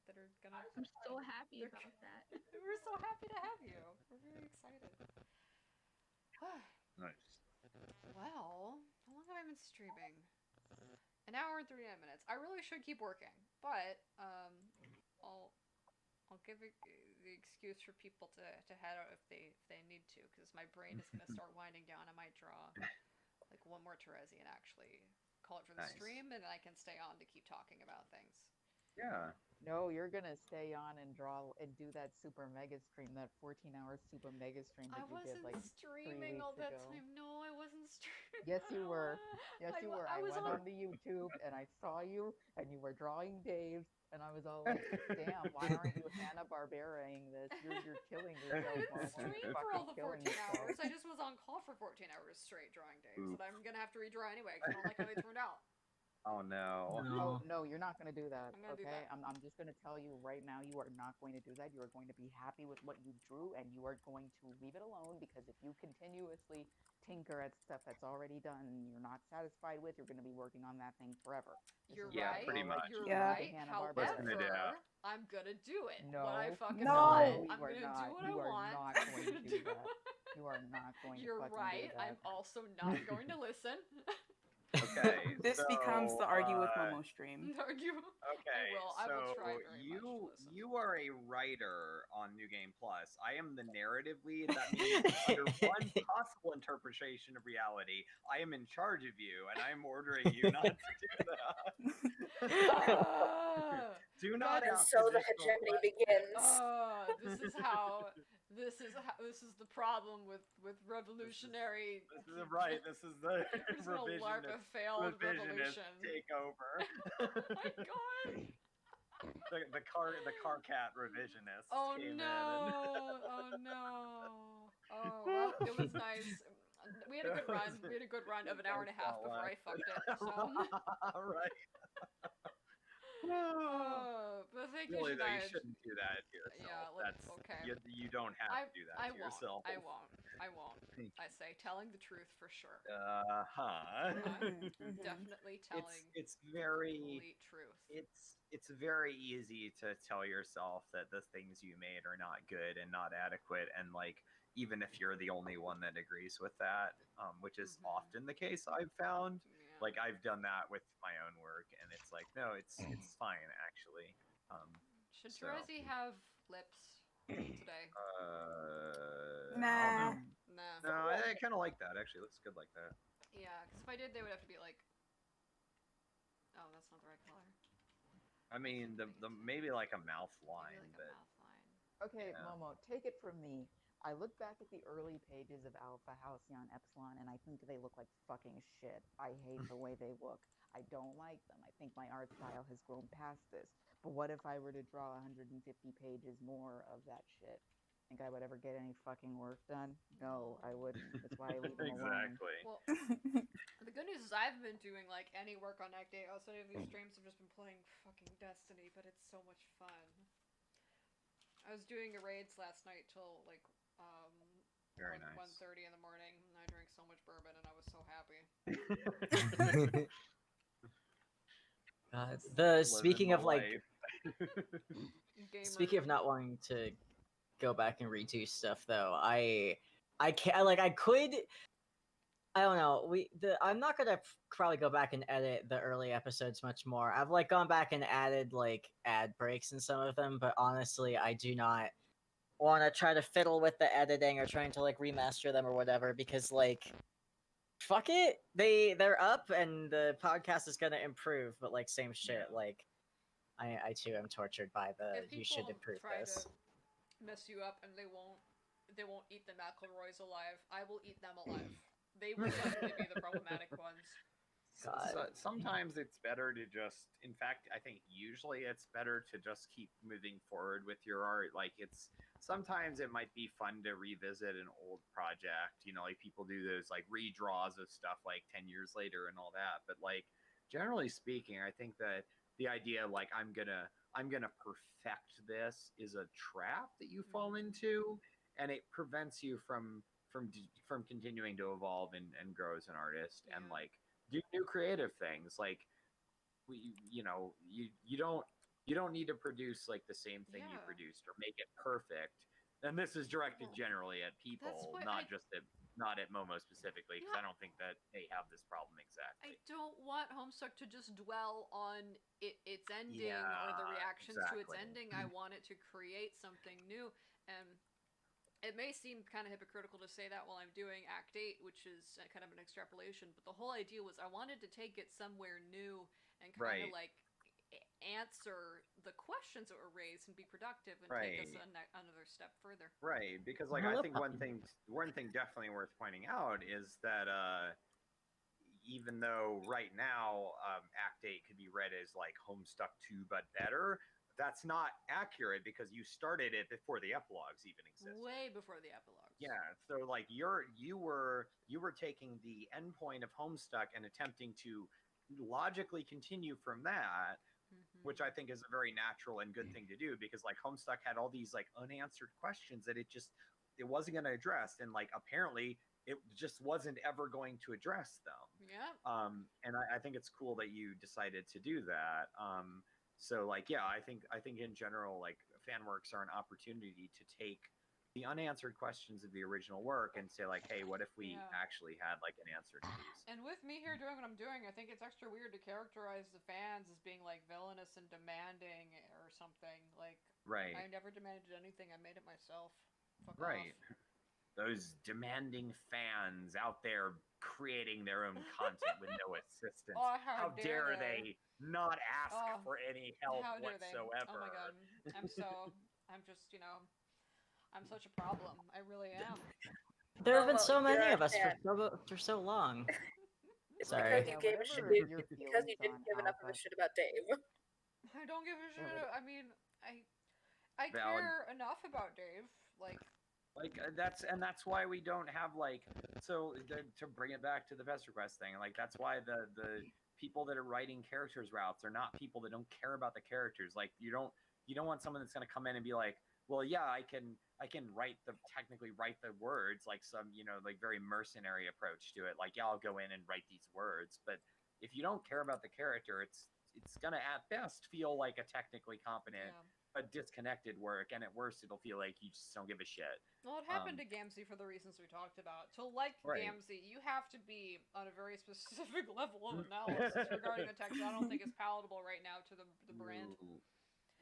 Speaker 2: that are gonna.
Speaker 7: I'm so happy about that.
Speaker 2: We're so happy to have you. We're very excited.
Speaker 6: Nice.
Speaker 2: Well, how long have I been streaming? An hour and 39 minutes. I really should keep working, but I'll give it the excuse for people to head out if they need to, because my brain is gonna start winding down. I might draw like one more Terezi and actually call it for the
Speaker 6: Nice.
Speaker 2: stream, and I can stay on to keep talking about things.
Speaker 6: Yeah.
Speaker 9: No, you're gonna stay on and draw and do that super mega stream, that 14-hour super mega stream that
Speaker 2: I
Speaker 9: you
Speaker 2: wasn't
Speaker 9: did like
Speaker 2: streaming
Speaker 9: 3
Speaker 2: all
Speaker 9: weeks
Speaker 2: that
Speaker 9: ago.
Speaker 2: time. No, I wasn't streaming.
Speaker 9: Yes, you were. Yes, you were. I
Speaker 2: was
Speaker 9: went
Speaker 2: on.
Speaker 9: on the YouTube and I saw you, and you were drawing Dave, and I was all like, "Damn, why aren't you Hanna-Barberaing this? You're killing
Speaker 2: I
Speaker 9: yourself,
Speaker 2: didn't
Speaker 9: Momo.
Speaker 2: stream
Speaker 9: You're
Speaker 2: for all
Speaker 9: fucking
Speaker 2: the
Speaker 9: killing
Speaker 2: 14
Speaker 9: yourself."
Speaker 2: hours. I just was on call for 14 hours straight drawing Daves,
Speaker 6: Oof.
Speaker 2: that I'm gonna have to redraw anyway because I don't like how they turned out.
Speaker 6: Oh no.
Speaker 9: Oh no, you're not gonna do that.
Speaker 2: I'm gonna do
Speaker 9: Okay,
Speaker 2: that.
Speaker 9: I'm just gonna tell you right now, you are not going to do that. You are going to be happy with what you drew, and you are going to leave it alone, because if you continuously tinker at stuff that's already done and you're not satisfied with, you're going to be working on that thing forever. This
Speaker 2: You're
Speaker 9: is
Speaker 6: Yeah,
Speaker 2: right.
Speaker 6: pretty much.
Speaker 2: You're
Speaker 5: Yeah.
Speaker 2: right.
Speaker 9: Hanna-Barbera.
Speaker 2: However, I'm gonna do it.
Speaker 9: No,
Speaker 2: What I fucking
Speaker 5: No.
Speaker 2: want. I'm
Speaker 9: you are
Speaker 2: gonna
Speaker 9: not.
Speaker 2: do what I
Speaker 9: You are
Speaker 2: want.
Speaker 9: not going
Speaker 2: I'm
Speaker 9: to
Speaker 2: gonna
Speaker 9: do that. You are not going
Speaker 2: You're
Speaker 9: to fucking
Speaker 2: right.
Speaker 9: do that.
Speaker 2: I'm also not going to listen.
Speaker 6: Okay.
Speaker 5: This becomes the argue with
Speaker 6: uh,
Speaker 5: Momo stream.
Speaker 2: Argue.
Speaker 6: Okay,
Speaker 2: I will
Speaker 6: so
Speaker 2: try very much to listen.
Speaker 6: you are a writer on New Game Plus. I am the narrative lead. That means under one possible interpretation of reality, I am in charge of you, and I am ordering you not to do that.
Speaker 2: Ah,
Speaker 6: Do not
Speaker 3: And
Speaker 6: ask
Speaker 3: so the
Speaker 6: additional
Speaker 3: hegemony
Speaker 6: questions.
Speaker 3: begins.
Speaker 2: this is the problem with revolutionary.
Speaker 6: This is right. This is the
Speaker 2: original LARPA
Speaker 6: revisionist,
Speaker 2: failed
Speaker 6: revisionist
Speaker 2: revolution.
Speaker 6: takeover.
Speaker 2: Oh my god!
Speaker 6: the car cat revisionist
Speaker 2: Oh
Speaker 6: came
Speaker 2: no! Oh no! Oh well, it was nice. We had a good run. We had a good run of an hour and a half before I fucked it. So.
Speaker 6: All right.
Speaker 2: But thank you,
Speaker 6: Really though, you
Speaker 2: Shania.
Speaker 6: shouldn't do that to yourself.
Speaker 2: Yeah,
Speaker 6: That's
Speaker 2: okay.
Speaker 6: you don't have to do that
Speaker 2: I
Speaker 6: to
Speaker 2: won't.
Speaker 6: yourself.
Speaker 2: I won't. I say telling the truth for sure.
Speaker 6: Huh.
Speaker 2: I'm definitely telling
Speaker 6: It's very
Speaker 2: complete truth.
Speaker 6: it's very easy to tell yourself that the things you made are not good and not adequate, and like even if you're the only one that agrees with that, which is often the case I've found.
Speaker 2: Yeah.
Speaker 6: Like I've done that with my own work, and it's like no, it's fine actually.
Speaker 2: Should
Speaker 6: so-
Speaker 2: Terezi have lips today?
Speaker 5: Nah.
Speaker 2: Nah.
Speaker 6: No, I kind of like that. Actually, it looks good like that.
Speaker 2: Yeah, because if I did, they would have to be like. Oh, that's not the right color.
Speaker 6: I mean, the maybe like a mouth line,
Speaker 2: Maybe like
Speaker 6: but
Speaker 2: a mouth line.
Speaker 9: Okay,
Speaker 6: Yeah.
Speaker 9: Momo, take it from me. I look back at the early pages of Alpha, Halcyon, Epsilon, and I think they look like fucking shit. I hate the way they look. I don't like them. I think my art style has grown past this. But what if I were to draw 150 pages more of that shit? Think I would ever get any fucking work done? No, I wouldn't. That's why I leave them alone.
Speaker 6: exactly.
Speaker 2: Well, the good news is I haven't been doing like any work on Act 8 outside of these streams. I've just been playing fucking Destiny, but it's so much fun. I was doing raids last night till like
Speaker 6: Very nice.
Speaker 2: 1:30 in the morning, and I drank so much bourbon, and I was so happy.
Speaker 4: Speaking of like
Speaker 2: Gamer.
Speaker 4: speaking of not wanting to go back and redo stuff though, I can't like I could. I don't know. I'm not gonna probably go back and edit the early episodes much more. I've like gone back and added like ad breaks in some of them, but honestly, I do not want to try to fiddle with the editing or trying to like remaster them or whatever because like fuck it, they're up and the podcast is gonna improve, but like same shit. Like I too am tortured by the
Speaker 2: If
Speaker 4: you
Speaker 2: people
Speaker 4: should improve
Speaker 2: try
Speaker 4: this.
Speaker 2: to mess you up and they won't eat the McElroys alive, I will eat them alive. They will definitely be the problematic ones.
Speaker 4: God.
Speaker 6: Sometimes it's better to just, in fact, I think usually it's better to just keep moving forward with your art. Like sometimes it might be fun to revisit an old project, you know, like people do those like redraws of stuff like 10 years later and all that. But like, generally speaking, I think that the idea of like, I'm gonna perfect this is a trap that you fall into, and it prevents you from continuing to evolve and grow as an artist and like do new creative things. Like you don't need to produce like the same thing you produced or make it perfect. And this is directed generally at people,
Speaker 2: what
Speaker 6: not just at not at Momo specifically, because
Speaker 2: Yeah.
Speaker 6: I don't think that they have this problem
Speaker 2: I
Speaker 6: exactly.
Speaker 2: don't want Homestuck to just dwell on its ending or the
Speaker 6: Yeah,
Speaker 2: reactions to its
Speaker 6: exactly.
Speaker 2: ending. I want it to create something new. And it may seem kind of hypocritical to say that while I'm doing Act 8, which is kind of an extrapolation, but the whole idea was I wanted to take it somewhere new and kind of
Speaker 6: Right.
Speaker 2: like answer the questions that were raised and be productive and take us
Speaker 6: Right.
Speaker 2: another step further.
Speaker 6: Right, because like I think one thing definitely worth pointing out is that even though right now Act 8 could be read as like Homestuck 2 but better, that's not accurate because you started it before the epilogues even existed.
Speaker 2: Way before the epilogues.
Speaker 6: Yeah, so like you were taking the endpoint of Homestuck and attempting to logically continue from that, which I think is a very natural and good thing to do, because like Homestuck had all these like unanswered questions that it wasn't going to address, and like apparently it just wasn't ever going to address them.
Speaker 2: Yeah.
Speaker 6: And I think it's cool that you decided to do that. So like yeah, I think in general like fan works are an opportunity to take the unanswered questions of the original work and say like, hey, what if we actually had like an answer to these?
Speaker 2: And with me here doing what I'm doing, I think it's extra weird to characterize the fans as being like villainous and demanding or something. Like,
Speaker 6: Right.
Speaker 2: I never demanded anything. I made it myself. Fuck
Speaker 6: Right.
Speaker 2: off.
Speaker 6: Those demanding fans out there creating their own content with no assistance.
Speaker 2: Oh,
Speaker 6: how dare they not ask
Speaker 2: Oh,
Speaker 6: for any help
Speaker 2: how dare
Speaker 6: whatsoever?
Speaker 2: they? Oh my god. I'm just, I'm such a problem. I really am.
Speaker 4: There have been
Speaker 3: Well,
Speaker 4: so many
Speaker 3: you're
Speaker 4: of us
Speaker 3: a
Speaker 4: for so long.
Speaker 3: It's
Speaker 4: Sorry.
Speaker 3: because you gave a shit. Because you didn't give enough of a shit about Dave.
Speaker 2: I don't give a shit. I mean, I
Speaker 6: Valid.
Speaker 2: care enough about Dave. Like
Speaker 6: that's why we don't have like to bring it back to the Best Request thing. Like that's why the people that are writing characters routes are not people that don't care about the characters. Like you don't want someone that's going to come in and be like, well, yeah, I can technically write the words, like some like very mercenary approach to it. Like yeah, I'll go in and write these words, but if you don't care about the character, it's gonna at best feel like a technically competent but disconnected work, and at worst it'll feel like you just don't give a shit.
Speaker 2: Well, it happened to Gamzee for the reasons we talked about. To like
Speaker 6: Right.
Speaker 2: Gamzee, you have to be on a very specific level of analysis regarding the text. I don't think is palatable right now to the brand.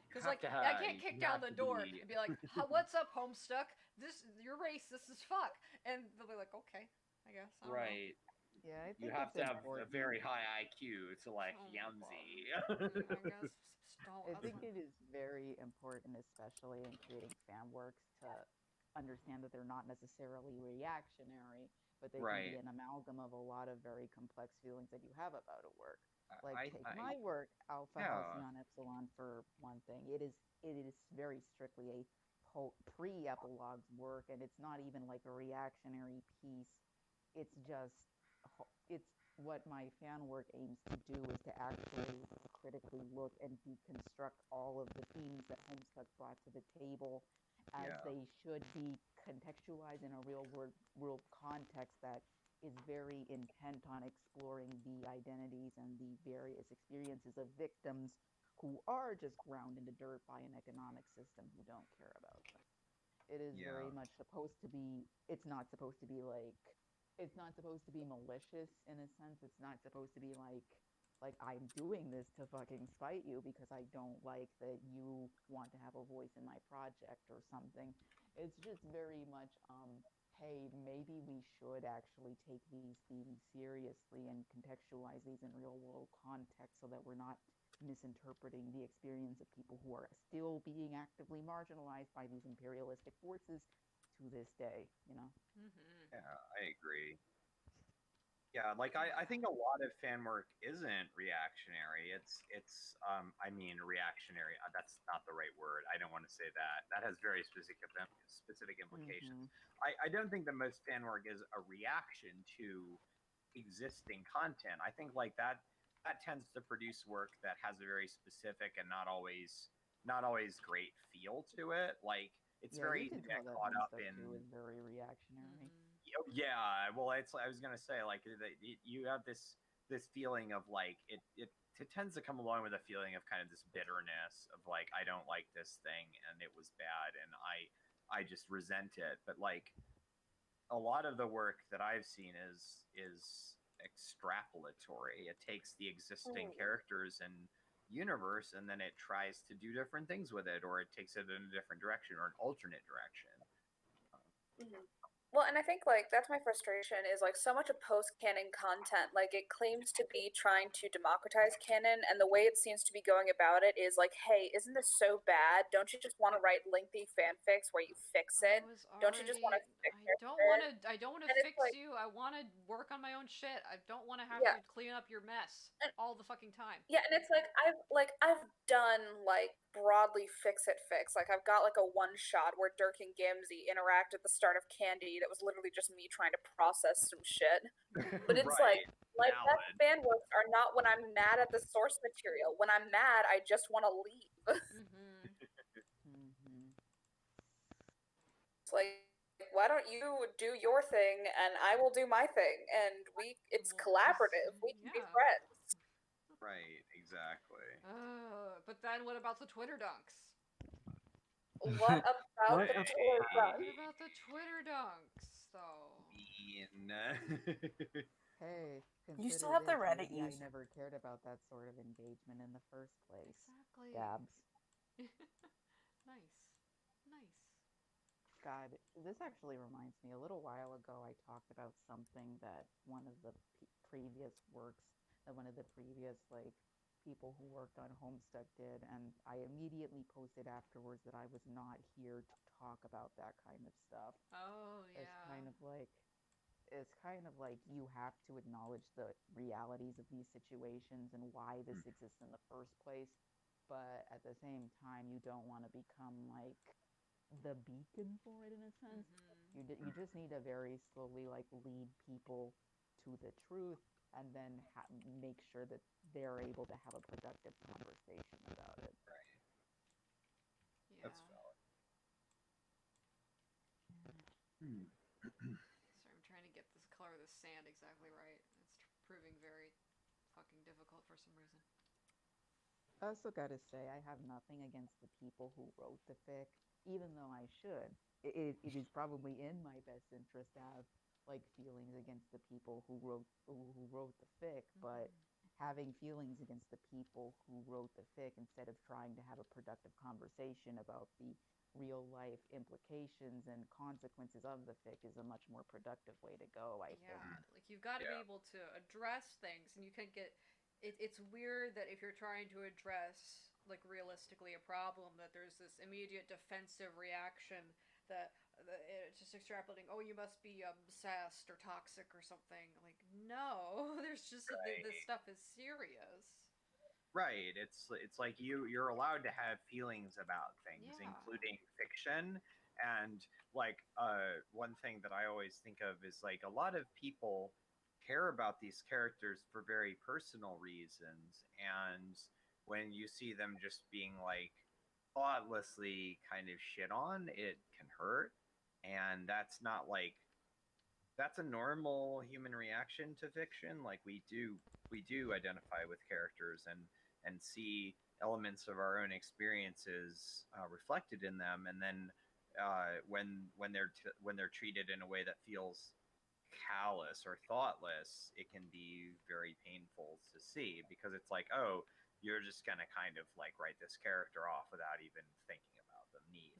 Speaker 2: Because like I can't kick down the door and be like, "What's up, Homestuck? You're racist as fuck," and they'll be like, "Okay, I guess." I don't know.
Speaker 6: Right.
Speaker 9: Yeah, I think
Speaker 6: You have
Speaker 9: it's
Speaker 6: to have a
Speaker 9: important.
Speaker 6: very high IQ to like Yamzi.
Speaker 2: I guess
Speaker 9: I think it is very important, especially in creating fan works, to understand that they're not necessarily reactionary, but they can
Speaker 6: Right.
Speaker 9: be an amalgam of a lot of very complex feelings that you have about a work. Like
Speaker 6: I-
Speaker 9: take
Speaker 6: I-
Speaker 9: my work, Alpha
Speaker 6: Yeah.
Speaker 9: Halcyon Epsilon, for one thing. It is very strictly a pre-epilogues work, and it's not even like a reactionary piece. It's just it's what my fan work aims to do is to actually critically look and deconstruct all of the themes that Homestuck brought to the table, as
Speaker 6: Yeah.
Speaker 9: they should be contextualized in a world context that is very intent on exploring the identities and the various experiences of victims who are just ground into dirt by an economic system who don't care about them. It is very
Speaker 6: Yeah.
Speaker 9: much supposed to be, it's not supposed to be malicious in a sense. It's not supposed to be like I'm doing this to fucking spite you because I don't like that you want to have a voice in my project or something. It's just very much hey, maybe we should actually take these themes seriously and contextualize these in real world context so that we're not misinterpreting the experience of people who are still being actively marginalized by these imperialistic forces to this day,
Speaker 6: Yeah, I agree. Yeah, like I think a lot of fan work isn't reactionary. It's I mean reactionary. That's not the right word. I don't want to say that. That has very specific implications. I don't think that most fan work is a reaction to existing content. I think like that tends to produce work that has a very specific and not always great feel to it. Like it's very easy to get caught up in.
Speaker 9: Is very reactionary.
Speaker 6: Yeah, well, I was gonna say like you have this feeling of like it tends to come along with a feeling of kind of this bitterness of like I don't like this thing and it was bad and I just resent it. But like a lot of the work that I've seen is extrapolatory. It takes the existing characters and universe and then it tries to do different things with it, or it takes it in a different direction or an alternate direction.
Speaker 3: Well, and I think like that's my frustration is like so much of post-canon content, like it claims to be trying to democratize canon, and the way it seems to be going about it is like, hey, isn't this so bad? Don't you just want to write lengthy fanfics where you fix it? Don't you just want to fix it?
Speaker 2: I don't want to
Speaker 3: And it's
Speaker 2: fix
Speaker 3: like-
Speaker 2: you. I want to work on my own shit. I don't want to have
Speaker 3: Yeah.
Speaker 2: to clean up your mess all the fucking time.
Speaker 3: Yeah, and it's like I've done like broadly fix it fix. Like I've got like a one shot where Dirk and Gamzee interact at the start of Candy that was literally just me trying to process some shit. But it's
Speaker 6: Right.
Speaker 3: like
Speaker 6: Valid.
Speaker 3: best fan works are not when I'm mad at the source material. When I'm mad, I just want to leave. It's like, why don't you do your thing and I will do my thing, and it's collaborative. We can be friends.
Speaker 6: Right, exactly.
Speaker 2: But then what about the Twitter dunks?
Speaker 3: What about
Speaker 6: What
Speaker 3: the
Speaker 6: about-
Speaker 3: Twitter dunks?
Speaker 2: What about the Twitter dunks, though?
Speaker 9: Hey,
Speaker 5: You still
Speaker 9: consider
Speaker 5: have the
Speaker 9: this,
Speaker 5: Reddit
Speaker 9: maybe I
Speaker 5: user.
Speaker 9: never cared about that sort of engagement in the first place.
Speaker 2: Exactly.
Speaker 9: Dabs.
Speaker 2: Nice. Nice.
Speaker 9: God, this actually reminds me. A little while ago, I talked about something that one of the previous works, that one of the previous people who worked on Homestuck did, and I immediately posted afterwards that I was not here to talk about that kind of stuff.
Speaker 2: Oh, yeah.
Speaker 9: It's kind of like you have to acknowledge the realities of these situations and why this exists in the first place, but at the same time, you don't want to become like the beacon for it in a sense. You just need to very slowly lead people to the truth, and then make sure that they're able to have a productive conversation about it.
Speaker 6: Right.
Speaker 2: Yeah.
Speaker 6: That's valid.
Speaker 2: Sorry, I'm trying to get this color of the sand exactly right. It's proving very fucking difficult for some reason.
Speaker 9: I also gotta say, I have nothing against the people who wrote the fic, even though I should. It is probably in my best interest to have feelings against the people who wrote the fic, but having feelings against the people who wrote the fic instead of trying to have a productive conversation about the real life implications and consequences of the fic is a much more productive way to go, I think.
Speaker 2: You've got to be able to address things, and you can get. It's weird that if you're trying to address realistically a problem, that there's this immediate defensive reaction that it's just extrapolating. Oh, you must be obsessed or toxic or something. No, there's just this stuff is serious.
Speaker 6: Right. It's like you're allowed to have feelings about things, including fiction. And one thing that I always think of is a lot of people care about these characters for very personal reasons, and when you see them just being thoughtlessly kind of shit on, it can hurt. And that's not that's a normal human reaction to fiction. We do identify with characters and see elements of our own experiences reflected in them, and then when they're treated in a way that feels callous or thoughtless, it can be very painful to see, because it's oh, you're just gonna kind of write this character off without even thinking about the needs.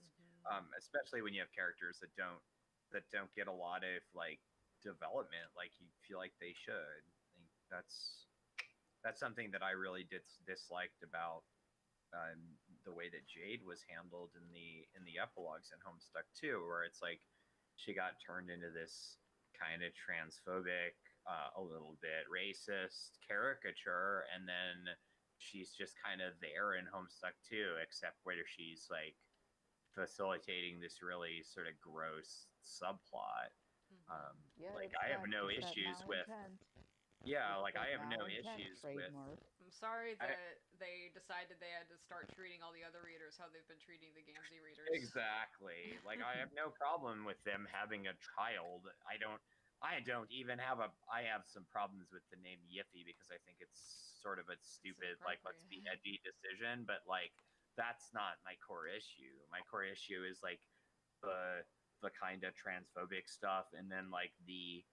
Speaker 6: Especially when you have characters that don't get a lot of development you feel like they should. I think that's something that I really disliked about the way that Jade was handled in the epilogues in Homestuck 2, where it's she got turned into this kind of transphobic, a little bit racist caricature, and then she's just kind of there in Homestuck 2, except where she's facilitating this really sort of gross subplot. I have no issues with. Yeah, I have no issues with.
Speaker 2: I'm sorry that they decided they had to start treating all the other readers how they've been treating the Gamzee readers.
Speaker 6: Exactly. I have no problem with them having a child. I don't even have I have some problems with the name Yiffy, because I think it's sort of a stupid let's be edgy decision, but that's not my core issue. My core issue is the the kind of transphobic stuff, and then like the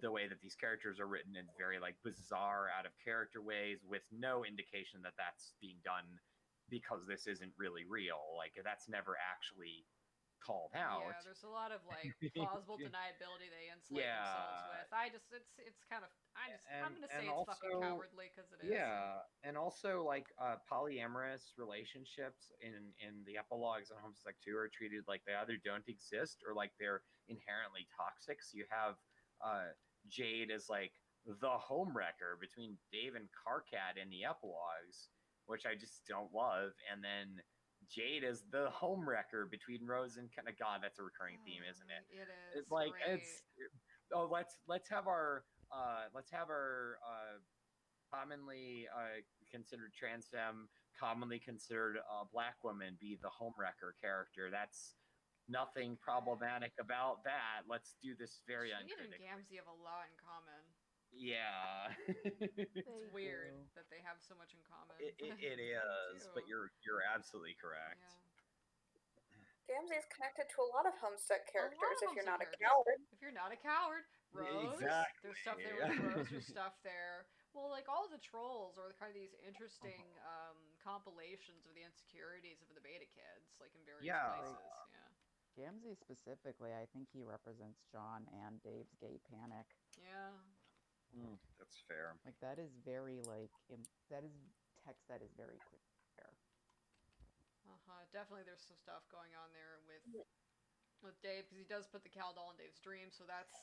Speaker 6: way that these characters are written in very like bizarre, out of character ways, with no indication that that's being done because this isn't really real. Like that's never actually called out.
Speaker 2: Yeah, there's a lot of like plausible deniability they insulate themselves with. It's kind of I'm gonna say it's fucking cowardly because it is.
Speaker 6: Yeah, and also like polyamorous relationships in the epilogues on Homestuck 2 are treated like they either don't exist or like they're inherently toxic. So you have Jade as like the homewrecker between Dave and Karkat in the epilogues, which I just don't love, and then Jade is the homewrecker between Rose and God. That's a recurring theme, isn't it?
Speaker 2: It is.
Speaker 6: It's like
Speaker 2: great.
Speaker 6: let's have our commonly considered trans femme, commonly considered black woman be the homewrecker character. That's nothing problematic about that. Let's do this very
Speaker 2: Jade
Speaker 6: uncritically.
Speaker 2: and Gamzee have a lot in common.
Speaker 6: Yeah.
Speaker 2: It's weird that they have so much in common.
Speaker 6: It is, but you're absolutely correct.
Speaker 3: Gamzee is connected to a lot of Homestuck characters. If you're not a
Speaker 2: characters.
Speaker 3: coward.
Speaker 2: If you're not a coward, Rose.
Speaker 6: Exactly.
Speaker 2: There's stuff there with Rose. There's stuff there. Well, like all the trolls are kind of these interesting compilations of the insecurities of the beta kids, like in various places. Yeah.
Speaker 9: Gamzee specifically, I think he represents John and Dave's gay panic.
Speaker 2: Yeah.
Speaker 6: That's fair.
Speaker 9: Like that is very like that is text that is very clear.
Speaker 2: Definitely, there's some stuff going on there with Dave because he does put the cow doll in Dave's dream, so that's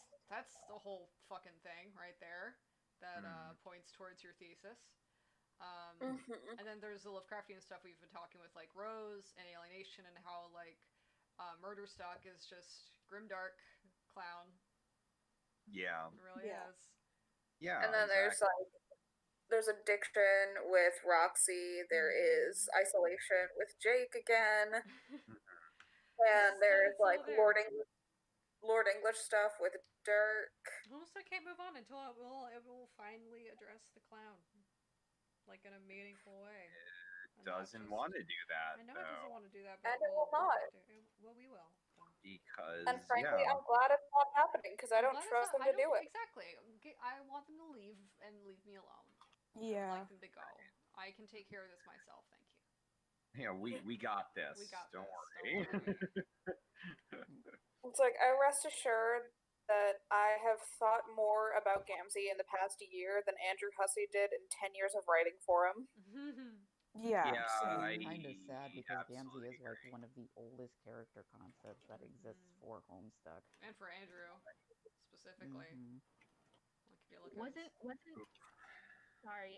Speaker 2: the whole fucking thing right there that points towards your thesis. And then there's the Lovecraftian stuff we've been talking with like Rose and Alienation and how like Murderstock is just grimdark clown.
Speaker 6: Yeah.
Speaker 2: It really is.
Speaker 6: Yeah.
Speaker 3: And then there's addiction with Roxy. There is isolation with Jake again. And there's like Lord English stuff with Dirk.
Speaker 2: Almost I can't move on until it will finally address the clown, like in a meaningful way.
Speaker 6: It doesn't want to do that.
Speaker 2: I know it doesn't want to do that, but
Speaker 3: and it will not.
Speaker 2: Well, we will.
Speaker 6: Because
Speaker 3: and frankly, I'm glad it's not happening because I don't trust them to do it.
Speaker 2: Exactly. I want them to leave and leave me alone.
Speaker 5: Yeah.
Speaker 2: I'd like them to go. I can take care of this myself. Thank you.
Speaker 6: Yeah, we got this.
Speaker 2: We got
Speaker 6: Don't
Speaker 2: this.
Speaker 6: worry.
Speaker 3: It's like I rest assured that I have thought more about Gamzee in the past year than Andrew Hussey did in 10 years of writing for him.
Speaker 5: Yeah,
Speaker 9: it's kind of sad because Gamzee is like one of the oldest character concepts that exists for Homestuck.
Speaker 2: And for Andrew, specifically.
Speaker 7: Wasn't sorry.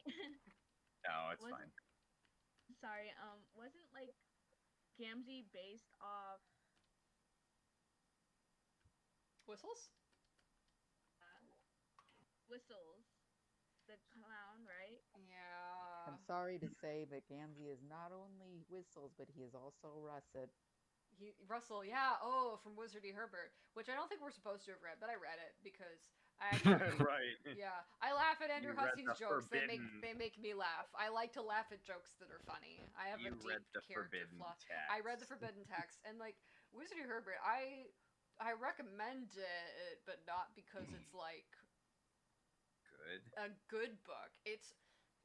Speaker 6: No, it's fine.
Speaker 7: Sorry, wasn't like Gamzee based off
Speaker 2: Whistles?
Speaker 7: Whistles, the clown, right?
Speaker 2: Yeah.
Speaker 9: I'm sorry to say, but Gamzee is not only Whistles, but he is also Russet.
Speaker 2: Russell, yeah. Oh, from Wizard E. Herbert, which I don't think we're supposed to have read, but I read it because I actually,
Speaker 6: right.
Speaker 2: Yeah, I laugh at Andrew
Speaker 6: You read
Speaker 2: Hussey's
Speaker 6: the
Speaker 2: jokes.
Speaker 6: forbidden-
Speaker 2: They make me laugh. I like to laugh at jokes that are funny. I have
Speaker 6: You
Speaker 2: a deep
Speaker 6: read the
Speaker 2: character
Speaker 6: forbidden
Speaker 2: flaw.
Speaker 6: text.
Speaker 2: I read the forbidden text, and like Wizard E. Herbert, I recommend it, but not because it's like
Speaker 6: Good.
Speaker 2: a good book. It's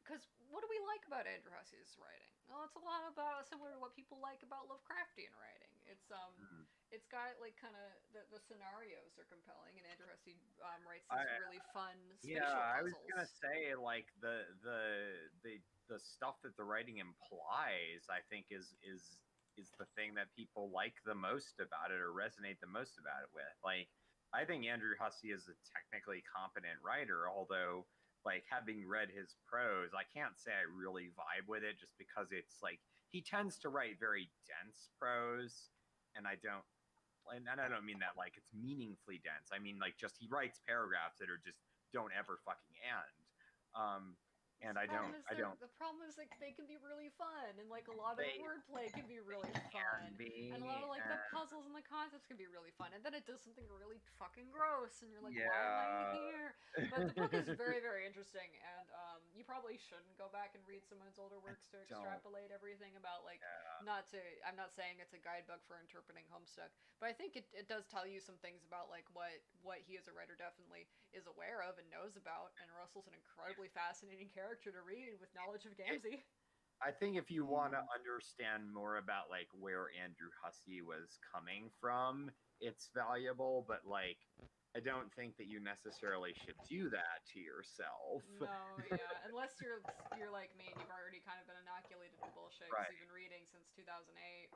Speaker 2: because what do we like about Andrew Hussey's writing? Well, it's a lot about similar to what people like about Lovecraftian writing. It's got like kind of the scenarios are compelling, and Andrew Hussey writes these really fun spatial puzzles.
Speaker 6: I was gonna say like the stuff that the writing implies, I think is the thing that people like the most about it or resonate the most about it with. Like, I think Andrew Hussey is a technically competent writer, although, like, having read his prose, I can't say I really vibe with it just because it's like he tends to write very dense prose, and I don't mean that like it's meaningfully dense. I mean like just he writes paragraphs that are just don't ever fucking end. and
Speaker 2: The
Speaker 6: I
Speaker 2: problem
Speaker 6: don't.
Speaker 2: is
Speaker 6: I
Speaker 2: they're-
Speaker 6: don't.
Speaker 2: The problem is like they can be really fun, and like a lot of
Speaker 6: They
Speaker 2: the wordplay can be really
Speaker 6: can
Speaker 2: fun,
Speaker 6: be,
Speaker 2: and a lot of like the
Speaker 6: and
Speaker 2: puzzles and the concepts can be really fun, and then it does something really fucking gross, and you're like, why am I
Speaker 6: yeah.
Speaker 2: here? But the book is very, very interesting, and you probably shouldn't go back and read someone's older works to
Speaker 6: don't.
Speaker 2: extrapolate everything about like
Speaker 6: Yeah.
Speaker 2: not to. I'm not saying it's a guidebook for interpreting Homestuck, but I think it does tell you some things about like what he as a writer definitely is aware of and knows about, and Russell's an incredibly fascinating character to read with knowledge of Gamzee.
Speaker 6: I think if you want to understand more about like where Andrew Hussey was coming from, it's valuable. But like, I don't think that you necessarily should do that to yourself.
Speaker 2: No, yeah, unless you're like me and you've already kind of been inoculated to bullshit because
Speaker 6: Right.
Speaker 2: you've been reading since 2008.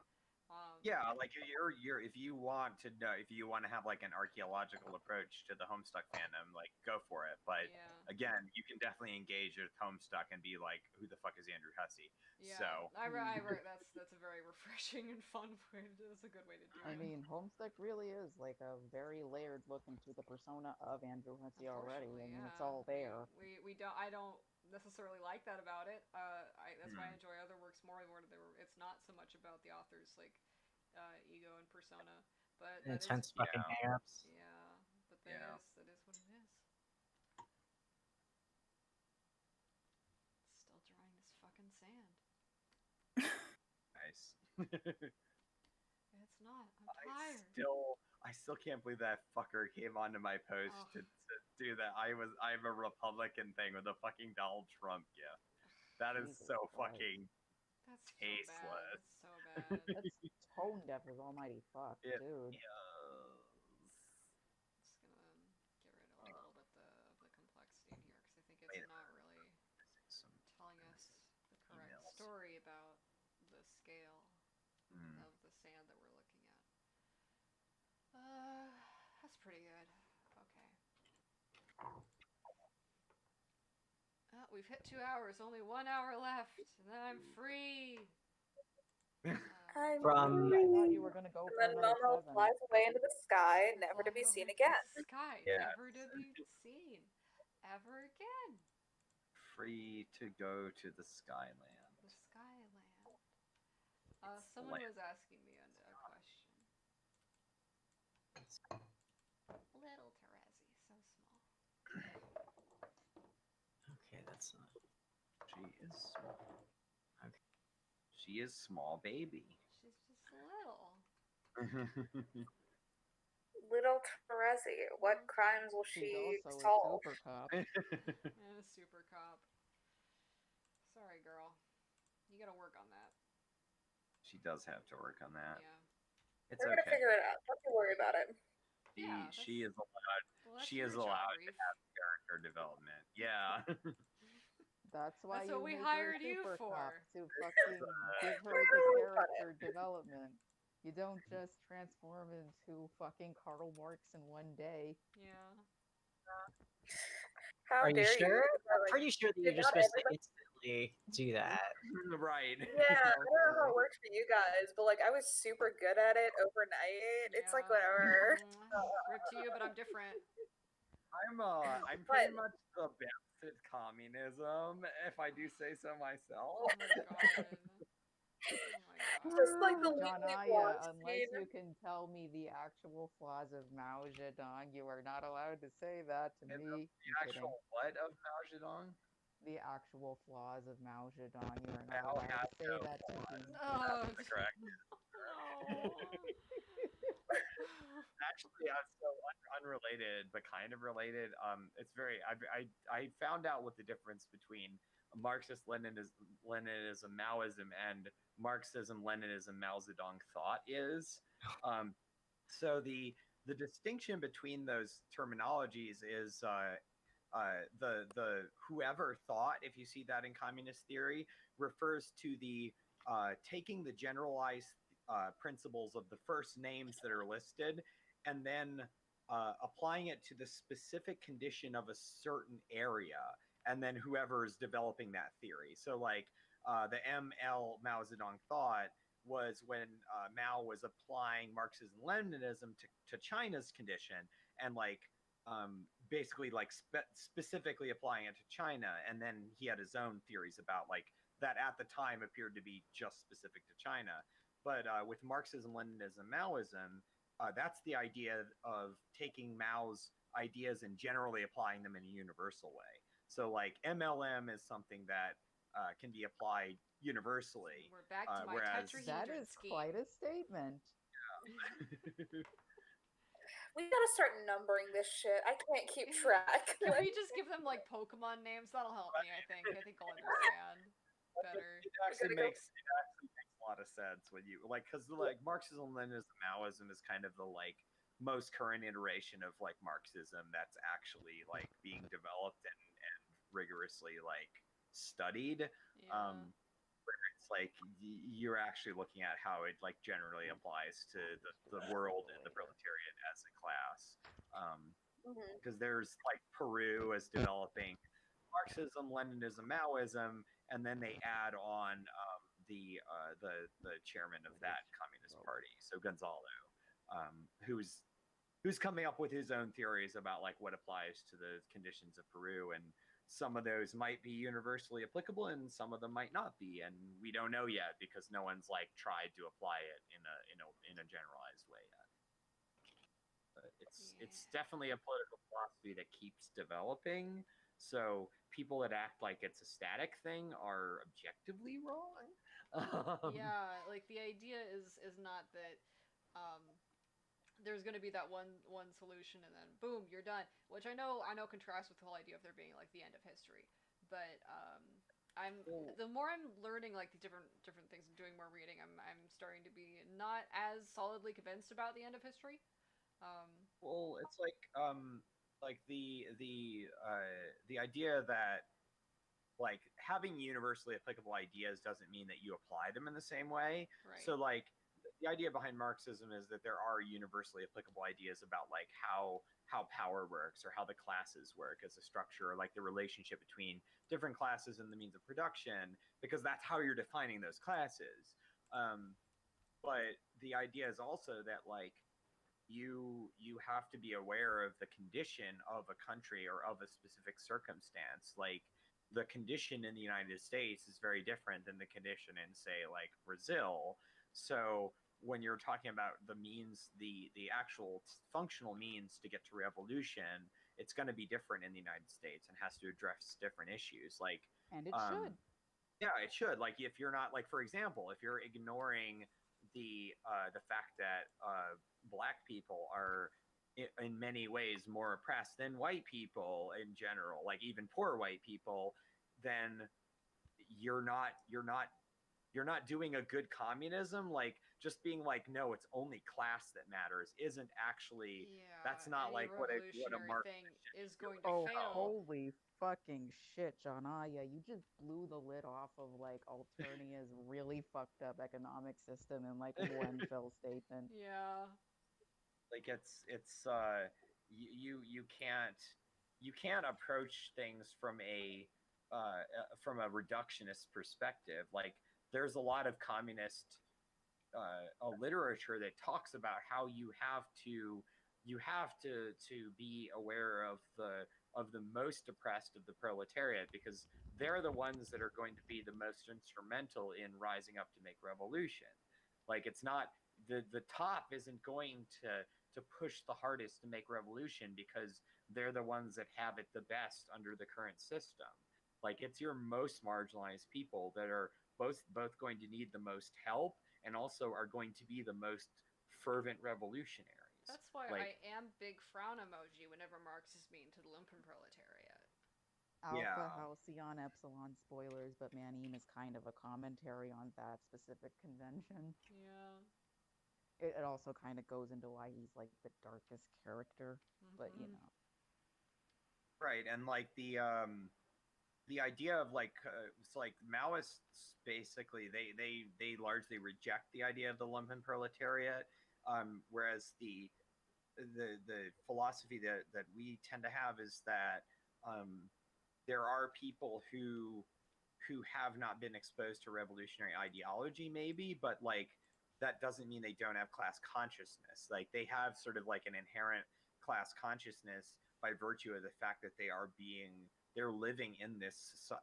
Speaker 6: Yeah, like you're if you want to know, if you want to have like an archaeological approach to the Homestuck fandom, like go for it. But
Speaker 2: Yeah.
Speaker 6: again, you can definitely engage with Homestuck and be like, who the fuck is Andrew Hussey?
Speaker 2: Yeah,
Speaker 6: So
Speaker 2: that's a very refreshing and fun way. That's a good way to do it.
Speaker 9: I mean, Homestuck really is like a very layered look into the persona of Andrew Hussey already. I
Speaker 2: Unfortunately,
Speaker 9: mean, it's
Speaker 2: yeah.
Speaker 9: all there.
Speaker 2: We don't. I don't necessarily like that about it. That's why I
Speaker 6: Hmm.
Speaker 2: enjoy other works more. It's not so much about the author's like ego and persona, but that is
Speaker 4: Intense fucking
Speaker 6: Yeah.
Speaker 4: hang-ups.
Speaker 2: yeah. But
Speaker 6: Yeah.
Speaker 2: that is what it is. Still drawing this fucking sand.
Speaker 6: nice.
Speaker 2: It's not. I'm tired.
Speaker 6: I still can't believe that fucker came onto my post
Speaker 2: Ugh.
Speaker 6: to do that. I'm a Republican thing with a fucking Donald Trump gift. That is
Speaker 9: Jesus
Speaker 6: so
Speaker 9: Christ.
Speaker 6: fucking
Speaker 2: That's so bad.
Speaker 6: tasteless.
Speaker 2: That's so bad.
Speaker 9: That's tone deaf as almighty fuck,
Speaker 6: It
Speaker 9: dude.
Speaker 2: Just gonna get rid of a little bit of the complexity in here because I think it's
Speaker 6: Wait a
Speaker 2: not really
Speaker 6: Some
Speaker 2: telling us the correct
Speaker 6: emails.
Speaker 2: story about the scale
Speaker 6: Mm.
Speaker 2: of the sand that we're looking at. That's pretty good. Okay. We've hit 2 hours. Only 1 hour left, and then I'm free.
Speaker 3: I'm
Speaker 4: From-
Speaker 9: I thought you were gonna go for
Speaker 3: And then
Speaker 9: another
Speaker 3: Momo
Speaker 9: 7.
Speaker 3: flies away into the sky, never to be
Speaker 2: Fly
Speaker 3: seen
Speaker 2: over
Speaker 3: again.
Speaker 2: the sky,
Speaker 6: Yes.
Speaker 2: never to be seen ever again.
Speaker 6: Free to go to the Skyland.
Speaker 2: The Skyland.
Speaker 6: It's
Speaker 2: Someone
Speaker 6: land.
Speaker 2: was asking me a question. Little Terezi, so small.
Speaker 4: Okay, that's not.
Speaker 6: She is small. Okay. She is small baby.
Speaker 2: She's just little.
Speaker 3: Little Terezi, what crimes will
Speaker 9: She's
Speaker 3: she
Speaker 9: also a
Speaker 3: solve?
Speaker 9: super cop.
Speaker 2: And a super cop. Sorry, girl. You gotta work on that.
Speaker 6: She does have to work on that.
Speaker 2: Yeah.
Speaker 6: It's
Speaker 3: We're gonna
Speaker 6: okay.
Speaker 3: figure it out. Don't you worry about it.
Speaker 2: Yeah,
Speaker 6: She is allowed.
Speaker 2: Well, that's
Speaker 6: She
Speaker 2: your
Speaker 6: is
Speaker 2: job,
Speaker 6: allowed to
Speaker 2: Reef.
Speaker 6: have character development. Yeah.
Speaker 9: That's why
Speaker 2: That's
Speaker 9: you
Speaker 2: what we
Speaker 9: make her a
Speaker 2: hired you
Speaker 9: super
Speaker 2: for.
Speaker 9: cop, to fucking give her
Speaker 3: We're
Speaker 9: the
Speaker 3: gonna work on
Speaker 9: character development. You don't just transform into fucking Karl Marx in one day.
Speaker 2: Yeah.
Speaker 3: How
Speaker 4: Are you
Speaker 3: dare
Speaker 4: sure?
Speaker 3: you?
Speaker 4: I'm
Speaker 3: Like,
Speaker 4: pretty sure that you're
Speaker 3: did
Speaker 4: just
Speaker 3: not
Speaker 4: supposed to
Speaker 3: everybody-
Speaker 4: instantly do that.
Speaker 6: right.
Speaker 3: Yeah, I don't know how it works for you guys, but like I was super good at it overnight. It's like
Speaker 2: Yeah.
Speaker 3: whatever.
Speaker 2: Rip to you, but I'm different.
Speaker 6: I'm pretty much the best at communism, if I do say so myself.
Speaker 2: Oh my god. Oh my god.
Speaker 3: Just like the
Speaker 9: Janaya,
Speaker 3: Wars
Speaker 9: unless
Speaker 3: scene.
Speaker 9: you can tell me the actual flaws of Mao Zedong, you are not allowed to say that to
Speaker 6: And
Speaker 9: me.
Speaker 6: the
Speaker 9: I'm kidding.
Speaker 6: actual what of Mao Zedong?
Speaker 9: The actual flaws of Mao Zedong, you are not
Speaker 6: Mao
Speaker 9: allowed
Speaker 6: has
Speaker 9: to say
Speaker 6: no
Speaker 9: that to
Speaker 6: flaws.
Speaker 9: me.
Speaker 2: Oh,
Speaker 6: That's correct.
Speaker 2: no.
Speaker 6: Actually, so unrelated, but kind of related. It's very. I found out what the difference between Marxist Leninism, Maoism, and Marxism, Leninism, Mao Zedong thought is. So the distinction between those terminologies is the whoever thought, if you see that in communist theory, refers to the taking the generalized principles of the first names that are listed and then applying it to the specific condition of a certain area, and then whoever is developing that theory. So like the ML Mao Zedong thought was when Mao was applying Marxism Leninism to China's condition and like basically like specifically applying it to China, and then he had his own theories about like that at the time appeared to be just specific to China. But with Marxism, Leninism, Maoism, that's the idea of taking Mao's ideas and generally applying them in a universal way. So like MLM is something that can be applied universally.
Speaker 2: We're back to my
Speaker 6: whereas
Speaker 2: tetrahedron
Speaker 9: That is
Speaker 2: scheme.
Speaker 9: quite a statement.
Speaker 3: We gotta start numbering this shit. I can't keep track.
Speaker 2: Can we just give them like Pokemon names? That'll help me. I think I'll understand better.
Speaker 6: It actually makes a lot of sense when you like, because like Marxism, Leninism, Maoism is kind of the like most current iteration of like Marxism that's actually like being developed and rigorously like studied.
Speaker 2: Yeah.
Speaker 6: Where it's like you're actually looking at how it like generally applies to the world and the proletariat as a class. Because there's like Peru is developing Marxism, Leninism, Maoism, and then they add on the chairman of that Communist Party, so Gonzalo, who's coming up with his own theories about like what applies to the conditions of Peru, and some of those might be universally applicable and some of them might not be, and we don't know yet because no one's like tried to apply it in a generalized way yet. But it's definitely a political philosophy that keeps developing. So people that act like it's a static thing are objectively wrong.
Speaker 2: Yeah, like the idea is not that there's going to be that one solution and then boom, you're done. Which I know contrasts with the whole idea of there being like the end of history. But the more I'm learning like the different things and doing more reading, I'm starting to be not as solidly convinced about the end of history.
Speaker 6: Well, it's like the idea that like having universally applicable ideas doesn't mean that you apply them in the same way.
Speaker 2: Right.
Speaker 6: So like the idea behind Marxism is that there are universally applicable ideas about like how power works or how the classes work as a structure, or like the relationship between different classes and the means of production, because that's how you're defining those classes. But the idea is also that like you have to be aware of the condition of a country or of a specific circumstance. Like the condition in the United States is very different than the condition in say like Brazil. So when you're talking about the means, the actual functional means to get to revolution, it's going to be different in the United States and has to address different issues. Like,
Speaker 9: And it should.
Speaker 6: Yeah, it should. Like, if you're not, like, for example, if you're ignoring the fact that black people are in many ways more oppressed than white people in general, like even poor white people, then you're not doing a good communism. Like just being like, no, it's only class that matters isn't actually, that's not like what a Marxist
Speaker 2: thing is going to
Speaker 9: Oh,
Speaker 2: fail.
Speaker 9: holy fucking shit, Janaya. You just blew the lid off of like Alternia's really fucked up economic system in like one fell statement.
Speaker 2: Yeah.
Speaker 6: Like it's you can't approach things from a reductionist perspective. Like there's a lot of communist literature that talks about how you have to be aware of the most oppressed of the proletariat, because they're the ones that are going to be the most instrumental in rising up to make revolution. Like it's not the top isn't going to push the hardest to make revolution because they're the ones that have it the best under the current system. Like it's your most marginalized people that are both going to need the most help and also are going to be the most fervent revolutionaries.
Speaker 2: That's why
Speaker 6: like,
Speaker 2: I am big frown emoji whenever Marx is mean to the lumpenproletariat.
Speaker 9: Alpha Halcyon Epsilon spoilers, but Manim is kind of a commentary on that specific convention.
Speaker 2: Yeah.
Speaker 9: It also kind of goes into why he's like the darkest character, but you know.
Speaker 6: Right, and like the idea of like it's like Maoists basically they largely reject the idea of the lumpen proletariat, whereas the philosophy that we tend to have is that there are people who have not been exposed to revolutionary ideology maybe, but like that doesn't mean they don't have class consciousness. Like they have sort of like an inherent class consciousness, by virtue of the fact that they're living in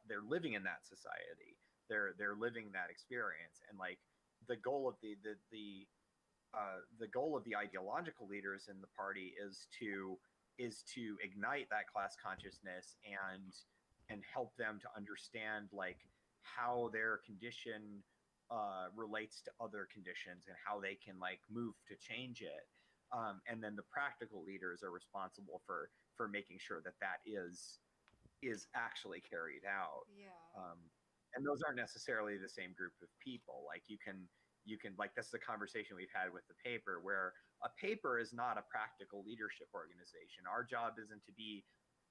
Speaker 6: they're living in that society. They're living that experience, and like the goal of the goal of the ideological leaders in the party is to ignite that class consciousness and help them to understand like how their condition relates to other conditions and how they can like move to change it. And then the practical leaders are responsible for making sure that that is actually carried out.
Speaker 2: Yeah.
Speaker 6: And those aren't necessarily the same group of people. Like you can like, that's the conversation we've had with the paper, where a paper is not a practical leadership organization. Our job isn't to be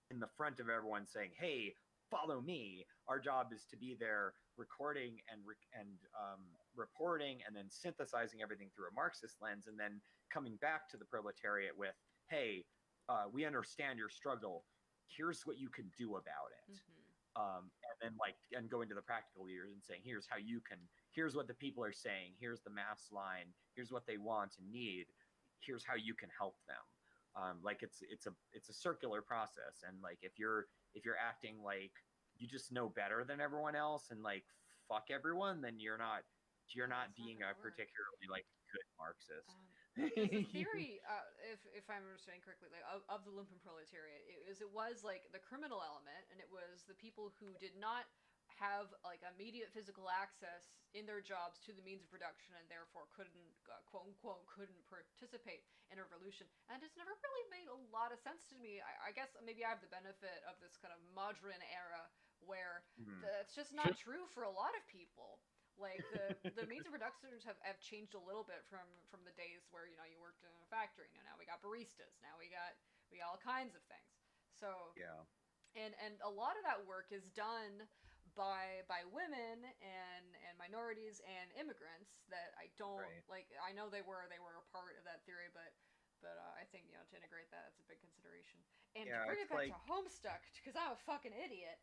Speaker 6: in the front of everyone saying, hey, follow me. Our job is to be there recording and reporting and then synthesizing everything through a Marxist lens, and then coming back to the proletariat with, hey, we understand your struggle. Here's what you can do about it.
Speaker 2: Mm-hmm.
Speaker 6: And then going to the practical leaders and saying, here's what the people are saying. Here's the mass line. Here's what they want and need. Here's how you can help them. Like it's a circular process. And like, if you're acting like you just know better than everyone else and like fuck everyone, then you're not being a particularly like good Marxist.
Speaker 2: The theory, if I'm understanding correctly, like of the lumpenproletariat, it was like the criminal element, and it was the people who did not have like immediate physical access in their jobs to the means of production, and therefore couldn't quote unquote couldn't participate in a revolution. And it's never really made a lot of sense to me. I guess maybe I have the benefit of this kind of modern era where that's just not true for a lot of people. Like the means of production have changed a little bit from the days where you worked in a factory. Now we got baristas. Now we got all kinds of things. So
Speaker 6: yeah,
Speaker 2: and a lot of that work is done by women and minorities and immigrants that I don't like. I know they were a part of that theory, but I think to integrate that's a big consideration. And to bring it back to Homestuck, because I'm a fucking idiot.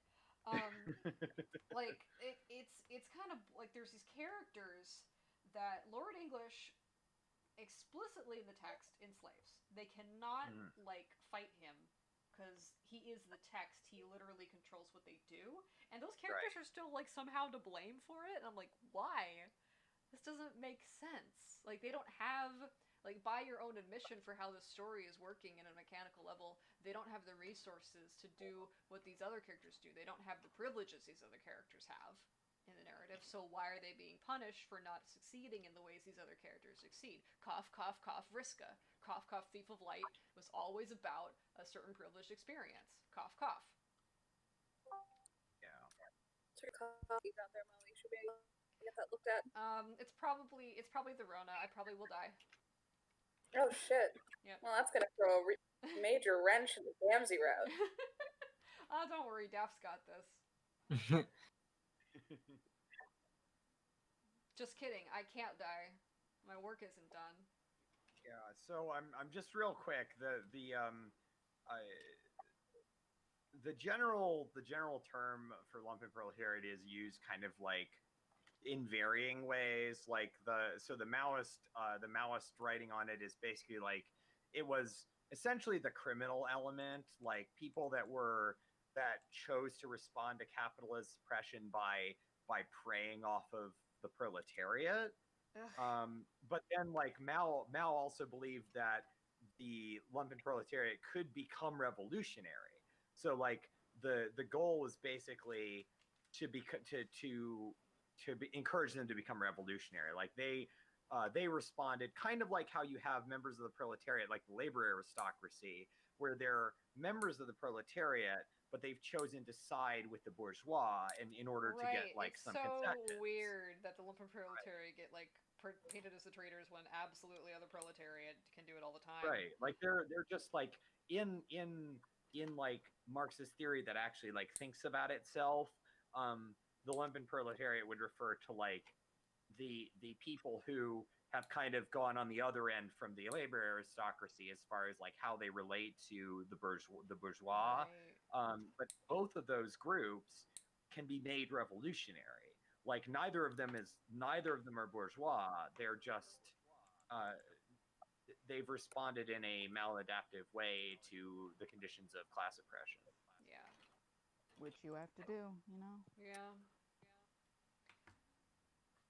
Speaker 2: Like it's kind of like there's these characters that Lord English explicitly in the text enslaves. They cannot like fight him because he is the text. He literally controls what they do, and those characters are still like somehow to blame for it. And I'm like, why? This doesn't make sense. Like they don't have. Like, by your own admission for how the story is working in a mechanical level, they don't have the resources to do what these other characters do. They don't have the privileges these other characters have in the narrative, so why are they being punished for not succeeding in the ways these other characters succeed? Cough, cough, cough, Vriska. Cough, cough, Thief of Light was always about a certain privileged experience. Cough, cough.
Speaker 6: Yeah.
Speaker 3: What's your coffee down there, Molly? Should we get that looked at?
Speaker 2: It's probably the Rona. I probably will die.
Speaker 3: Oh shit.
Speaker 2: Yep.
Speaker 3: Well, that's gonna throw a major wrench in the Gamzee route.
Speaker 2: Oh, don't worry, Daph's got this. Just kidding. I can't die. My work isn't done.
Speaker 6: Yeah. So I'm just real quick. The general term for lumpenproletariat is used kind of like in varying ways. Like the Maoist writing on it is basically like it was essentially the criminal element, like people that chose to respond to capitalist oppression by preying off of the proletariat. But then like Mao also believed that the lumpenproletariat could become revolutionary. So like the goal was basically to encourage them to become revolutionary. Like they responded kind of like how you have members of the proletariat, like the labor aristocracy, where they're members of the proletariat, but they've chosen to side with the bourgeois in order to get like
Speaker 2: it's
Speaker 6: some
Speaker 2: so
Speaker 6: concessions.
Speaker 2: weird that the lumpenproletariat get like painted as the traitors when absolutely other proletariat can do it all the time.
Speaker 6: Right. Like they're just like in like Marxist theory that actually like thinks about itself. The lumpenproletariat would refer to like the people who have kind of gone on the other end from the labor aristocracy as far as like how they relate to the bourgeois.
Speaker 2: Right.
Speaker 6: But both of those groups can be made revolutionary. Like neither of them are bourgeois. They're just they've responded in a maladaptive way to the conditions of class oppression.
Speaker 2: Yeah.
Speaker 9: Which you have to do, you know?
Speaker 2: Yeah.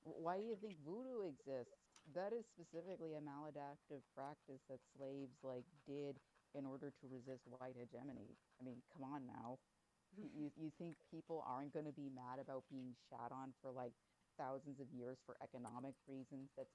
Speaker 9: Why do you think voodoo exists? That is specifically a maladaptive practice that slaves like did in order to resist white hegemony. I mean, come on now. You think people aren't going to be mad about being shat on for like thousands of years for economic reasons that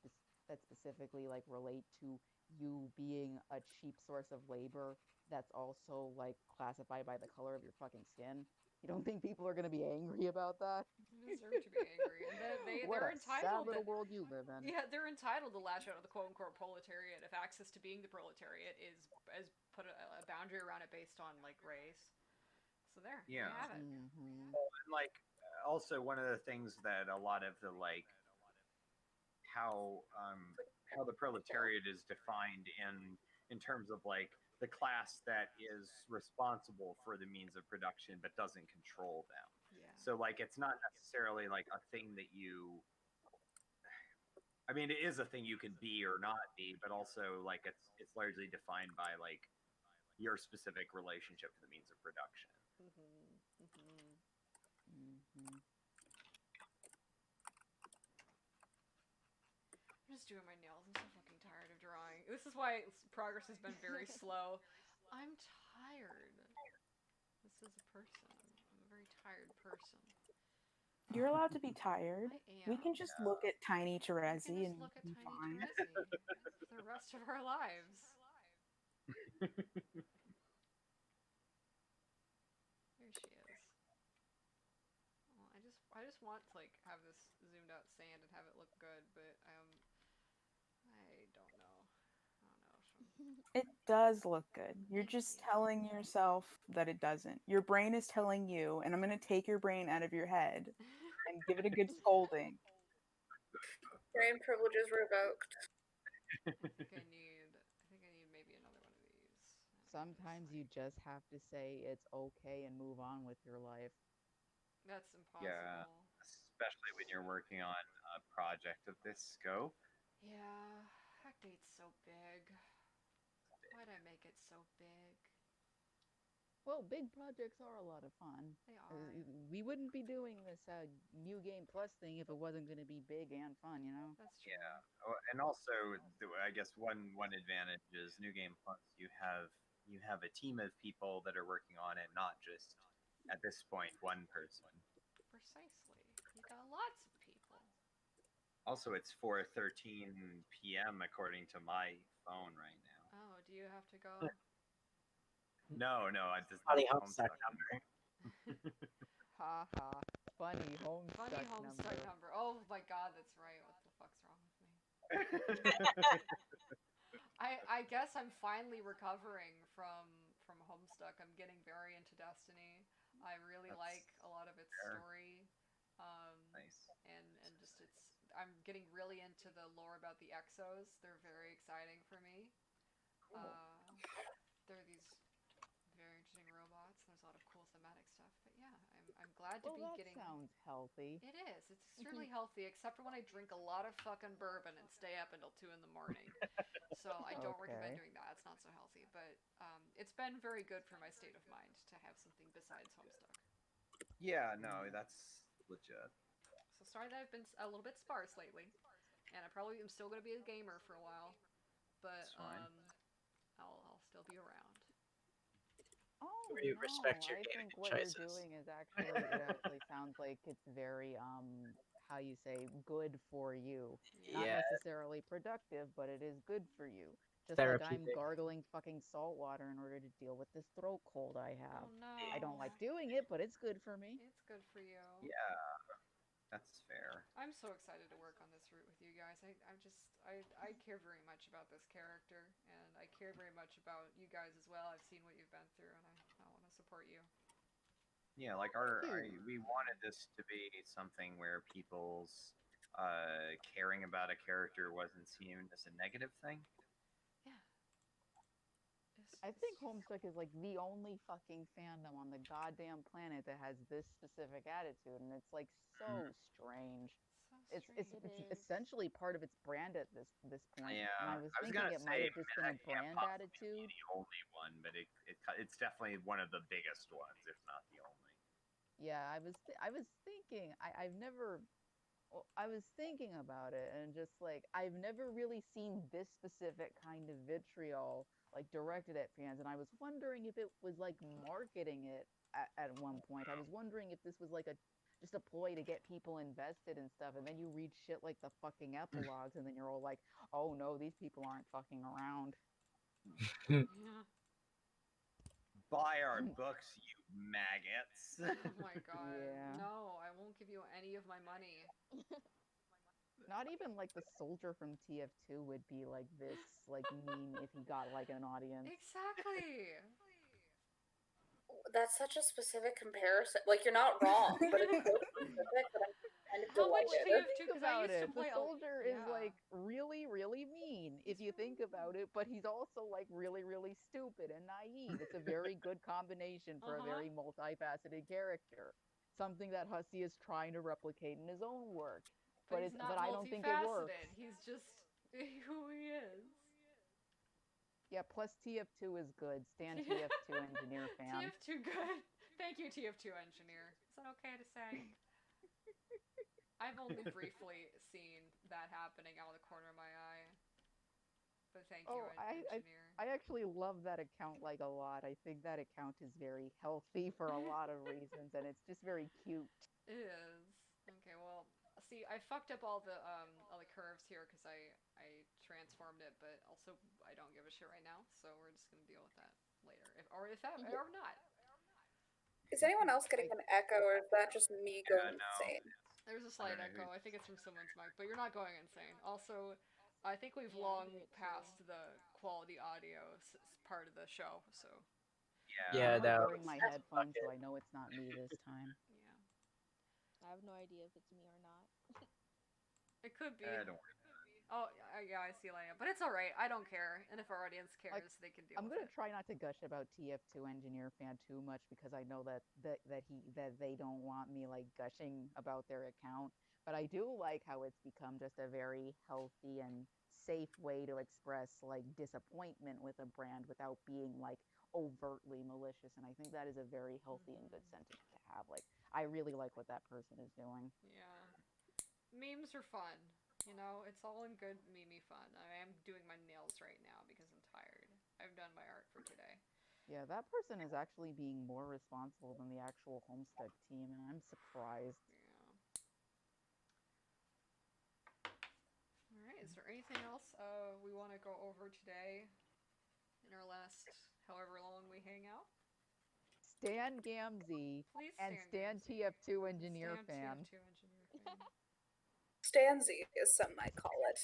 Speaker 9: specifically like relate to you being a cheap source of labor that's also like classified by the color of your fucking skin? You don't think people are going to be angry about that?
Speaker 2: They deserve to be angry, and
Speaker 9: What
Speaker 2: they're
Speaker 9: a sad
Speaker 2: entitled.
Speaker 9: little world you live in.
Speaker 2: Yeah, they're entitled to lash out at the quote unquote proletariat if access to being the proletariat is put a boundary around it based on like race. So there, you
Speaker 6: Yeah.
Speaker 2: have it.
Speaker 9: Mm-hmm.
Speaker 6: And like also one of the things that a lot of the like how the proletariat is defined in terms of like the class that is responsible for the means of production but doesn't control them.
Speaker 2: Yeah.
Speaker 6: So like it's not necessarily like a thing that you I mean it is a thing you can be or not be, but also like it's largely defined by like your specific relationship to the means of production.
Speaker 2: Mm-hmm. Mm-hmm.
Speaker 9: Mm-hmm.
Speaker 2: I'm just doing my nails. I'm so fucking tired of drawing. This is why progress has been very slow. I'm tired. This is a person. I'm a very tired person.
Speaker 5: You're allowed to be tired.
Speaker 2: I am.
Speaker 5: We can just look at Tiny
Speaker 2: We
Speaker 5: Terezi
Speaker 2: can just
Speaker 5: and
Speaker 2: look at
Speaker 5: be
Speaker 2: Tiny
Speaker 5: fine.
Speaker 2: Terezi for the rest of our lives. There she is. Well, I just want to like have this zoomed out sand and have it look good, but I don't know.
Speaker 5: It does look good. You're
Speaker 2: Thank
Speaker 5: just
Speaker 2: you.
Speaker 5: telling yourself that it doesn't. Your brain is telling you, and I'm going to take your brain out of your head and give it a good scolding.
Speaker 3: Brain privileges revoked.
Speaker 2: I think I need maybe another one of these.
Speaker 9: Sometimes you just have to say it's okay and move on with your life.
Speaker 2: That's impossible.
Speaker 6: Yeah, especially when you're working on a project of this scope.
Speaker 2: Yeah, Act 8's so big. Why'd I make it so big?
Speaker 9: Well, big projects are a lot of fun.
Speaker 2: They are.
Speaker 9: We wouldn't be doing this New Game Plus thing if it wasn't going to be big and fun, you know?
Speaker 2: That's true.
Speaker 6: Yeah, and also I guess one advantage is New Game Plus. You have a team of people that are working on it, not just at this point one person.
Speaker 2: Precisely. You got lots of people.
Speaker 6: Also, it's 4:13 p.m. according to my phone right now.
Speaker 2: Oh, do you have to go?
Speaker 6: No, I just
Speaker 4: Funny
Speaker 6: Homestuck
Speaker 4: number.
Speaker 9: Ha ha. Funny Homestuck
Speaker 2: Funny
Speaker 9: number.
Speaker 2: Homestuck number. Oh my god, that's right. What the fuck's wrong with me? I guess I'm finally recovering from Homestuck. I'm getting very into Destiny. I really like a lot of its story.
Speaker 6: Nice.
Speaker 2: And just I'm getting really into the lore about the Exos. They're very exciting for me.
Speaker 6: Cool.
Speaker 2: They're these very interesting robots. There's a lot of cool thematic stuff. But yeah, I'm glad to
Speaker 9: Well,
Speaker 2: be
Speaker 9: that
Speaker 2: getting.
Speaker 9: sounds healthy.
Speaker 2: It is. It's extremely healthy, except for when I drink a lot of fucking bourbon and stay up until 2 in the morning. So I don't recommend doing that. It's not so healthy. But it's been very good for my state of mind to have something besides Homestuck.
Speaker 6: Yeah, no, that's legit.
Speaker 2: So sorry that I've been a little bit sparse lately, and I probably am still going to be a gamer for a while, but I'll still be around.
Speaker 9: Oh,
Speaker 4: We respect your
Speaker 9: I
Speaker 4: gaming
Speaker 9: think what
Speaker 4: choices.
Speaker 9: you're doing is actually, it actually sounds like it's very, how you say, good for you. Not
Speaker 4: Yeah.
Speaker 9: necessarily productive, but it is good for you. Just like I'm
Speaker 4: Therapeutic.
Speaker 9: gargling fucking salt water in order to deal with this throat cold I have.
Speaker 2: Oh no.
Speaker 9: I don't like doing it, but it's good for me.
Speaker 2: It's good for you.
Speaker 6: Yeah, that's fair.
Speaker 2: I'm so excited to work on this route with you guys. I care very much about this character, and I care very much about you guys as well. I've seen what you've been through, and I want to support you.
Speaker 6: Yeah, like we wanted this to be something where people's caring about a character wasn't seen as a negative thing.
Speaker 2: Yeah.
Speaker 9: I think Homestuck is like the only fucking fandom on the goddamn planet that has this specific attitude, and it's like so strange.
Speaker 2: So
Speaker 9: it's essentially part of its brand at this point.
Speaker 6: Yeah,
Speaker 9: And I was
Speaker 6: I was
Speaker 9: thinking
Speaker 6: gonna
Speaker 9: it might
Speaker 6: say
Speaker 9: have just been a
Speaker 6: that can't
Speaker 9: brand
Speaker 6: possibly
Speaker 9: attitude.
Speaker 6: be the only one, but it's definitely one of the biggest ones, if not the only.
Speaker 9: Yeah, I was thinking I've never well, I was thinking about it and just like I've never really seen this specific kind of vitriol like directed at fans, and I was wondering if it was like marketing it at one point. I was wondering if this was like a just a ploy to get people invested and stuff, and then you read shit like the fucking epilogues, and then you're all like, oh no, these people aren't fucking around.
Speaker 2: Yeah.
Speaker 6: Buy our books, you maggots.
Speaker 2: Oh my god.
Speaker 9: Yeah.
Speaker 2: No, I won't give you any of my money.
Speaker 9: Not even like the soldier from TF2 would be like this, like mean if he got like an audience.
Speaker 2: Exactly.
Speaker 3: That's such a specific comparison. Like, you're not wrong, but it's so specific that I'm kind of
Speaker 2: How much
Speaker 3: delighted.
Speaker 2: do you have to?
Speaker 9: Think
Speaker 2: Because I
Speaker 9: about
Speaker 2: used to
Speaker 9: it.
Speaker 2: play.
Speaker 9: The soldier is
Speaker 2: yeah.
Speaker 9: like really, really mean if you think about it, but he's also like really, really stupid and naive. It's a very good combination for a very multifaceted character. Something that Hussey is trying to replicate in his own work.
Speaker 2: But he's not
Speaker 9: I don't think it works.
Speaker 2: multifaceted. He's just who he is.
Speaker 9: Yeah, plus TF2 is good. Stan TF2 engineer fan.
Speaker 2: TF2 good. Thank you, TF2 engineer. Is that okay to say? I've only briefly seen that happening out of the corner of my eye. But thank you, engineer.
Speaker 9: I actually love that account like a lot. I think that account is very healthy for a lot of reasons, and it's just very cute.
Speaker 2: It is. Okay, well, see, I fucked up all the curves here because I transformed it, but also I don't give a shit right now, so we're just gonna deal with that later, or not.
Speaker 3: Is anyone else getting an echo, or is that just me going insane?
Speaker 2: There's a slight echo. I think it's from someone's mic, but you're not going insane. Also, I think we've long passed the quality audio part of the show, so.
Speaker 4: Yeah,
Speaker 9: I'm
Speaker 4: that
Speaker 9: wearing my headphones, so I know it's not me this time.
Speaker 2: Yeah.
Speaker 12: I have no idea if it's me or not.
Speaker 2: It could be.
Speaker 6: Don't worry.
Speaker 2: Oh, yeah, I see Elena. But it's alright, I don't care. And if our audience cares,
Speaker 9: Like,
Speaker 2: they can deal with it.
Speaker 9: I'm gonna try not to gush about TF2 engineer fan too much because I know that they don't want me like gushing about their account. But I do like how it's become just a very healthy and safe way to express like disappointment with a brand without being like overtly malicious. And I think that is a very healthy and good sentiment to have. Like, I really like what that person is doing.
Speaker 2: Yeah. Memes are fun. You know, it's all in good meme fun. I am doing my nails right now because I'm tired. I've done my art for today.
Speaker 9: Yeah, that person is actually being more responsible than the actual Homestuck team, and I'm surprised.
Speaker 2: Yeah. Alright, is there anything else we want to go over today in our last however long we hang out?
Speaker 9: Stan Gamzee and Stan TF2 engineer fan.
Speaker 2: TF2 engineer fan.
Speaker 3: Stanzy, as some might call it.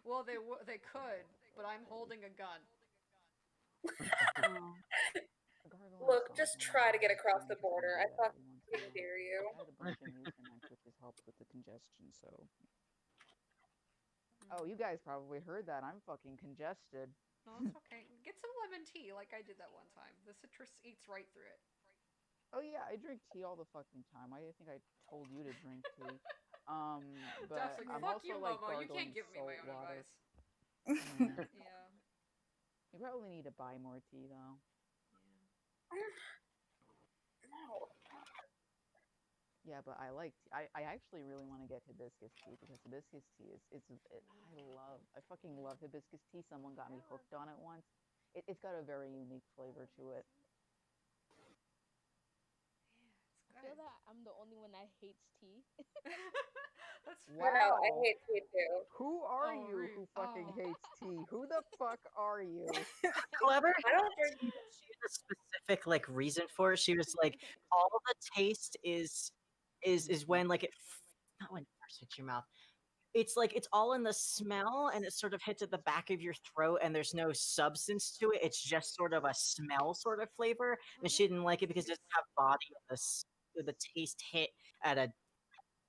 Speaker 2: Well, they could, but I'm holding a gun.
Speaker 3: Look, just try to get across the border. I fucking dare you.
Speaker 9: I had a bunch of Mucinex, which has helped with the congestion, so. Oh, you guys probably heard that. I'm fucking congested.
Speaker 2: No, it's okay. Get some lemon tea like I did that one time. The citrus eats right through it.
Speaker 9: Oh yeah, I drink tea all the fucking time. I think I told you to drink tea. But
Speaker 2: Duff's like,
Speaker 9: I'm
Speaker 2: fuck
Speaker 9: also
Speaker 2: you,
Speaker 9: like
Speaker 2: Momo. You
Speaker 9: gargling
Speaker 2: can't give me my
Speaker 9: salt
Speaker 2: own
Speaker 9: water.
Speaker 2: advice. Yeah.
Speaker 9: You probably need to buy more tea though.
Speaker 3: No.
Speaker 9: Yeah, but I like tea. I actually really want to get hibiscus tea because hibiscus tea I fucking love hibiscus tea. Someone got me hooked on it once. It's got a very unique flavor to it.
Speaker 12: I feel that I'm the only one that hates tea.
Speaker 2: That's
Speaker 9: Wow.
Speaker 3: No, I hate tea too.
Speaker 9: Who are you who fucking hates tea? Who the fuck are you?
Speaker 4: Clever.
Speaker 3: I don't drink.
Speaker 4: She had a specific like reason for it. She was like, all the taste is when like not when it first hits your mouth. It's like it's all in the smell, and it sort of hits at the back of your throat, and there's no substance to it. It's just sort of a smell sort of flavor. And she didn't like it because it doesn't have body. The taste hit at a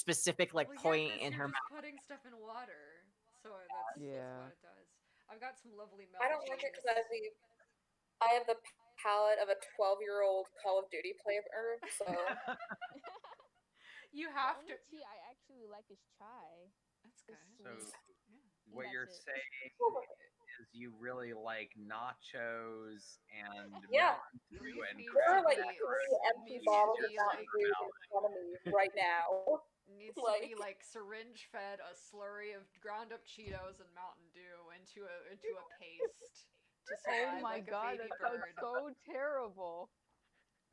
Speaker 4: specific like point in her mouth.
Speaker 2: Putting stuff in water, so that's what it does. I've got some lovely milk.
Speaker 3: I don't like it because I have the palate of a 12-year-old Call of Duty player, so.
Speaker 2: You have to.
Speaker 12: Tea I actually like is chai.
Speaker 2: That's
Speaker 12: It's
Speaker 2: good.
Speaker 1: So
Speaker 12: sweet.
Speaker 1: what
Speaker 12: That's
Speaker 1: you're
Speaker 12: it.
Speaker 1: saying is you really like nachos and
Speaker 3: Yeah.
Speaker 1: Mountain Dew
Speaker 2: Grief
Speaker 1: and
Speaker 2: needs
Speaker 3: There are
Speaker 2: to
Speaker 3: like
Speaker 2: be
Speaker 3: 3 empty
Speaker 2: needs
Speaker 3: bottles
Speaker 2: to
Speaker 3: of
Speaker 2: be
Speaker 3: Mountain
Speaker 2: like
Speaker 3: Dew in front of me right now.
Speaker 2: needs to
Speaker 3: Like,
Speaker 2: be like syringe fed a slurry of ground up Cheetos and Mountain Dew into a paste to
Speaker 9: Oh
Speaker 2: survive
Speaker 9: my
Speaker 2: like a
Speaker 9: god,
Speaker 2: baby
Speaker 9: that sounds
Speaker 2: bird.
Speaker 9: so terrible.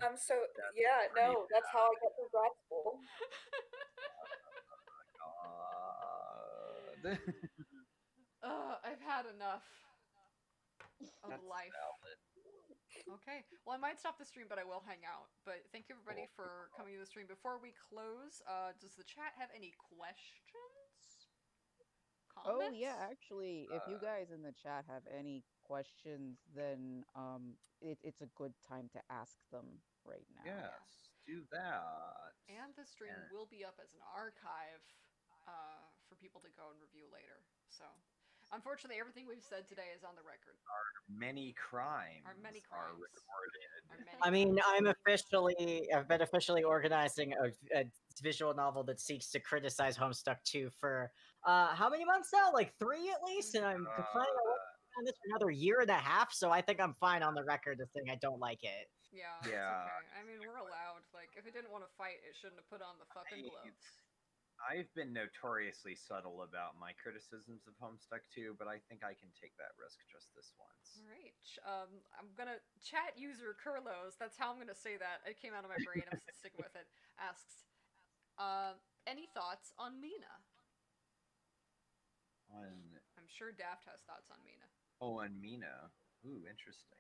Speaker 3: I'm so
Speaker 1: That's
Speaker 3: yeah,
Speaker 1: pretty
Speaker 3: no, that's how I get through grad school.
Speaker 1: bad.
Speaker 2: I've had enough of
Speaker 1: That's
Speaker 2: life.
Speaker 1: valid.
Speaker 2: Okay. Well, I might stop the stream, but I will hang out. But thank you everybody
Speaker 1: Cool.
Speaker 2: for coming to the stream. Before we close, does the chat have any questions?
Speaker 9: Oh
Speaker 2: Comments?
Speaker 9: yeah, actually, if you guys in the chat have any questions, then it's a good time to ask them right now.
Speaker 1: Yes, do that.
Speaker 2: And the stream
Speaker 1: And-
Speaker 2: will be up as an archive for people to go and review later. So, unfortunately, everything we've said today is on the record.
Speaker 1: Many crimes
Speaker 2: Our many
Speaker 1: are
Speaker 2: crimes.
Speaker 1: recorded.
Speaker 2: Our many
Speaker 4: I mean,
Speaker 2: crimes.
Speaker 4: I've been officially organizing a visual novel that seeks to criticize Homestuck 2 for, how many months now? Like 3 at least? And I'm planning on this for another year and a half, so I think I'm fine on the record of saying I don't like it.
Speaker 2: Yeah,
Speaker 1: Yeah.
Speaker 2: it's okay. I mean, we're allowed. Like, if it didn't want to fight, it shouldn't have put on the fucking gloves.
Speaker 1: I've been notoriously subtle about my criticisms of Homestuck 2, but I think I can take that risk just this once.
Speaker 2: All right. I'm gonna chat user Kurlos. That's how I'm gonna say that. It came out of my brain. I'm sticking with it. Asks, any thoughts on Mina? I'm sure Daft has thoughts on Mina.
Speaker 1: Oh, and Mina. Ooh, interesting.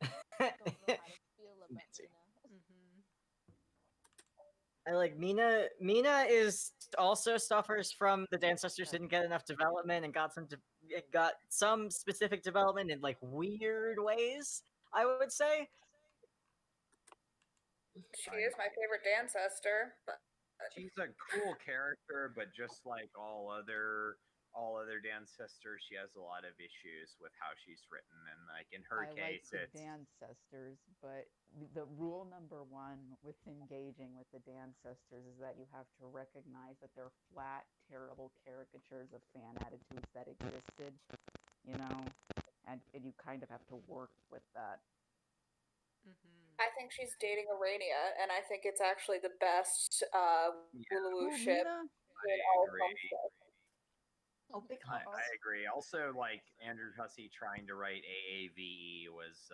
Speaker 12: Don't know how to feel about
Speaker 4: Nancy.
Speaker 12: Mina.
Speaker 4: I like Mina. Mina is also suffers from the ancestors didn't get enough development and got some specific development in like weird ways. I would say.
Speaker 3: She is my favorite ancestor, but
Speaker 1: She's a cool character, but just like all other Dancestors, she has a lot of issues with how she's written, and like in her
Speaker 9: I
Speaker 1: case,
Speaker 9: like
Speaker 1: it's
Speaker 9: the Dancestors, but the rule number one with engaging with the Dancestors is that you have to recognize that they're flat, terrible caricatures of fan attitudes that existed, you know, and you kind of have to work with that.
Speaker 3: I think she's dating Arania, and I think it's actually the best Wooloo
Speaker 9: Who,
Speaker 3: ship
Speaker 9: Mina?
Speaker 3: in all of
Speaker 1: agree.
Speaker 3: Homestuck.
Speaker 10: Oh, big
Speaker 1: I
Speaker 10: hunks.
Speaker 1: agree. Also, like Andrew Hussey trying to write AAVE was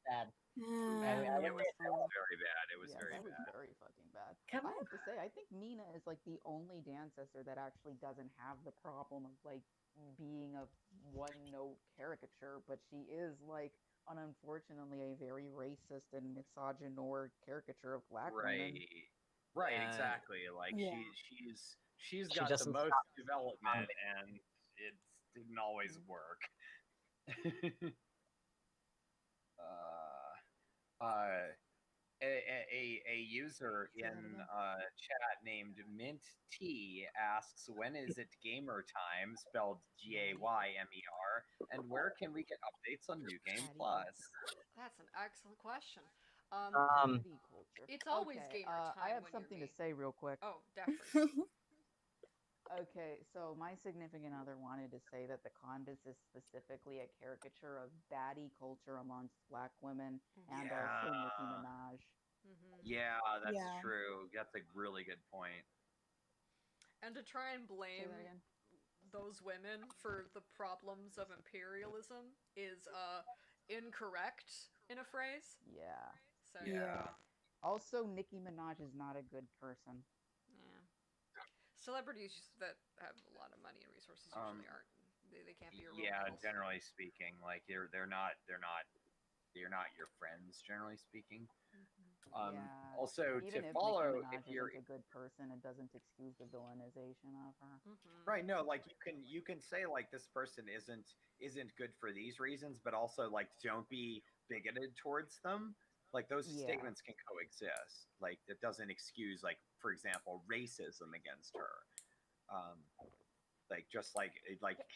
Speaker 4: Bad.
Speaker 1: it was very bad. It was
Speaker 9: Yeah,
Speaker 1: very
Speaker 9: that was
Speaker 1: bad.
Speaker 9: very fucking bad.
Speaker 4: Come
Speaker 9: I have to say, I think Mina is like the only Dancestor that actually doesn't have the problem of like being a one-note caricature, but she is like, unfortunately, a very racist and misogynist caricature of black women.
Speaker 1: Right,
Speaker 4: Yeah.
Speaker 1: exactly. Like
Speaker 5: Yeah.
Speaker 1: she's
Speaker 4: She
Speaker 1: got the
Speaker 4: doesn't
Speaker 1: most
Speaker 4: stop.
Speaker 1: development, and it didn't always work. A user in chat named Mint T asks, "When is it gamer time?" Spelled GAYMER, and where can we get updates on New Game Plus?
Speaker 2: That's an excellent question.
Speaker 9: Community culture.
Speaker 2: It's always
Speaker 9: Okay,
Speaker 2: gamer time.
Speaker 9: I have
Speaker 2: when you're
Speaker 9: something
Speaker 2: me.
Speaker 9: to say real quick.
Speaker 2: Oh, Daft first.
Speaker 9: Okay, so my significant other wanted to say that the Convis is specifically a caricature of baddie culture amongst black women and also Nicki Minaj.
Speaker 1: Yeah, that's
Speaker 5: Yeah.
Speaker 1: true. That's a really good point.
Speaker 2: And to try and
Speaker 9: Say
Speaker 2: blame
Speaker 9: that again.
Speaker 2: those women for the problems of imperialism is incorrect in a phrase.
Speaker 9: Yeah.
Speaker 2: So
Speaker 5: Yeah.
Speaker 9: Also, Nicki Minaj is not a good person.
Speaker 2: yeah. Celebrities that have a lot of money and resources usually aren't. They can't be your role
Speaker 1: Yeah,
Speaker 2: models.
Speaker 1: generally speaking, like they're not your friends. Generally speaking.
Speaker 9: Yeah.
Speaker 1: Also,
Speaker 9: Even
Speaker 1: to
Speaker 9: if
Speaker 1: follow,
Speaker 9: Nicki
Speaker 1: if
Speaker 9: Minaj
Speaker 1: you're
Speaker 9: isn't a good person, it doesn't excuse the villainization of her.
Speaker 1: right, no, like you can say like this person isn't good for these reasons, but also like don't be bigoted towards them. Like those
Speaker 9: Yeah.
Speaker 1: statements can coexist. Like that doesn't excuse, like for example, racism against her. Like just like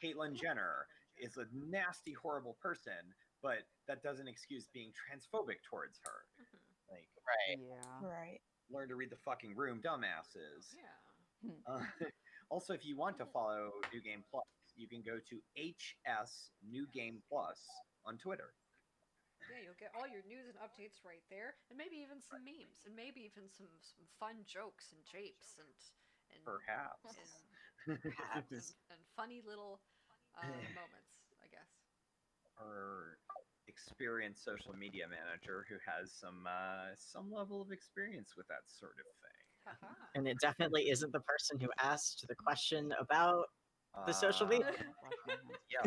Speaker 1: Caitlyn Jenner is a nasty, horrible person, but that doesn't excuse being transphobic towards her. Like
Speaker 4: Right.
Speaker 9: Yeah.
Speaker 5: Right.
Speaker 1: learn to read the fucking room, dumbasses.
Speaker 2: Yeah.
Speaker 1: Also, if you want to follow New Game Plus, you can go to HS New Game Plus on Twitter.
Speaker 2: Yeah, you'll get all your news and updates right there, and maybe even some memes, and maybe even some fun jokes and japes and
Speaker 1: Perhaps.
Speaker 2: and funny little moments, I guess.
Speaker 1: Our experienced social media manager who has some level of experience with that sort of thing.
Speaker 4: And it definitely isn't the person who asked the question about the social media.
Speaker 1: Yeah.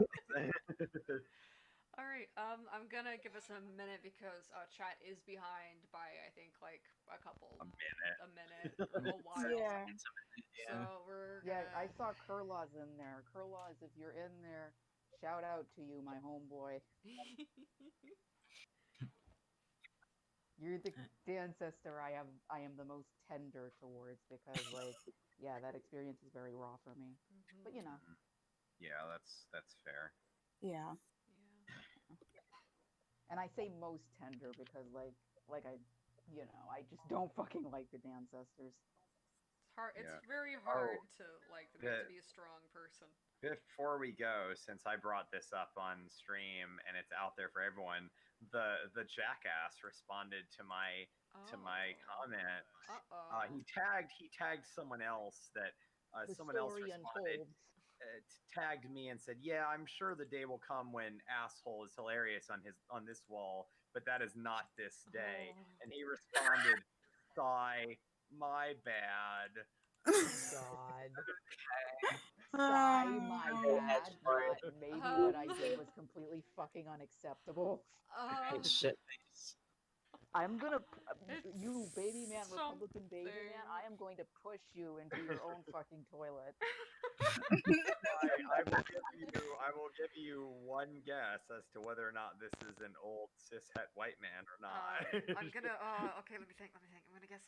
Speaker 2: All right, I'm gonna give us a minute because chat is behind by I think like a minute, a while.
Speaker 5: Yeah.
Speaker 2: So we're
Speaker 9: Yeah,
Speaker 2: gonna...
Speaker 9: I saw Kurla's in there. Kurla's, if you're in there, shout out to you, my homeboy. You're the ancestor I am the most tender towards because like yeah, that experience is very raw for me. But you know.
Speaker 1: Yeah, that's fair.
Speaker 5: Yeah.
Speaker 9: And I say most tender because like I I just don't fucking like the ancestors.
Speaker 2: It's hard. It's
Speaker 1: Yeah.
Speaker 2: very hard to like them. You have to be a strong person.
Speaker 1: Before we go, since I brought this up on stream and it's out there for everyone, the jackass responded to my comment. He tagged someone else that someone else responded. Tagged me and said, "Yeah, I'm sure the day will come when asshole is hilarious on this wall, but that is not this day." And he responded, "Sigh, my bad."
Speaker 9: God. Sigh, my bad, but maybe what I did was completely fucking unacceptable.
Speaker 4: Shit.
Speaker 9: I'm gonna, you baby man, Republican baby man, I am going to push you into your own fucking toilet.
Speaker 1: I will give you one guess as to whether or not this is an old cishet white man or not.
Speaker 2: I'm gonna. Okay, let me think. I'm gonna guess.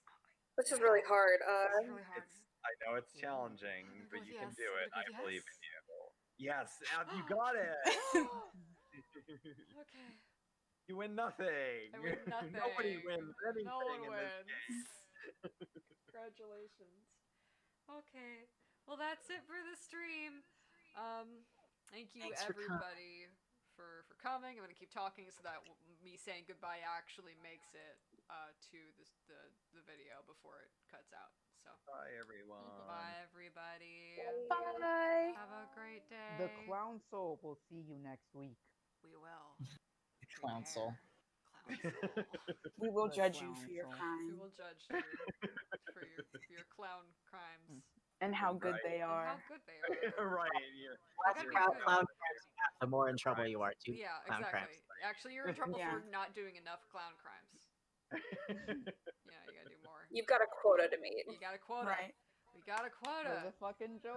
Speaker 3: This is really hard.
Speaker 2: This is really hard.
Speaker 1: I know it's challenging, but you can do it. I believe in you. Yes, you got it.
Speaker 2: Okay.
Speaker 1: You win nothing.
Speaker 2: I win nothing.
Speaker 1: Nobody wins anything
Speaker 2: No one
Speaker 1: in
Speaker 2: wins.
Speaker 1: this game.
Speaker 2: Congratulations. Okay. Well, that's it for the stream. Thank you
Speaker 4: Thanks for
Speaker 2: everybody for coming. I'm gonna keep talking so that me saying goodbye actually makes it to the video before it cuts out. So.
Speaker 1: Bye everyone.
Speaker 2: Bye everybody.
Speaker 3: Bye.
Speaker 2: Have a great day.
Speaker 9: The Clown Soul will see you next week.
Speaker 2: We will.
Speaker 4: Clown soul.
Speaker 5: We will
Speaker 9: The
Speaker 5: judge you
Speaker 9: clown
Speaker 5: for your
Speaker 9: soul.
Speaker 2: We
Speaker 5: crime
Speaker 2: will judge you for your clown crimes.
Speaker 5: and how good they
Speaker 2: And
Speaker 5: are.
Speaker 2: how good they are.
Speaker 1: Right.
Speaker 2: Gotta be
Speaker 4: Clown
Speaker 2: good.
Speaker 4: crimes, the more in trouble you are. Too.
Speaker 2: Yeah,
Speaker 4: Clown
Speaker 2: exactly.
Speaker 4: crimes.
Speaker 2: Actually, you're in trouble
Speaker 5: Yeah.
Speaker 2: for not doing enough clown crimes. Yeah, you gotta do more.
Speaker 3: You've got a quota to meet.
Speaker 2: You got a quota.
Speaker 5: Right.
Speaker 2: We got a
Speaker 9: There's
Speaker 2: quota.
Speaker 9: a fucking joke.